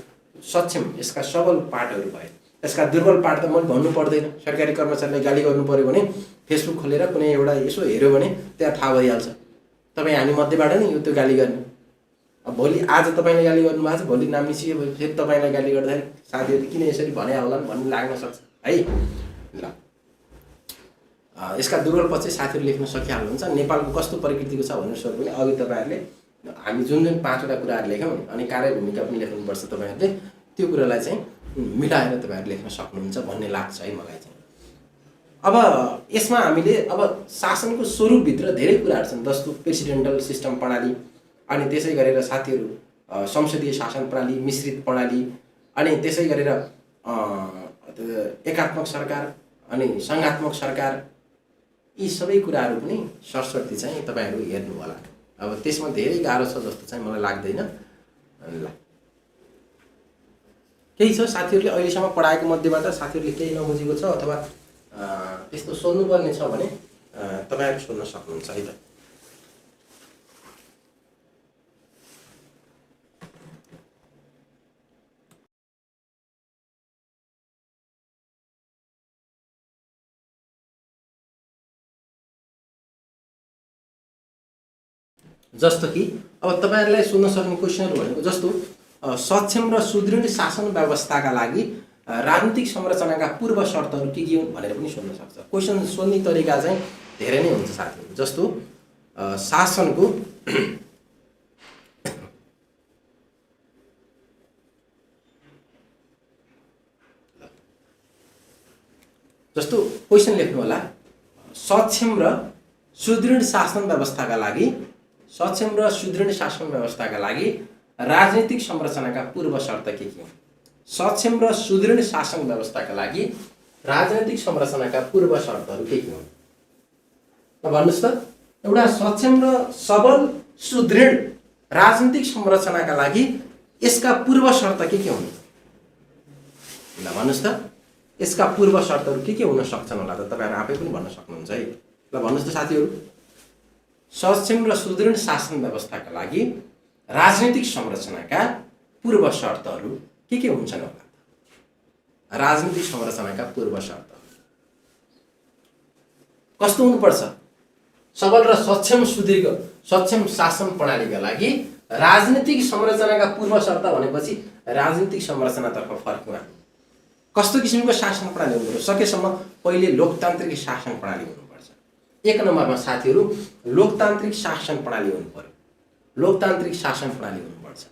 सक्षम, यसका सबल पार्टहरू भए। यसका दुर्बल पार्ट त मैले भन्नु पर्दैन। सरकारी कर्मचारीलाई गाली गर्नु पर्यो भने फेसबुक खोलेर कुनै एउटा यसो हेर्यो भने त्यहाँ थाहा भइहाल्छ। तपाईँ हामी मध्येबाट नै यो त्यो गाली गर्ने। अब भोलि आज तपाईँले गाली गर्नुभएको छ, भोलि नाम निस्कियो फेरि तपाईँलाई गाली गर्दाखेरि साथीहरूले किन यसरी भने होला भन्ने लाग्न सक्छ है। ल यसका दुर्बल पक्ष साथीहरू लेख्न सकिहाल्नुहुन्छ। नेपालको कस्तो प्रकृतिको छ भनेर सोध्यो भने अघि तपाईँहरूले हामी जुन 5वटा कुराहरू लेख्यौँ अनि कार्यभूमिका पनि लेख्नुपर्छ। तपाईँहरूले त्यो कुरालाई चाहिँ मिलाएर तपाईँहरू लेख्न सक्नुहुन्छ भन्ने लाग्छ है मलाई चाहिँ। अब यसमा हामीले अब शासनको स्वरूपभित्र धेरै कुराहरू छन्। जस्तो प्रेसिडेन्टल सिस्टम प्रणाली, अनि त्यसै गरेर साथीहरू संसदीय शासन प्रणाली, मिश्रित प्रणाली, अनि त्यसै गरेर एकात्मक सरकार अनि सङ्घात्मक सरकार, यी सबै कुराहरू पनि सरस्वती चाहिँ तपाईँहरू हेर्नु होला। अब त्यसमा धेरै गाह्रो छ जस्तो चाहिँ मलाई लाग्दैन। ल केही छ साथीहरूले अहिलेसम्म पढाएको मध्येबाट साथीहरूले केही नबुझेको छ अथवा त्यस्तो सोध्नुपर्ने छ भने तपाईँहरू सोध्न सक्नुहुन्छ है त। जस्तो कि अब तपाईहरुलाई सोध्न सक्ने क्वेशनहरु भनेको जस्तो सक्षम र सुदृढ शासन व्यवस्थाका लागि राजनीतिक संरचनाका पूर्व शर्तहरु के हुन् भनेर पनि सोध्न सक्छ। क्वेशन सोध्ने तरिका चाहिँ धेरै नै हुन्छ साथीहरु। जस्तो शासनको जस्तो क्वेशन लेख्नु होला, सक्षम र सुदृढ शासन व्यवस्थाका लागि राजनीतिक संरचनाका पूर्व शर्त के हुन्? सक्षम र सुदृढ शासन व्यवस्थाका लागि राजनीतिक संरचनाका पूर्व शर्तहरु के हुन्? भन्नुस् त। एउटा सक्षम र सबल सुदृढ राजनीतिक संरचनाका लागि यसका पूर्व शर्त के हुन्? ल भन्नुस् त। यसका पूर्व शर्तहरु के हुन सक्छन् होला त? तपाईहरु आफै पनि भन्न सक्नुहुन्छ है। ल भन्नुस् त साथीहरु। सक्षम र सुदृढ शासन व्यवस्थाका लागि राजनीतिक संरचनाका पूर्व शर्तहरु के हुन्छन् होला? राजनीतिक संरचनाका पूर्व शर्त कस्तो हुनुपर्छ? सबल र सक्षम शासन प्रणालीका लागि राजनीतिक संरचनाका पूर्व शर्त भनेपछि राजनीतिक संरचनातर्फ फर्कौं हामी। कस्तो किसिमको शासन प्रणाली हुनुपर्छ? सकेसम्म पहिले लोकतान्त्रिक शासन प्रणाली हुनुपर्छ। एक नम्बरमा साथीहरु लोकतान्त्रिक शासन प्रणाली हुनुपर्छ। लोकतान्त्रिक शासन प्रणाली हुनुपर्छ।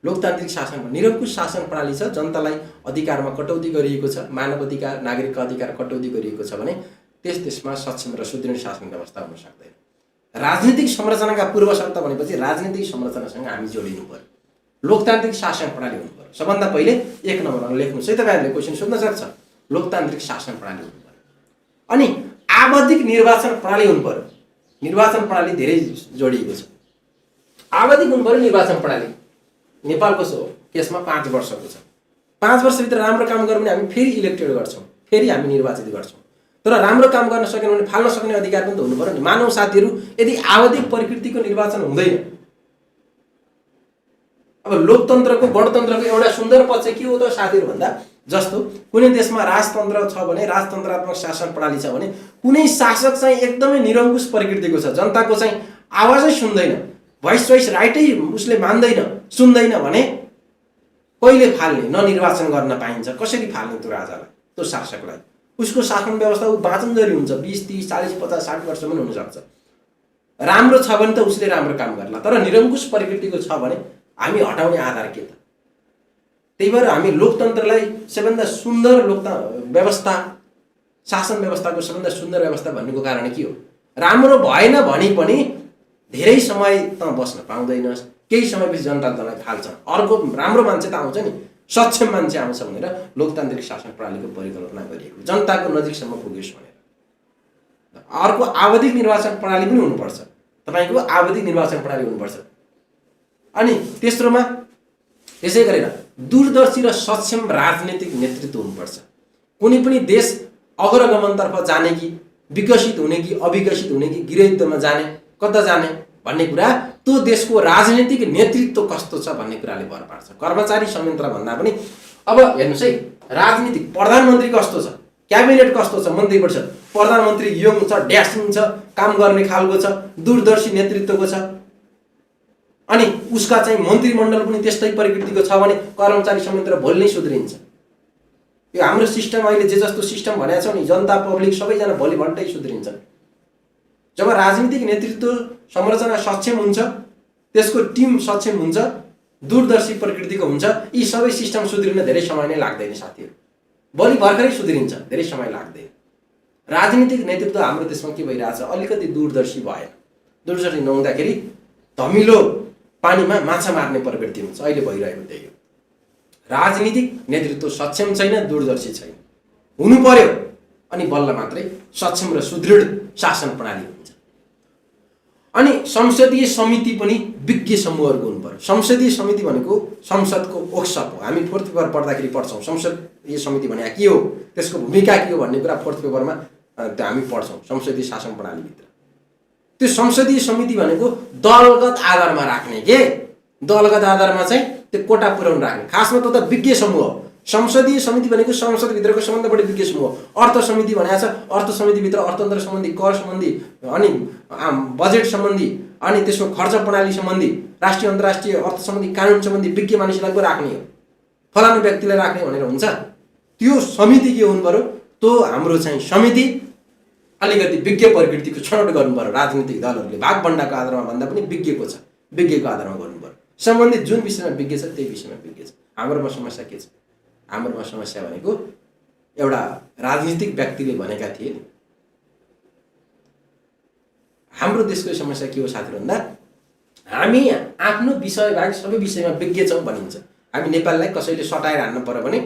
लोकतान्त्रिक शासन निरङ्कुश शासन प्रणाली छ, जनतालाई अधिकारमा कटौती गरिएको छ, मानव अधिकार नागरिकका अधिकार कटौती गरिएको छ भने त्यसमा सक्षम र सुदृढ शासन व्यवस्था हुन सक्दैन। राजनीतिक संरचनाका पूर्व शर्त भनेपछि राजनीतिक संरचनासँग हामी जोडिनु पर्यो। लोकतान्त्रिक शासन प्रणाली हुनु पर्यो। सबभन्दा पहिले एक नम्बरमा लेख्नुस् है, तपाईहरुले क्वेशन सोध्न सक्छ। लोकतान्त्रिक शासन प्रणाली हुनु पर्यो। अनि आवधिक निर्वाचन प्रणाली हुनु पर्यो। निर्वाचन प्रणाली धेरै जोडिएको छ। आवधिक हुनु पर्यो निर्वाचन प्रणाली। नेपालको केसमा 5 वर्षको छ। 5 वर्षभित्र राम्रो काम गऱ्यौँ भने हामी फेरि इलेक्टेड गर्छौँ, फेरि हामी निर्वाचित गर्छौँ। तर राम्रो काम गर्न सकेन भने फाल्न सक्ने अधिकार पनि त हुनु पर्यो नि। मानव साथीहरू, यदि आवधिक प्रकृतिको निर्वाचन हुँदैन, अब लोकतन्त्रको गणतन्त्रको एउटा सुन्दर पक्ष के हो त साथीहरू भन्दा, जस्तो कुनै देशमा राजतन्त्र छ भने, राजतन्त्रात्मक शासन प्रणाली छ भने, कुनै शासक चाहिँ एकदमै निरङ्कुश प्रकृतिको छ, जनताको चाहिँ आवाजै सुन्दैन, भोइस चोइस राइटै उसले मान्दैन, सुन्दैन भने कहिले फाल्ने, ननिर्वाचन गर्न पाइन्छ, कसरी फाल्ने त्यो राजालाई, त्यो शासकलाई? उसको शासन व्यवस्था ऊ बाँचुन्जरी हुन्छ, 20, 30, 40, 50, 60 वर्ष पनि हुनसक्छ। राम्रो छ भने त उसले राम्रो काम गर्ला, तर निरङ्कुश प्रकृतिको छ भने हामी हटाउने आधार के त? त्यही भएर हामी लोकतन्त्रलाई सबैभन्दा सुन्दर व्यवस्था, शासन व्यवस्थाको सबैभन्दा सुन्दर व्यवस्था भन्नुको कारण के हो? राम्रो भएन भने पनि धेरै समय त बस्न पाउँदैनस्, केही समयपछि जनता तँलाई फाल्छ, अर्को राम्रो मान्छे त आउँछ नि, सक्षम मान्छे आउँछ भनेर लोकतान्त्रिक शासन प्रणालीको परिकल्पना गरिएको, जनताको नजिकसम्म पुग्योस् भनेर। अर्को आवधिक निर्वाचन प्रणाली पनि हुनुपर्छ, तपाईँको आवधिक निर्वाचन प्रणाली हुनुपर्छ। अनि तेस्रोमा त्यसै गरेर दूरदर्शी र सक्षम राजनीतिक नेतृत्व हुनुपर्छ। कुनै पनि देश अग्रगमनतर्फ जाने कि विकसित हुने कि अविकसित हुने कि गृहयुद्धमा जाने, कता जाने भन्ने कुरा त्यो देशको राजनीतिक नेतृत्व कस्तो छ भन्ने कुराले भर पार्छ। कर्मचारी संयन्त्र भन्दा पनि अब हेर्नुहोस् है, राजनीतिक प्रधानमन्त्री कस्तो छ, क्याबिनेट कस्तो छ, मन्त्री परिषद, प्रधानमन्त्री यङ छ, ड्यासिङ छ, काम गर्ने खालको छ, दूरदर्शी नेतृत्वको छ, अनि उसका चाहिँ मन्त्रीमण्डल पनि त्यस्तै प्रकृतिको छ भने कर्मचारी संयन्त्र भोलि नै सुध्रिन्छ। यो हाम्रो सिस्टम अहिले जे जस्तो सिस्टम भनेको छ नि, जनता पब्लिक सबैजना भोलि भट्टै सुध्रिन्छ। जब राजनीतिक नेतृत्व संरचना सक्षम हुन्छ, त्यसको टिम सक्षम हुन्छ, दूरदर्शी प्रकृतिको हुन्छ, यी सबै सिस्टम सुध्रिन धेरै समय नै लाग्दैन साथीहरू, भोलि भर्खरै सुध्रिन्छ, धेरै समय लाग्दैन। राजनीतिक नेतृत्व हाम्रो देशमा के भइरहेछ, अलिकति दूरदर्शी भएन। दूरदर्शी नहुँदाखेरि धमिलो पानीमा माछा मार्ने प्रवृत्ति हुन्छ, अहिले भइरहेको त्यही हो। राजनीतिक नेतृत्व सक्षम छैन, दूरदर्शी छैन, हुनु पर्यो, अनि बल्ल मात्रै सक्षम र सुदृढ शासन प्रणाली हुन्छ। अनि संसदीय समिति पनि विज्ञ समूहहरूको हुनु पर्यो। संसदीय समिति भनेको संसदको वर्कसप हो। हामी 4th पेपर पढ्दाखेरि पढ्छौँ संसदीय समिति भने के हो, त्यसको भूमिका के हो भन्ने कुरा 4th पेपरमा हामी पढ्छौँ संसदीय शासन प्रणालीभित्र। त्यो संसदीय समिति भनेको दलगत आधारमा राख्ने के, दलगत आधारमा चाहिँ त्यो कोटा पुर्याउन राख्ने, खासमा त विज्ञ समूह हो। संसदीय समिति भनेको संसदभित्रको सबभन्दा बढी विज्ञ समूह। अर्थ समिति भनेको छ, अर्थ समितिभित्र अर्थतन्त्र सम्बन्धी, कर सम्बन्धी, अनि बजेट सम्बन्धी, अनि त्यसको खर्च प्रणाली सम्बन्धी, राष्ट्रिय अन्तर्राष्ट्रिय अर्थ सम्बन्धी, कानुन सम्बन्धी विज्ञ मानिसलाई पो राख्ने हो, फलानु व्यक्तिलाई राख्ने भनेर हुन्छ। त्यो समिति के हुनु पर्यो, त्यो हाम्रो चाहिँ समिति अलिकति विज्ञ प्रकृतिको छनौट गर्नु पर्यो। राजनीतिक दलहरूले भागभण्डाको आधारमा भन्दा पनि विज्ञको छ, विज्ञको आधारमा गर्नु पर्यो। सम्बन्धित जुन विषयमा विज्ञ छ त्यही विषयमा विज्ञ छ। हाम्रोमा समस्या के छ, हाम्रोमा समस्या भनेको एउटा राजनीतिक व्यक्तिले भनेका थिए नि, हाम्रो देशको समस्या के हो साथी भन्दा, हामी आफ्नो विषय बाहेक सबै विषयमा विज्ञ छौँ भनिन्छ। हामी नेपाललाई कसैले सटाएर हान्नु पर्यो भने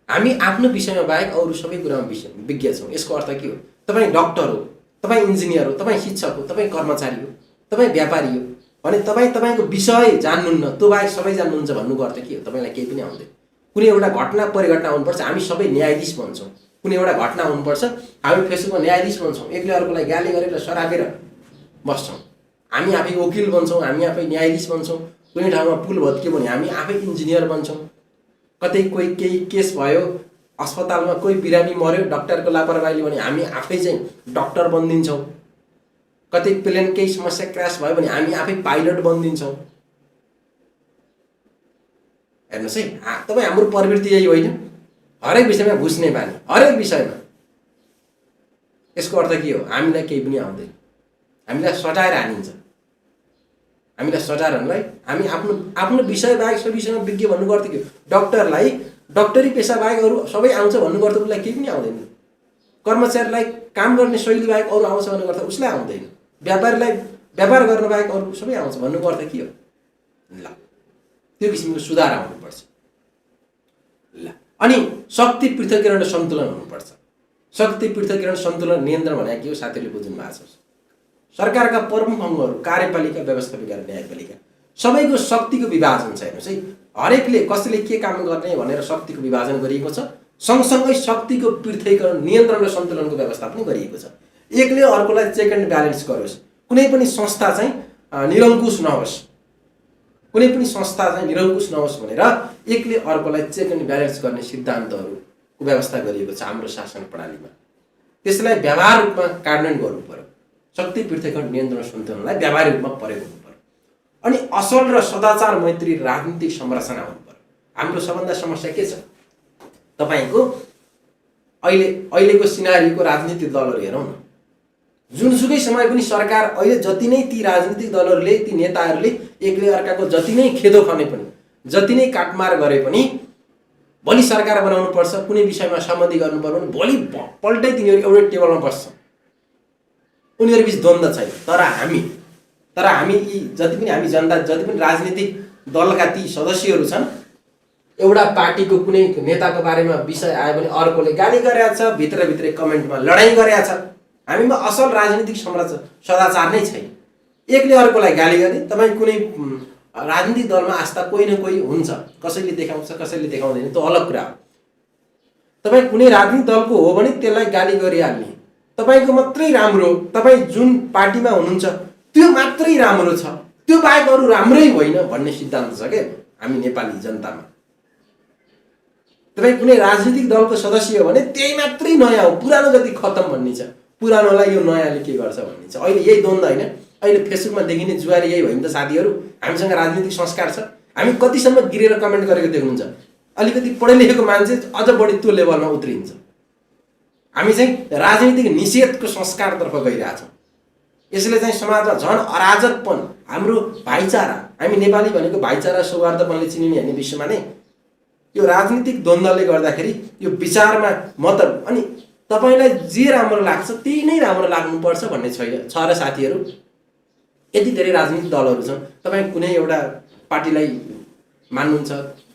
हामी आफ्नो विषयमा बाहेक अरू सबै कुरामा विज्ञ छौँ। यसको अर्थ के हो, तपाईँ डक्टर हो, तपाईँ इन्जिनियर हो, तपाईँ शिक्षक हो, तपाईँ कर्मचारी हो, तपाईँ व्यापारी हो भने तपाईँको विषय जान्नुहुन्न, त्यो बाहेक सबै जान्नुहुन्छ भन्नुको अर्थ के हो, तपाईँलाई केही पनि आउँदैन। कुनै एउटा घटना परिघटना हुनुपर्छ, हामी सबै न्यायाधीश भन्छौँ। कुनै एउटा घटना हुनुपर्छ, हामी फेसबुकमा न्यायाधीश भन्छौँ, एकले अर्कोलाई गाली गरेर सरापेर बस्छौँ। हामी आफै वकिल बन्छौँ, हामी आफै न्यायाधीश बन्छौँ। कुनै ठाउँमा पुल भत्कियो भने हामी आफै इन्जिनियर बन्छौँ। कतै कोही केही केस भयो, अस्पतालमा कोही बिरामी मर्यो डाक्टरको लापरवाहीले भने हामी आफै चाहिँ डाक्टर बनिदिन्छौँ। कतै प्लेन केही समस्या क्रास भयो भने हामी आफै पाइलट बनिदिन्छौँ। हेर्नुहोस् है, तपाईँ हाम्रो प्रवृत्ति यही होइन, हरेक विषयमा घुस्ने बानी, हरेक विषयमा। यसको अर्थ के हो, हामीलाई केही पनि आउँदैन, हामीलाई सटाएर हानिन्छ। हामीलाई सटारहरूलाई हामी आफ्नो विषय बाहेक सबै विषयमा विज्ञ भन्नुको अर्थ के हो, डक्टरलाई डक्टरी पेसा बाहेक अरू सबै आउँछ भन्नुको अर्थ उसलाई केही पनि आउँदैन। कर्मचारीलाई काम गर्ने शैली बाहेक अरू आउँछ भन्नुको अर्थ उसलाई आउँदैन। व्यापारीलाई व्यापार गर्न बाहेक अरू सबै आउँछ भन्नुको अर्थ के हो, ल त्यो किसिमको सुधार आउनुपर्छ। ल अनि शक्ति पृथकीकरण र सन्तुलन हुनुपर्छ। शक्ति पृथकीकरण सन्तुलन नियन्त्रण भनेको के हो साथीहरूले बुझ्नु भएको छ। सरकारका प्रमुख अङ्गहरू कार्यपालिका, व्यवस्थापिका र न्यायपालिका सबैको शक्तिको विभाजन छ। हेर्नुहोस् है, हरेकले कसैले के काम गर्ने भनेर शक्तिको विभाजन गरिएको छ। सँगसँगै शक्तिको पृथकीकरण, नियन्त्रण र सन्तुलनको व्यवस्था पनि गरिएको छ। एकले अर्कोलाई चेक एन्ड ब्यालेन्स गरोस्। कुनै पनि संस्था चाहिँ निरङ्कुश नहोस्, कुनै पनि संस्था चाहिँ निरङ्कुश नहोस् भनेर एकले अर्कोलाई चेक एन्ड ब्यालेन्स गर्ने सिद्धान्तहरूको व्यवस्था गरिएको छ हाम्रो शासन प्रणालीमा। त्यसलाई व्यवहार रूपमा कार्यान्वयन गर्नु पर्यो। शक्ति पृथकीकरण, नियन्त्रण, सन्तुलनलाई व्यवहारिक रूपमा प्रयोग हुनु पर्यो। अनि असल र सदाचार मैत्री राजनीतिक संरचना हुनु पर्यो। हाम्रो सबभन्दा समस्या के छ? तपाईँको अहिलेको सिनारीको राजनीतिक दलहरू हेरौँ न। जुनसुकै समय पनि सरकार अहिले जति नै ती राजनीतिक दलहरूले, ती नेताहरूले एकले अर्काको जति नै खेदो खने पनि, जति नै काटमार गरे पनि भोलि सरकार बनाउनु पर्छ, कुनै विषयमा सहमति गर्नुपर्छ भने भोलि पल्टै तिनीहरू एउटै टेबलमा बस्छ। उनीहरू बिच द्वन्द्व छैन। तर हामी यी जति पनि हामी जनता, जति पनि राजनीतिक दलका ती सदस्यहरू छन्, एउटा पार्टीको कुनै नेताको बारेमा विषय आयो भने अर्कोले गाली गरेको छ, भित्रभित्रै कमेन्टमा लडाइँ गरेको छ। हामीमा असल राजनीतिक सदाचार नै छैन। एकले अर्कोलाई गाली गर्ने। तपाईँ कुनै राजनीतिक दलमा आस्था कोही न कोही हुन्छ, कसैले देखाउँछ, कसैले देखाउँदैन, त्यो अलग कुरा हो। तपाईँ कुनै राजनीतिक दलको हो भने त्यसलाई गाली गरिहाल्ने, तपाईँको मात्रै राम्रो, तपाईँ जुन पार्टीमा हुनुहुन्छ त्यो मात्रै राम्रो छ, त्यो बाहेक अरू राम्रै होइन भन्ने सिद्धान्त छ क्या हामी नेपाली जनतामा। तपाईँ कुनै राजनीतिक दलको सदस्य हो भने त्यही मात्रै नयाँ हो, पुरानो जति खत्तम भन्ने छ, पुरानोलाई यो नयाँले के गर्छ भन्ने छ। अहिले यही द्वन्द्व होइन? अहिले फेसबुकमा देखिने जुवारी यही होइन त साथीहरू? हामीसँग राजनीतिक संस्कार छ? हामी कतिसम्म गिरेर कमेन्ट गरेको देख्नुहुन्छ? अलिकति पढे लेखेको मान्छे अझ बढी त्यो लेभलमा उत्रिन्छ। हामी चाहिँ राजनीतिक निषेधको संस्कारतर्फ गइरहेछौँ। यसले चाहिँ समाजमा झन् अराजकपन, हाम्रो भाइचारा, हामी नेपाली भनेको भाइचारा सौहार्दपनले चिनिने होइन विश्वमा नै। यो राजनीतिक द्वन्द्वले गर्दाखेरि यो विचारमा मतलब, अनि तपाईँलाई जे राम्रो लाग्छ त्यही नै राम्रो लाग्नुपर्छ भन्ने छैन छ र साथीहरू। यति धेरै राजनीतिक दलहरू छन्, तपाईँ कुनै एउटा पार्टीलाई मान्नुहुन्छ,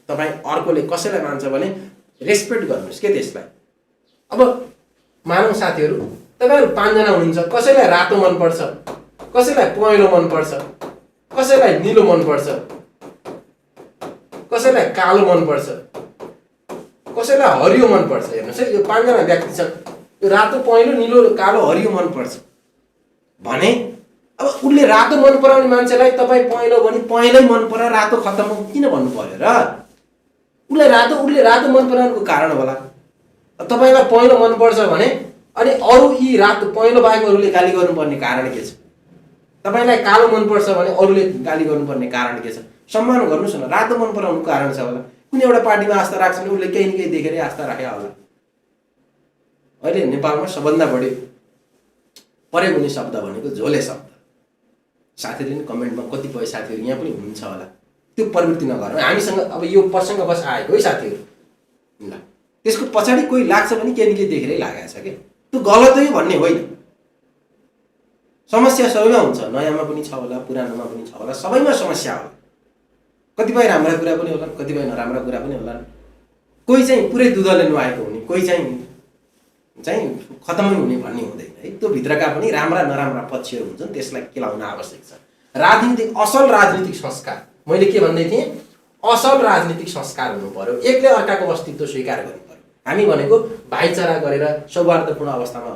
तपाईँ अर्कोले कसैलाई मान्छ भने रेस्पेक्ट गर्नुहोस् के त्यसलाई। अब मानौँ साथीहरू, तपाईँहरू 5 जना हुनुहुन्छ, कसैलाई रातो मनपर्छ, कसैलाई पहेँलो मनपर्छ, कसैलाई निलो मनपर्छ, कसैलाई कालो मनपर्छ, कसैलाई हरियो मनपर्छ। हेर्नुहोस् है, यो 5 जना व्यक्ति छन्, यो रातो, पहेँलो, निलो, कालो, हरियो मनपर्छ भने अब उसले रातो मन पराउने मान्छेलाई तपाईँ पहेँलो भने पहेँलै मन परा, रातो खत्तम किन भन्नु पर्यो र? उसले रातो मन पराउनुको कारण होला। तपाईँलाई पहेँलो मनपर्छ भने अनि अरू यी रातो पहेँलो बाहेक अरूले गाली गर्नुपर्ने कारण के छ? तपाईँलाई कालो मनपर्छ भने अरूले गाली गर्नुपर्ने कारण के छ? सम्मान गर्नुहोस् न। रातो मन पराउनुको कारण छ होला। कुनै एउटा पार्टीमा आस्था राख्छ भने उसले केही न केही देखेरै आस्था राखेको होला। अहिले नेपालमा सबभन्दा बढी प्रयोग हुने शब्द भनेको झोले शब्द। साथीहरूले नि कमेन्टमा कतिपय साथीहरू यहाँ पनि हुनुहुन्छ होला, त्यो प्रवृत्ति नगरौँ। हामीसँग अब यो प्रसङ्ग बस आएको है साथीहरू, ल त्यसको पछाडि कोही लाग्छ भने केही न केही देखेरै लागेको छ कि त्यो गलत हो भन्ने होइन। समस्या सबैमा हुन्छ, नयाँमा पनि छ होला, पुरानोमा पनि छ होला, सबैमा समस्या होला। कतिपय राम्रा कुरा पनि होलान्, कतिपय नराम्रा कुरा पनि होलान्। कोही चाहिँ पुरै दुधले नुहाएको हुने, कोही चाहिँ खतमै हुने भन्ने हुँदैन है। त्यो भित्रका पनि राम्रा नराम्रा पक्षहरू हुन्छन्, त्यसलाई केलाउन आवश्यक छ। राजनीतिक असल राजनीतिक संस्कार, मैले के भन्दै थिएँ, असल राजनीतिक संस्कार हुनु पर्यो। एकले अर्काको अस्तित्व स्वीकार गर्नु पर्यो। हामी भनेको भाइचारा गरेर सौहार्दपूर्ण अवस्थामा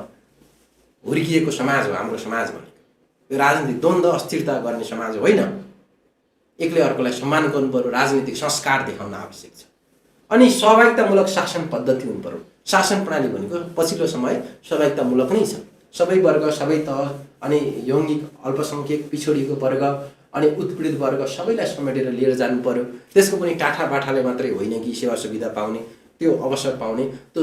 हुर्किएको समाज हो हाम्रो समाज भनेको। यो राजनीतिक द्वन्द्व अस्थिरता गर्ने समाज होइन। एकले अर्कोलाई सम्मान गर्नु पर्यो, राजनीतिक संस्कार देखाउन आवश्यक छ। अनि सहभागितामूलक शासन पद्धति हुनु पर्यो। शासन प्रणाली भनेको पछिल्लो समय सहभागितामूलक नै छ। सबै वर्ग, सबै तह, अनि यौगिक, अल्पसङ्ख्यक, पिछडिएको वर्ग अनि उत्पीडित वर्ग सबैलाई समेटेर लिएर जानु पर्यो। त्यसको पनि टाठा बाठाले मात्रै होइन कि सेवा सुविधा पाउने, त्यो अवसर पाउने, त्यो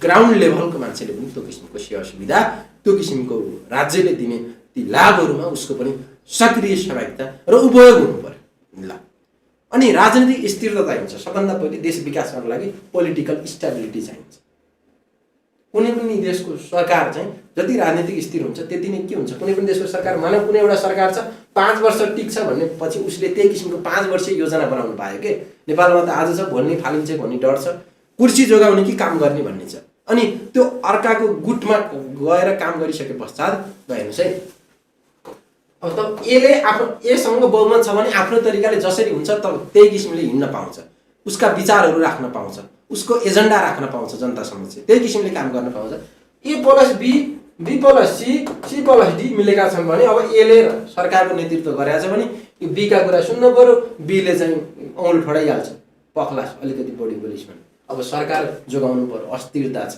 ग्राउन्ड लेभलको मान्छेले पनि त्यो किसिमको सेवा सुविधा, त्यो किसिमको राज्यले दिने ती लाभहरूमा उसको पनि सक्रिय सहभागिता र उपयोग हुनु पर्यो। ल अनि राजनीतिक स्थिरता चाहिन्छ। सबभन्दा पहिले देश विकास गर्नको लागि पोलिटिकल स्टेबिलिटी चाहिन्छ। कुनै पनि देशको सरकार चाहिँ जति राजनीतिक स्थिर हुन्छ त्यति नै के हुन्छ, कुनै पनि देशको सरकार, मानव कुनै एउटा सरकार छ 5 वर्ष टिक्छ भने पछि उसले त्यही किसिमको 5 वर्षीय योजना बनाउनु पायो के। नेपालमा त आज छ भोलि नै फालिन्छ भन्ने डर छ, कुर्सी जोगाउने कि काम गर्ने भन्ने छ। अनि त्यो अर्काको गुटमा गएर काम गरिसके पश्चात हेर्नुहोस् है, अब अब त एले आफ्नो एसँग बहुमत छ भने आफ्नो तरिकाले जसरी हुन्छ त त्यही किसिमले हिँड्न पाउँछ, उसका विचारहरू राख्न पाउँछ, उसको एजेन्डा राख्न पाउँछ, जनता समक्ष त्यही किसिमले काम गर्न पाउँछ। A plus B, B plus C, C plus D मिलेका छन् भने अब एले सरकारको नेतृत्व गरेको छ भने यो बीका कुरा सुन्नु पर्यो, बीले चाहिँ औँल ठोडाइहाल्छ, पख्लास अलिकति बढी बोलिस् भने अब सरकार जोगाउनु पर्यो, अस्थिरता छ।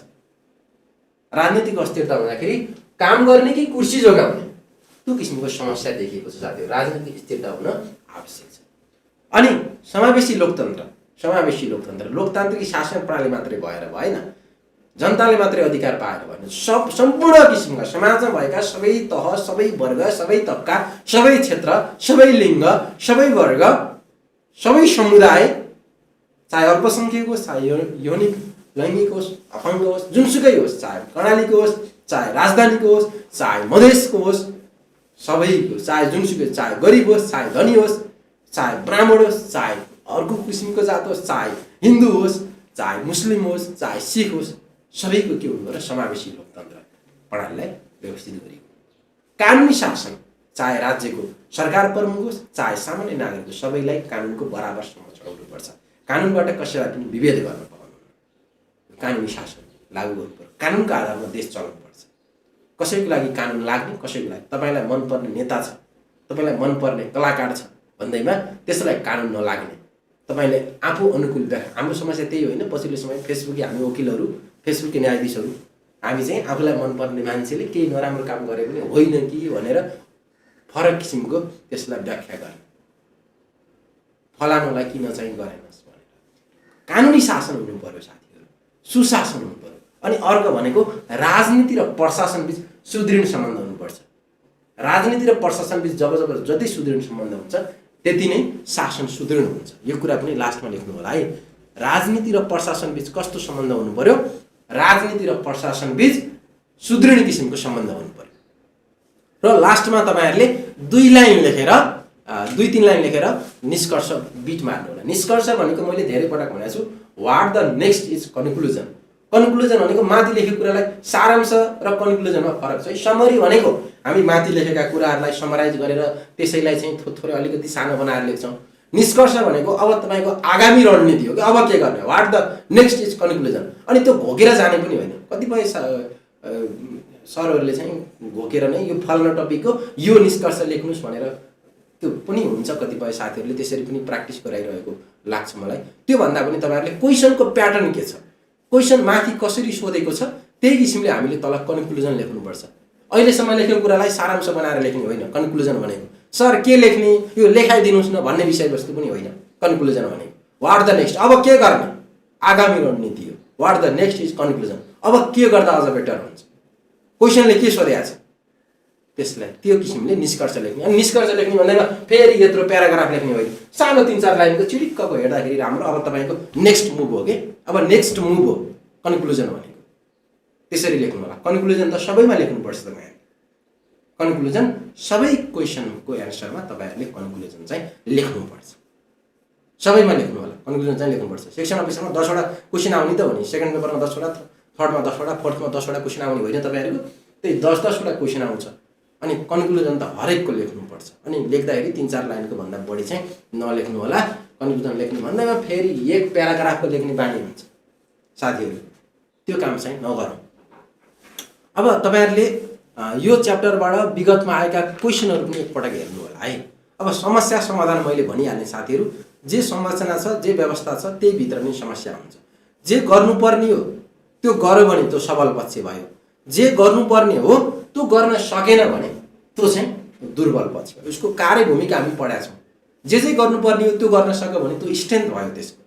राजनीतिक अस्थिरता हुँदाखेरि काम गर्ने कि कुर्सी जोगाउने, त्यो किसिमको समस्या देखिएको छ साथीहरू। राजनीतिक स्थिरता हुन आवश्यक छ। अनि समावेशी लोकतन्त्र, समावेशी लोकतन्त्र लोकतान्त्रिक शासन प्रणाली मात्रै भएर भएन, जनताले मात्रै अधिकार पाएर भएन, सम्पूर्ण किसिमका समाजमा भएका सबै तह, सबै वर्ग, सबै तबका, सबै क्षेत्र, सबै लिङ्ग, सबै वर्ग, सबै समुदाय, चाहे अल्पसङ्ख्यक होस्, चाहे यौनिक लैङ्गिक होस्, अपाङ्ग होस्, जुनसुकै होस्, चाहे कर्णालीको होस्, चाहे राजधानीको होस्, चाहे मधेसको होस्, सबैको, चाहे जुनसुकै, चाहे गरिब होस्, चाहे धनी होस्, चाहे ब्राह्मण होस्, चाहे अर्को किसिमको जात होस्, चाहे हिन्दू होस्, चाहे मुस्लिम होस्, चाहे सिख होस्, सबैको के हुनु र समावेशी लोकतन्त्र प्रणालीलाई व्यवस्थित गरिएको। कानुनी शासन चाहे राज्यको सरकार प्रमुख होस्, चाहे सामान्य नागरिकको, सबैलाई कानुनको बराबरसम्म चढाउनुपर्छ। कानुनबाट कसैलाई पनि विभेद गर्न पाउनु। कानुनी शासन लागू गर्नु पर्यो, कानुनको आधारमा देश चलाउनुपर्छ। कसैको लागि कानुन लाग्ने, कसैको लागि तपाईँलाई मनपर्ने नेता छ, तपाईँलाई मनपर्ने कलाकार छ भन्दैमा त्यसलाई कानुन नलाग्ने, तपाईँले आफू अनुकूल व्याख्या। हाम्रो समस्या त्यही होइन, पछिल्लो समय फेसबुकले हामी वकिलहरू, फेसबुकका न्यायाधीशहरू, हामी चाहिँ आफूलाई मनपर्ने मान्छेले केही नराम्रो काम गरे पनि होइन कि भनेर फरक किसिमको त्यसलाई व्याख्या गर्ने, फलानुलाई किन चाहिँ गरेनस् भनेर। कानुनी शासन हुनु पर्यो साथीहरू, सुशासन हुनु पर्यो। अनि अर्को भनेको राजनीति र प्रशासनबीच सुदृढ सम्बन्ध हुनुपर्छ। राजनीति र प्रशासनबीच जब जति सुदृढ सम्बन्ध हुन्छ त्यति नै शासन सुदृढ हुन्छ। यो कुरा पनि लास्टमा लेख्नु होला है। राजनीति र प्रशासनबीच कस्तो सम्बन्ध हुनु पर्यो? राजनीति र प्रशासनबीच सुदृढ किसिमको सम्बन्ध हुनु पर्यो। र लास्टमा तपाईँहरूले 2 लाइन लेखेर 2-3 लाइन लेखेर निष्कर्ष बिट मार्नु होला। निष्कर्ष भनेको मैले धेरै पटक भनेको छु, what the next is conclusion. Conclusion भनेको माथि लेखेको कुरालाई सारांश र कन्क्लुजनमा फरक छ। समरी भनेको हामी माथि लेखेका कुराहरूलाई समराइज गरेर त्यसैलाई चाहिँ थोरै अलिकति सानो बनाएर लेख्छौँ। निष्कर्ष भनेको अब तपाईँको आगामी रणनीति हो कि अब के गर्ने, what the next is conclusion. अनि त्यो घोकेर जाने पनि होइन। कतिपय सरहरूले चाहिँ घोकेर नै यो फल्न टपिकको यो निष्कर्ष लेख्नुहोस् भनेर त्यो पनि हुन्छ। कतिपय साथीहरूले त्यसरी पनि प्र्याक्टिस गराइरहेको लाग्छ मलाई। त्योभन्दा पनि तपाईँहरूले क्वेसनको प्याटर्न के छ, क्वेसन माथि कसरी सोधेको छ, त्यही किसिमले हामीले तल कन्क्लुजन लेख्नुपर्छ। अहिलेसम्म लेखेको कुरालाई सारांश बनाएर लेख्ने होइन कन्क्लुजन भनेको। सर के लेख्ने, यो लेखाइदिनुहोस् न भन्ने विषयवस्तु पनि होइन कन्क्लुजन भनेको। व्हाट द नेक्स्ट, अब के गर्ने, आगामी रणनीति हो। What the next is conclusion, अब के गर्दा अझ बेटर हुन्छ, क्वेसनले के सोधेको छ त्यसलाई त्यो किसिमले निष्कर्ष लेख्ने। अनि निष्कर्ष लेख्ने भन्दैमा फेरि यत्रो प्याराग्राफ लेख्ने होइन, सानो 3-4 लाइनको चिडिक्कको हेर्दाखेरि राम्रो। अब तपाईँको नेक्स्ट मुभ हो कि, अब नेक्स्ट मुभ हो कन्क्लुजन भनेको। त्यसरी लेख्नु होला। कन्क्लुजन त सबैमा लेख्नुपर्छ तपाईँहरूले। कन्क्लुजन सबै क्वेसनको एन्सरमा तपाईँहरूले कन्क्लुजन चाहिँ लेख्नुपर्छ, सबैमा लेख्नु होला। कन्क्लुजन चाहिँ लेख्नुपर्छ। सेक्सन अफिसरमा 10वटा क्वेसन आउने त हो नि, सेकेन्ड पेपरमा 10वटा, थर्डमा 10वटा, फोर्थमा 10वटा क्वेसन आउने होइन तपाईँहरूको। त्यही 10-10वटा क्वेसन आउँछ। अनि कन्क्लुजन त हरेकको लेख्नुपर्छ। अनि लेख्दाखेरि 3-4 लाइनको भन्दा बढी चाहिँ नलेख्नु होला। कन्क्लुजन लेख्नु भन्दैमा फेरि 1 प्याराग्राफको लेख्ने बानी हुन्छ साथीहरू, त्यो काम चाहिँ नगरौँ। अब तपाईँहरूले यो च्याप्टरबाट विगतमा आएका क्वेसनहरू पनि एकपटक हेर्नु होला है। अब समस्या समाधान मैले भनिहालेँ साथीहरू, जे संरचना छ, जे व्यवस्था छ, त्यही भित्र नै समस्या हुन्छ। जे गर्नुपर्ने हो त्यो गर्यो भने त्यो सबल पक्ष भयो, जे गर्नुपर्ने हो त्यो गर्न सकेन भने त्यो चाहिँ दुर्बल पक्ष भयो। उसको कार्य भूमिका हामी पढाएको छौँ। जे गर्नुपर्ने हो त्यो गर्न सक्यो भने त्यो स्ट्रेन्थ भयो त्यसको।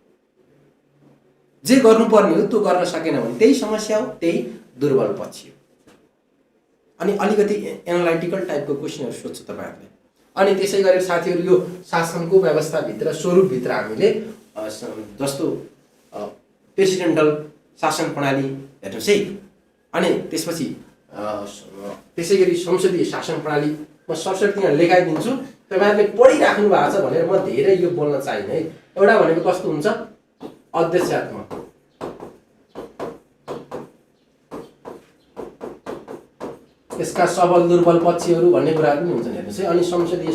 जे गर्नुपर्ने हो त्यो गर्न सकेन भने त्यही समस्या हो, त्यही दुर्बल पक्ष हो। अनि अलिकति एनालाइटिकल टाइपको क्वेसनहरू सोध्छु तपाईँहरूले। अनि त्यसै गरेर साथीहरू यो शासनको व्यवस्थाभित्र, स्वरूपभित्र हामीले जस्तो प्रेसिडेन्टल शासन प्रणाली हेर्नुहोस् है। अनि त्यसपछि त्यसै गरी संसदीय शासन प्रणाली म सरसर्ती यहाँ लेखाइदिन्छु, तपाईँहरूले पढिराख्नु भएको छ भनेर म धेरै यो बोल्न चाहिनँ है। एउटा भनेको कस्तो हुन्छ, अध्यक्षात्मक, यसका सबल दुर्बल पक्षहरू भन्ने कुराहरू पनि हुन्छन् हेर्नुहोस् है। अनि संसदीय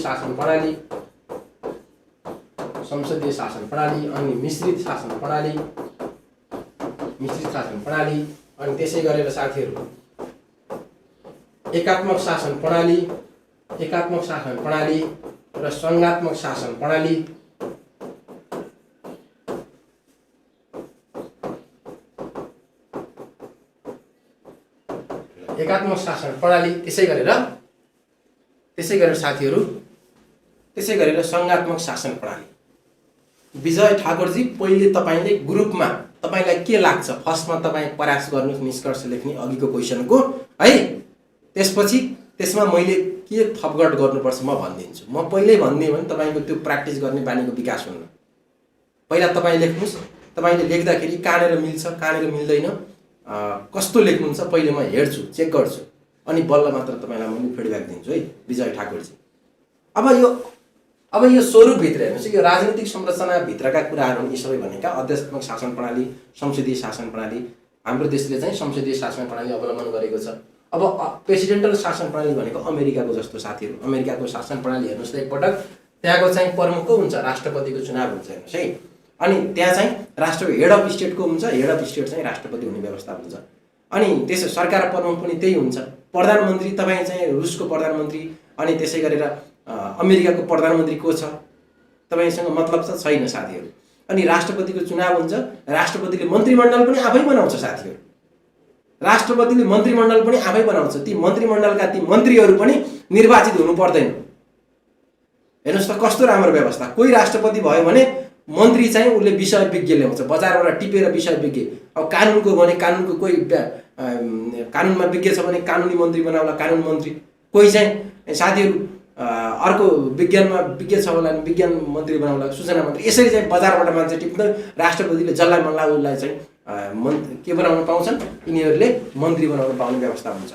शासन प्रणाली अनि मिश्रित शासन प्रणाली अनि त्यसै गरेर साथीहरू एकात्मक शासन प्रणाली र संघात्मक शासन प्रणाली। एकात्मक शासन प्रणाली त्यसै गरेर साथीहरू संघात्मक शासन प्रणाली। विजय ठाकुरजी, पहिले तपाईले ग्रुपमा तपाईलाई के लाग्छ फर्स्टमा तपाईँ प्रयास गर्नुहोस् निष्कर्ष लेख्ने अघिको क्वेसनको है। त्यसमा मैले के थपघट गर्नुपर्छ म भनिदिन्छु। म पहिल्यै भनिदिएँ भने तपाईँको त्यो प्र्याक्टिस गर्ने बानीको विकास हुन्न। पहिला तपाईँ लेख्नुहोस्, तपाईँले लेख्दाखेरि कहाँनिर मिल्छ कहाँनिर मिल्दैन कस्तो लेख्नुहुन्छ पहिले म हेर्छु चेक गर्छु अनि बल्ल मात्र तपाईँलाई मैले फिडब्याक दिन्छु है विजय ठाकुरजी। अब यो स्वरूपभित्र हेर्नुहोस्, यो राजनीतिक संरचनाभित्रका कुराहरू यी सबै भनेका अध्यक्षात्मक शासन प्रणाली, संसदीय शासन प्रणाली। हाम्रो देशले चाहिँ संसदीय शासन प्रणाली अवलम्बन गरेको छ। अब प्रेसिडेन्टल शासन प्रणाली भनेको अमेरिकाको जस्तो साथीहरू, अमेरिकाको शासन प्रणाली हेर्नुहोस् त एकपटक, त्यहाँको चाहिँ प्रमुख को हुन्छ, राष्ट्रपतिको चुनाव हुन्छ हेर्नुहोस् है। अनि त्यहाँ चाहिँ हेड अफ स्टेटको हुन्छ, हेड अफ स्टेट चाहिँ राष्ट्रपति हुने व्यवस्था हुन्छ। अनि त्यसो सरकार प्रमुख पनि त्यही हुन्छ। प्रधानमन्त्री तपाईँ चाहिँ रुसको प्रधानमन्त्री अनि त्यसै गरेर अमेरिकाको प्रधानमन्त्री को छ तपाईँसँग मतलब छ छैन साथीहरू। अनि राष्ट्रपतिको चुनाव हुन्छ, राष्ट्रपतिले मन्त्रीमण्डल पनि आफै बनाउँछ साथीहरू, राष्ट्रपतिले मन्त्रीमण्डल पनि आफै बनाउँछ। ती मन्त्रीमण्डलका ती मन्त्रीहरू पनि निर्वाचित हुनु पर्दैन। हेर्नुहोस् त कस्तो राम्रो व्यवस्था। कोही राष्ट्रपति भयो भने मन्त्री चाहिँ उसले विषय विज्ञ ल्याउँछ, बजारबाट टिपेर विषय विज्ञ। अब कानुनको भने कानुनको कोही कानुनमा विज्ञ छ भने कानुनी मन्त्री बनाउला, कानुन मन्त्री। कोही चाहिँ साथीहरू अर्को विज्ञानमा विज्ञ छ होला विज्ञान मन्त्री बनाउला, सूचना मन्त्री। यसरी चाहिँ बजारबाट मान्छे टिप्दै राष्ट्रपतिले जसलाई मन लाग्यो उसलाई चाहिँ के बनाउन पाउँछन्, यिनीहरूले मन्त्री बनाउन पाउने व्यवस्था हुन्छ।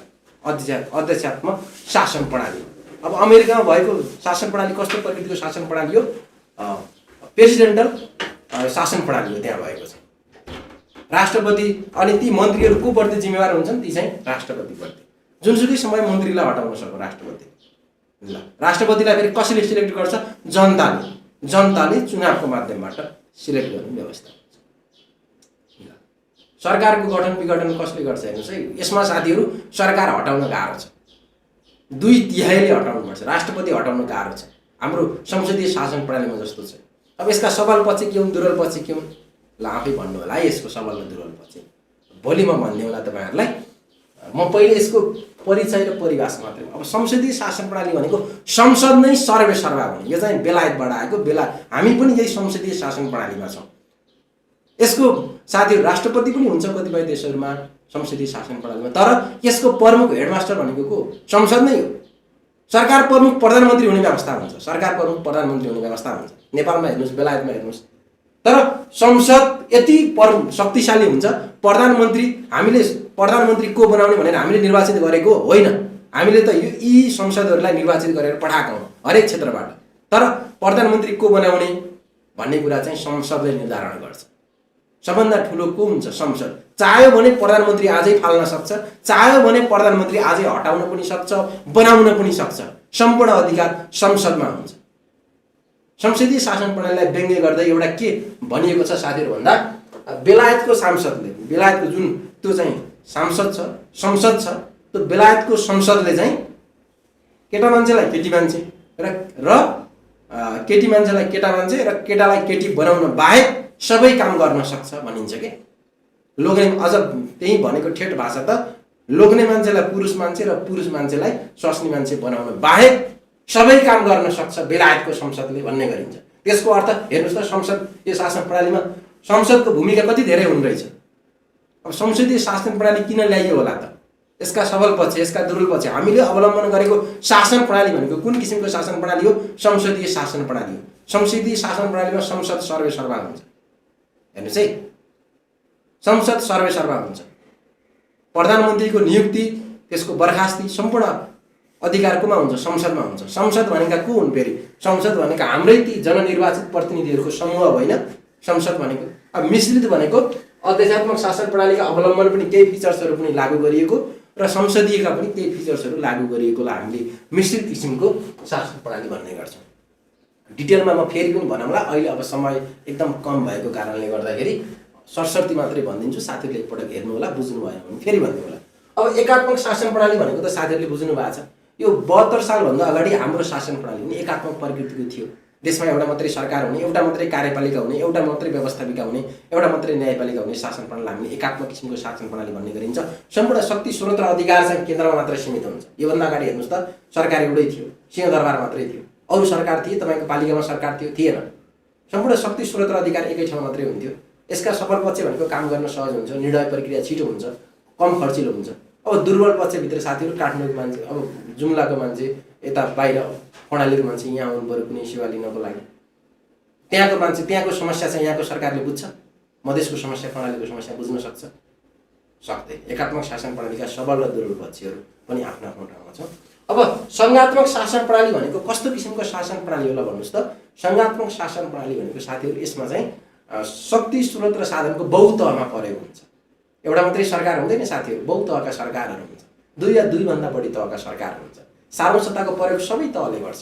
अध्यक्षात्मक शासन प्रणाली। अब अमेरिकामा भएको शासन प्रणाली कस्तो प्रकृतिको शासन प्रणाली हो? प्रेसिडेन्टल शासन प्रणाली हो त्यहाँ भएको छ। राष्ट्रपति अनि ती मन्त्रीहरू को प्रति जिम्मेवार हुन्छन्, ती चाहिँ राष्ट्रपतिप्रति। जुनसुकै समय मन्त्रीलाई हटाउन सक्छ राष्ट्रपति। ल, राष्ट्रपतिलाई फेरि कसैले सिलेक्ट गर्छ? जनताले चुनावको माध्यमबाट सिलेक्ट गर्ने व्यवस्था हुन्छ। सरकारको गठन विघटन कसले गर्छ हेर्नुहोस् है। यसमा साथीहरू सरकार हटाउन गाह्रो छ, 2/3 हटाउनुपर्छ। राष्ट्रपति हटाउन गाह्रो छ हाम्रो संसदीय शासन प्रणालीमा जस्तो छ। अब यसका सबल पक्ष के हुन्, दुर्बल पक्ष के हुन्? ल आफै भन्नु होला है यसको सबल र दुर्बल पक्ष। भोलि म भन्ने होला तपाईँहरूलाई। म पहिले यसको परिचय र परिभाषा मात्रै। अब संसदीय शासन प्रणाली भनेको संसद नै सर्वे सर्वा हुने। यो चाहिँ बेलायतबाट आएको, हामी पनि यही संसदीय शासन प्रणालीमा छौँ। यसको साथीहरू राष्ट्रपति पनि हुन्छ कतिपय देशहरूमा संसदीय शासन प्रणालीमा, तर यसको प्रमुख हेडमास्टर भनेको को? संसद नै हो। सरकार प्रमुख प्रधानमन्त्री हुने व्यवस्था हुन्छ, सरकार प्रमुख प्रधानमन्त्री हुने व्यवस्था हुन्छ। नेपालमा हेर्नुहोस्, बेलायतमा हेर्नुहोस्। तर संसद यति शक्तिशाली हुन्छ, प्रधानमन्त्री हामीले प्रधानमन्त्री को बनाउने भनेर हामीले निर्वाचित गरेको होइन। हामीले त यी संसदहरूलाई निर्वाचित गरेर पठाएको हौँ हरेक क्षेत्रबाट। तर प्रधानमन्त्री को बनाउने भन्ने कुरा चाहिँ संसदले निर्धारण गर्छ। सबभन्दा ठुलो को हुन्छ? संसद। चाह्यो भने प्रधानमन्त्री आजै फाल्न सक्छ, चाह्यो भने प्रधानमन्त्री आजै हटाउन पनि सक्छ, बनाउन पनि सक्छ। सम्पूर्ण अधिकार संसदमा हुन्छ। संसदीय शासन प्रणालीलाई व्यङ्ग्य गर्दै एउटा के भनिएको छ साथीहरू भन्दा, बेलायतको सांसदले, बेलायतको जुन त्यो चाहिँ सांसद छ, संसद छ, त्यो बेलायतको संसदले चाहिँ केटा मान्छेलाई केटी मान्छे र केटी मान्छेलाई केटा मान्छे र केटालाई केटी बनाउन बाहेक सबै काम गर्न सक्छ भनिन्छ के। लोग्ने, अझ त्यही भनेको ठेट भाषा त लोग्ने मान्छेलाई पुरुष मान्छे र पुरुष मान्छेलाई स्वास्नी मान्छे बनाउन बाहेक सबै काम गर्न सक्छ बेलायतको संसदले भन्ने गरिन्छ। त्यसको अर्थ हेर्नुहोस् त, संसद यो शासन प्रणालीमा संसदको भूमिका कति धेरै हुने रहेछ। अब संसदीय शासन प्रणाली किन ल्याइयो होला त? यसका सबल पक्ष, यसका दुर्बल पक्ष। हामीले अवलम्बन गरेको शासन प्रणाली भनेको कुन किसिमको शासन प्रणाली हो? संसदीय शासन प्रणाली हो। संसदीय शासन प्रणालीमा संसद सर्वे सर्वा हुन्छ। हेर्नुहोस् है, संसद सर्वे सर्वा हुन्छ। प्रधानमन्त्रीको नियुक्ति, त्यसको बर्खास्ती सम्पूर्ण अधिकार कोमा हुन्छ? संसदमा हुन्छ। संसद भनेका को हुन् फेरि? संसद भनेका हाम्रै ती जननिर्वाचित प्रतिनिधिहरूको समूह होइन संसद भनेको। अब मिश्रित भनेको अध्यक्षात्मक शासन प्रणालीका अवलम्बन पनि केही फिचर्सहरू पनि लागू गरिएको र संसदीयका पनि त्यही फिचर्सहरू लागू गरिएकोलाई हामीले मिश्रित किसिमको शासन प्रणाली भन्ने गर्छौँ। डिटेलमा म फेरि पनि भनौँला, अहिले अब समय एकदम कम भएको कारणले गर्दाखेरि सरसर्ती मात्रै भनिदिन्छु, साथीहरूले एकपटक हेर्नु होला, बुझ्नु भएन भने फेरि भन्नु होला। अब एकात्मक शासन प्रणाली भनेको त साथीहरूले बुझ्नु भएको छ, यो 72 सालभन्दा अगाडि हाम्रो शासन प्रणाली पनि एकात्मक प्रकृतिको थियो। देशमा एउटा मात्रै सरकार हुने, एउटा मात्रै कार्यपालिका हुने, एउटा मात्रै व्यवस्थापिका हुने, एउटा मात्रै न्यायपालिका हुने शासन प्रणाली हामीले एकात्मक किसिमको शासन प्रणाली भन्ने गरिन्छ। सम्पूर्ण शक्ति स्रोत र अधिकार चाहिँ केन्द्रमा मात्र सीमित हुन्छ। योभन्दा अगाडि हेर्नुहोस् त, सरकार एउटै थियो, सिंहदरबार मात्रै थियो, अरू सरकार थिए, तपाईँको पालिकामा सरकार थियो थिएन। सम्पूर्ण शक्ति स्रोत र अधिकार एकै ठाउँ मात्रै हुन्थ्यो। यसका सबल पक्ष भनेको काम गर्न सहज हुन्छ, निर्णय प्रक्रिया छिटो हुन्छ, कम खर्चिलो हुन्छ। अब दुर्बल पक्षभित्र साथीहरू काठमाडौँको मान्छे, अब जुम्लाको मान्छे, यता बाहिर कर्णालीको मान्छे यहाँ आउनु पऱ्यो कुनै सेवा लिनको लागि, त्यहाँको मान्छे त्यहाँको समस्या चाहिँ यहाँको सरकारले बुझ्छ, मधेसको समस्या कर्णालीको समस्या बुझ्न सक्छ? सक्दैन। एकात्मक शासन प्रणालीका सबल र दुर्बल पक्षहरू पनि आफ्नो आफ्नो ठाउँमा छ। अब सङ्घात्मक शासन प्रणाली भनेको कस्तो किसिमको शासन प्रणाली होला भन्नुहोस् त। सङ्घात्मक शासन प्रणाली भनेको साथीहरू यसमा चाहिँ शक्ति स्रोत र साधनको बहुतहमा परेको हुन्छ। एउटा मात्रै सरकार हुँदैन साथीहरू, बहुतहका सरकारहरू हुन्छ, 2 या 2 भन्दा बढी तहका सरकार हुन्छ। सार्वसत्ताको प्रयोग सबै तहले गर्छ।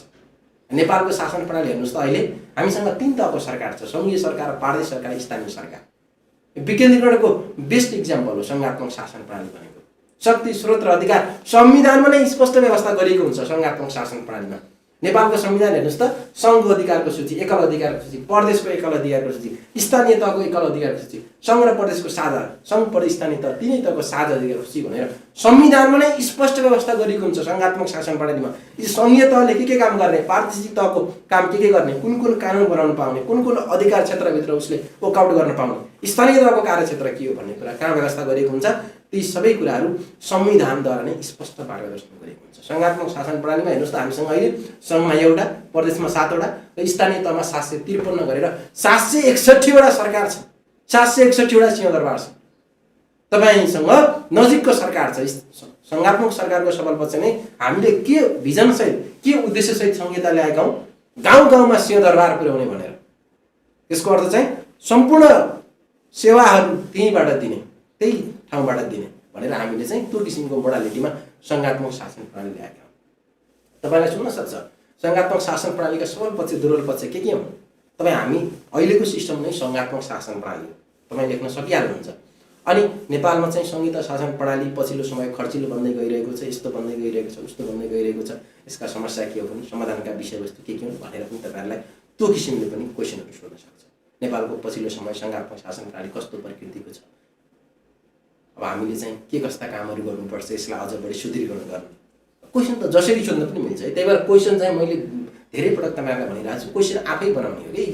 नेपालको शासन प्रणाली हेर्नुहोस् त, अहिले हामीसँग 3 तहको सरकार छ, सङ्घीय सरकार, प्रादेशिक सरकार, स्थानीय सरकार। विकेन्द्रीकरणको बेस्ट इक्जाम्पल हो सङ्घात्मक शासन प्रणाली भनेको। शक्ति स्रोत र अधिकार संविधानमा नै स्पष्ट व्यवस्था गरिएको हुन्छ सङ्घात्मक शासन प्रणालीमा। नेपालको संविधान हेर्नुहोस् त, सङ्घको अधिकारको सूची, एकल अधिकारको सूची, प्रदेशको एकल अधिकारको सूची, स्थानीय तहको एकल अधिकारको सूची, सङ्घ र प्रदेशको साझा, सङ्घ प्रदेश स्थानीय तह तिनै तहको साझा अधिकारको सूची भनेर संविधानमा नै स्पष्ट व्यवस्था गरिएको हुन्छ सङ्घात्मक शासन प्रणालीमा। यी सङ्घीय तहले के काम गर्ने, प्रादेशिक तहको काम के गर्ने, कुन कुन कानुन बनाउन पाउने, कुन कुन अधिकार क्षेत्रभित्र उसले वकआउट गर्न पाउने, स्थानीय तहको कार्यक्षेत्र के हो भन्ने कुरा कहाँ व्यवस्था गरिएको हुन्छ। ती सबै कुराहरू संविधानद्वारा नै स्पष्ट मार्गदर्शन गरिएको हुन्छ। सङ्घात्मक शासन प्रणालीमा हेर्नुहोस् त, हामीसँग अहिले सङ्घमा एउटा, प्रदेशमा 7 वटा र स्थानीय तहमा 753 गरेर 761 वटा सरकार छ, 761 वटा सिंहदरबार छ। तपाईँसँग नजिकको सरकार छ। सङ्घात्मक सरकारको सबल पक्ष नै हामीले के भिजनसहित, के उद्देश्यसहित संहिता ल्याएका हौँ, गाउँ गाउँमा सिंहदरबार पुर्याउने भनेर। यसको अर्थ चाहिँ सम्पूर्ण सेवाहरू त्यहीँबाट दिने, त्यही ठाउँबाट दिने भनेर हामीले चाहिँ त्यो किसिमको मोडालिटीमा सङ्घात्मक शासन प्रणाली ल्याएका हौँ। तपाईँलाई सुन्न सक्छ सङ्घात्मक शासन प्रणालीका सबल पक्ष दुर्बल पक्ष के हुन्? तपाईँ हामी अहिलेको सिस्टम नै सङ्घात्मक शासन प्रणाली हो, तपाईँ लेख्न सकिहाल्नुहुन्छ। अनि नेपालमा चाहिँ संहिता शासन प्रणाली पछिल्लो समय खर्चिलो बन्दै गइरहेको छ, यस्तो बन्दै गइरहेको छ, उस्तो बन्दै गइरहेको छ, यसका समस्या के हो भने समाधानका विषयवस्तु के हुन् भनेर पनि तपाईँहरूलाई त्यो किसिमले पनि क्वेसनहरू सोध्न सक्छ। नेपालको पछिल्लो समय सङ्घात्मक शासन प्रणाली कस्तो प्रकृतिको छ, अब हामीले चाहिँ के कस्ता कामहरू गर्नुपर्छ, यसलाई अझ बढी सुदृढीकरण गर्नु। क्वेसन त जसरी सोध्न पनि मिल्छ है। त्यही भएर क्वेसन चाहिँ मैले धेरै पटक तपाईँहरूलाई भनिरहेको छु, क्वेसन आफै बनाउने हो कि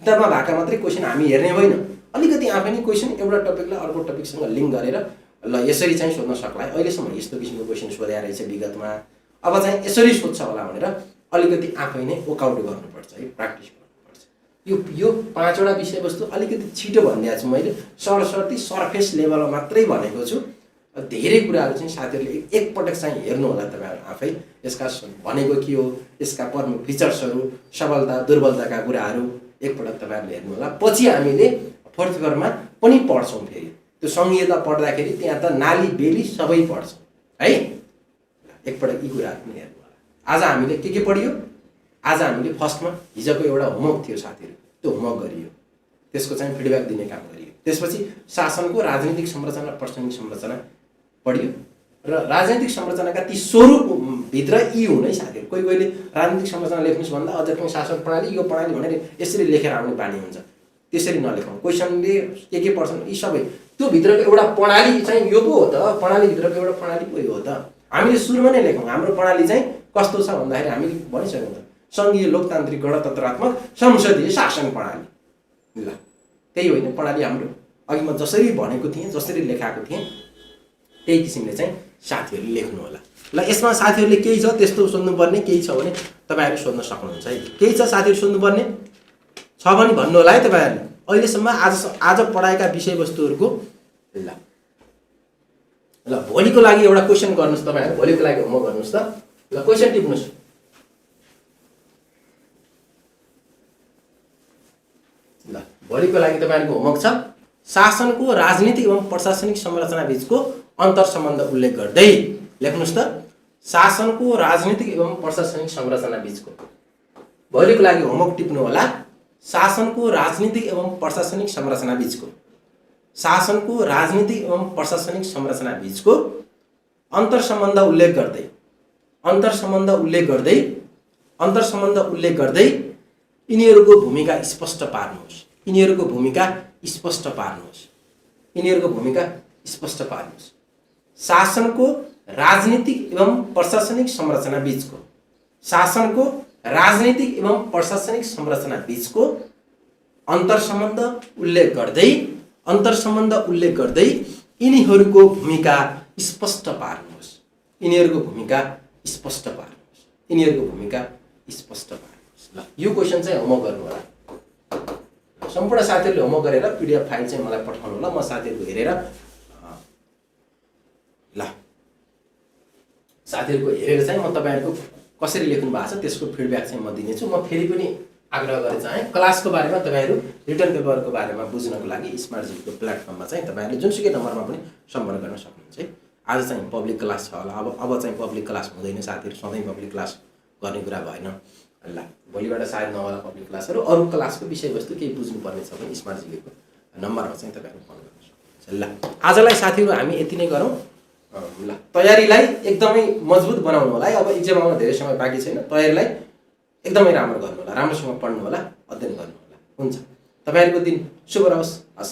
किताबमा भएका मात्रै क्वेसन हामी हेर्ने होइन, अलिकति आफै नै क्वेसन एउटा टपिकलाई अर्को टपिकसँग लिङ्क गरेर ल यसरी चाहिँ सोध्न सक्ला, अहिलेसम्म यस्तो किसिमको क्वेसन सोधेको रहेछ विगतमा, अब चाहिँ यसरी सोध्छ होला भनेर अलिकति आफै नै वर्कआउट गर्नुपर्छ है, प्र्याक्टिस गर्नुपर्छ। यो 5 वटा विषयवस्तु अलिकति छिटो भनिदिएको छु मैले, सरसर्ती सरफेस लेभलमा मात्रै भनेको छु। धेरै कुराहरू चाहिँ साथीहरूले एकपटक चाहिँ हेर्नु होला तपाईँहरू आफै, यसका भनेको के हो, यसका प्रमुख फिचर्सहरू, सबलता दुर्बलताका कुराहरू एकपटक तपाईँहरूले हेर्नु होला। पछि हामीले 4th इयरमा पनि पढ्छौँ फेरि, त्यो सङ्घीयता पढ्दाखेरि त्यहाँ त नाली बेली सबै पढ्छौँ है। एकपटक यी कुराहरू पनि हेर्नु होला। आज हामीले के पढियो? आज हामीले फर्स्टमा हिजोको एउटा होमवर्क थियो साथीहरू, त्यो होमवर्क गरियो, त्यसको चाहिँ फिडब्याक दिने काम गरियो। त्यसपछि शासनको राजनीतिक संरचना प्रशासनिक संरचना पढियो र राजनीतिक संरचनाका ती स्वरूपभित्र यी हुन् है साथीहरू। कोही कोहीले राजनीतिक संरचना लेख्नुहोस् भन्दा अझ पनि शासन प्रणाली यो प्रणाली भनेर यसरी लेखेर आउने बानी हुन्छ, त्यसरी नलेखौँ। क्वेसनले के पर्छन् यी सबै, त्यो भित्रको एउटा प्रणाली चाहिँ यो पो हो त, प्रणालीभित्रको एउटा प्रणाली पो हो त। हामीले सुरुमा नै लेखौँ हाम्रो प्रणाली चाहिँ कस्तो छ भन्दाखेरि हामीले भनिसक्यौँ त, सङ्घीय लोकतान्त्रिक गणतन्त्रात्मक संसदीय शासन प्रणाली। ल त्यही होइन प्रणाली हाम्रो, अघि म जसरी भनेको थिएँ, जसरी लेखाएको थिएँ त्यही किसिमले चाहिँ साथीहरूले लेख्नु होला। ल यसमा साथीहरूले केही छ त्यस्तो सोध्नुपर्ने केही छ भने तपाईँहरू सोध्न सक्नुहुन्छ है। केही छ साथीहरू सोध्नुपर्ने छ भने भन्नु होला है तपाईँहरूले। अहिलेसम्म आज पढाएका विषयवस्तुहरूको ल भोलिको लागि एउटा क्वेसन गर्नुहोस् तपाईँहरू, भोलिको लागि होमवर्क गर्नुहोस् त। ल क्वेसन टिप्नुहोस्। ल भोलिको लागि तपाईँहरूको होमवर्क छ, शासनको राजनीतिक एवं प्रशासनिक संरचना बीचको अन्तर सम्बन्ध उल्लेख गर्दै लेख्नुस् त शासनको राजनीतिक एवं प्रशासनिक संरचना बीचको। भोलिको लागि होमवर्क टिप्नु होला। शासनको राजनीतिक एवं प्रशासनिक संरचना बीचको, शासनको राजनीतिक एवं प्रशासनिक संरचना बीचको अन्तर सम्बन्ध उल्लेख गर्दै, अन्तर सम्बन्ध उल्लेख गर्दै, अन्तर सम्बन्ध उल्लेख गर्दै यिनीहरूको भूमिका स्पष्ट पार्नुहोस्। यिनीहरूको भूमिका स्पष्ट पार्नुहोस्। यिनीहरूको भूमिका स्पष्ट पार्नुहोस्। शासनको राजनीतिक एवं प्रशासनिक संरचना बीचको, शासनको राजनीतिक एवं प्रशासनिक संरचना बीचको अन्तर सम्बन्ध उल्लेख गर्दै, अन्तर सम्बन्ध उल्लेख गर्दै यिनीहरूको भूमिका स्पष्ट पार्नुहोस्। यिनीहरूको भूमिका स्पष्ट पार्नुहोस्। यिनीहरूको भूमिका स्पष्ट पार्नुहोस्। ल यो क्वेसन चाहिँ होमवर्क गर्नु होला। सम्पूर्ण साथीहरूले होमवर्क गरेर PDF फाइल चाहिँ मलाई पठाउनु होला। म साथीहरूको हेरेर ल साथीहरूको हेरेर चाहिँ म तपाईहरुको कसरी लेख्नु भएको छ त्यसको फिडब्याक चाहिँ म दिनेछु। म फेरि पनि आग्रह गरे चाहे क्लासको बारेमा तपाईहरु रिटर्न पेपरको बारेमा बुझ्नको लागि स्मार्ट जिपीको प्लेटफर्ममा चाहिँ तपाईहरुले जुनसुकै नम्बरमा पनि सम्पर्क गर्न सक्नुहुन्छ है। आज चाहिँ पब्लिक क्लास छ होला। अब चाहिँ पब्लिक क्लास हुँदैन साथीहरु, सधैँ पब्लिक क्लास गर्ने कुरा भएन। ल भोलिबाट सायद नहोला पब्लिक क्लासहरु। अरु क्लासको विषयवस्तु केही बुझ्नु पर्ने छ भने स्मार्ट जिपीको नम्बरमा चाहिँ तपाईहरु फोन गर्न सक्नुहुन्छ। ल आजलाई साथीहरु हामी यति नै गरौँ। ल तयारीलाई एकदमै मजबुत बनाउनु होला है। अब एक्जाम आउन धेरै समय बाँकी छैन। तयारीलाई एकदमै राम्रो गर्नु होला, राम्रोसँग पढ्नु होला, अध्ययन गर्नु होला। हुन्छ, तपाईहरुको दिन शुभ रहोस्। हस्।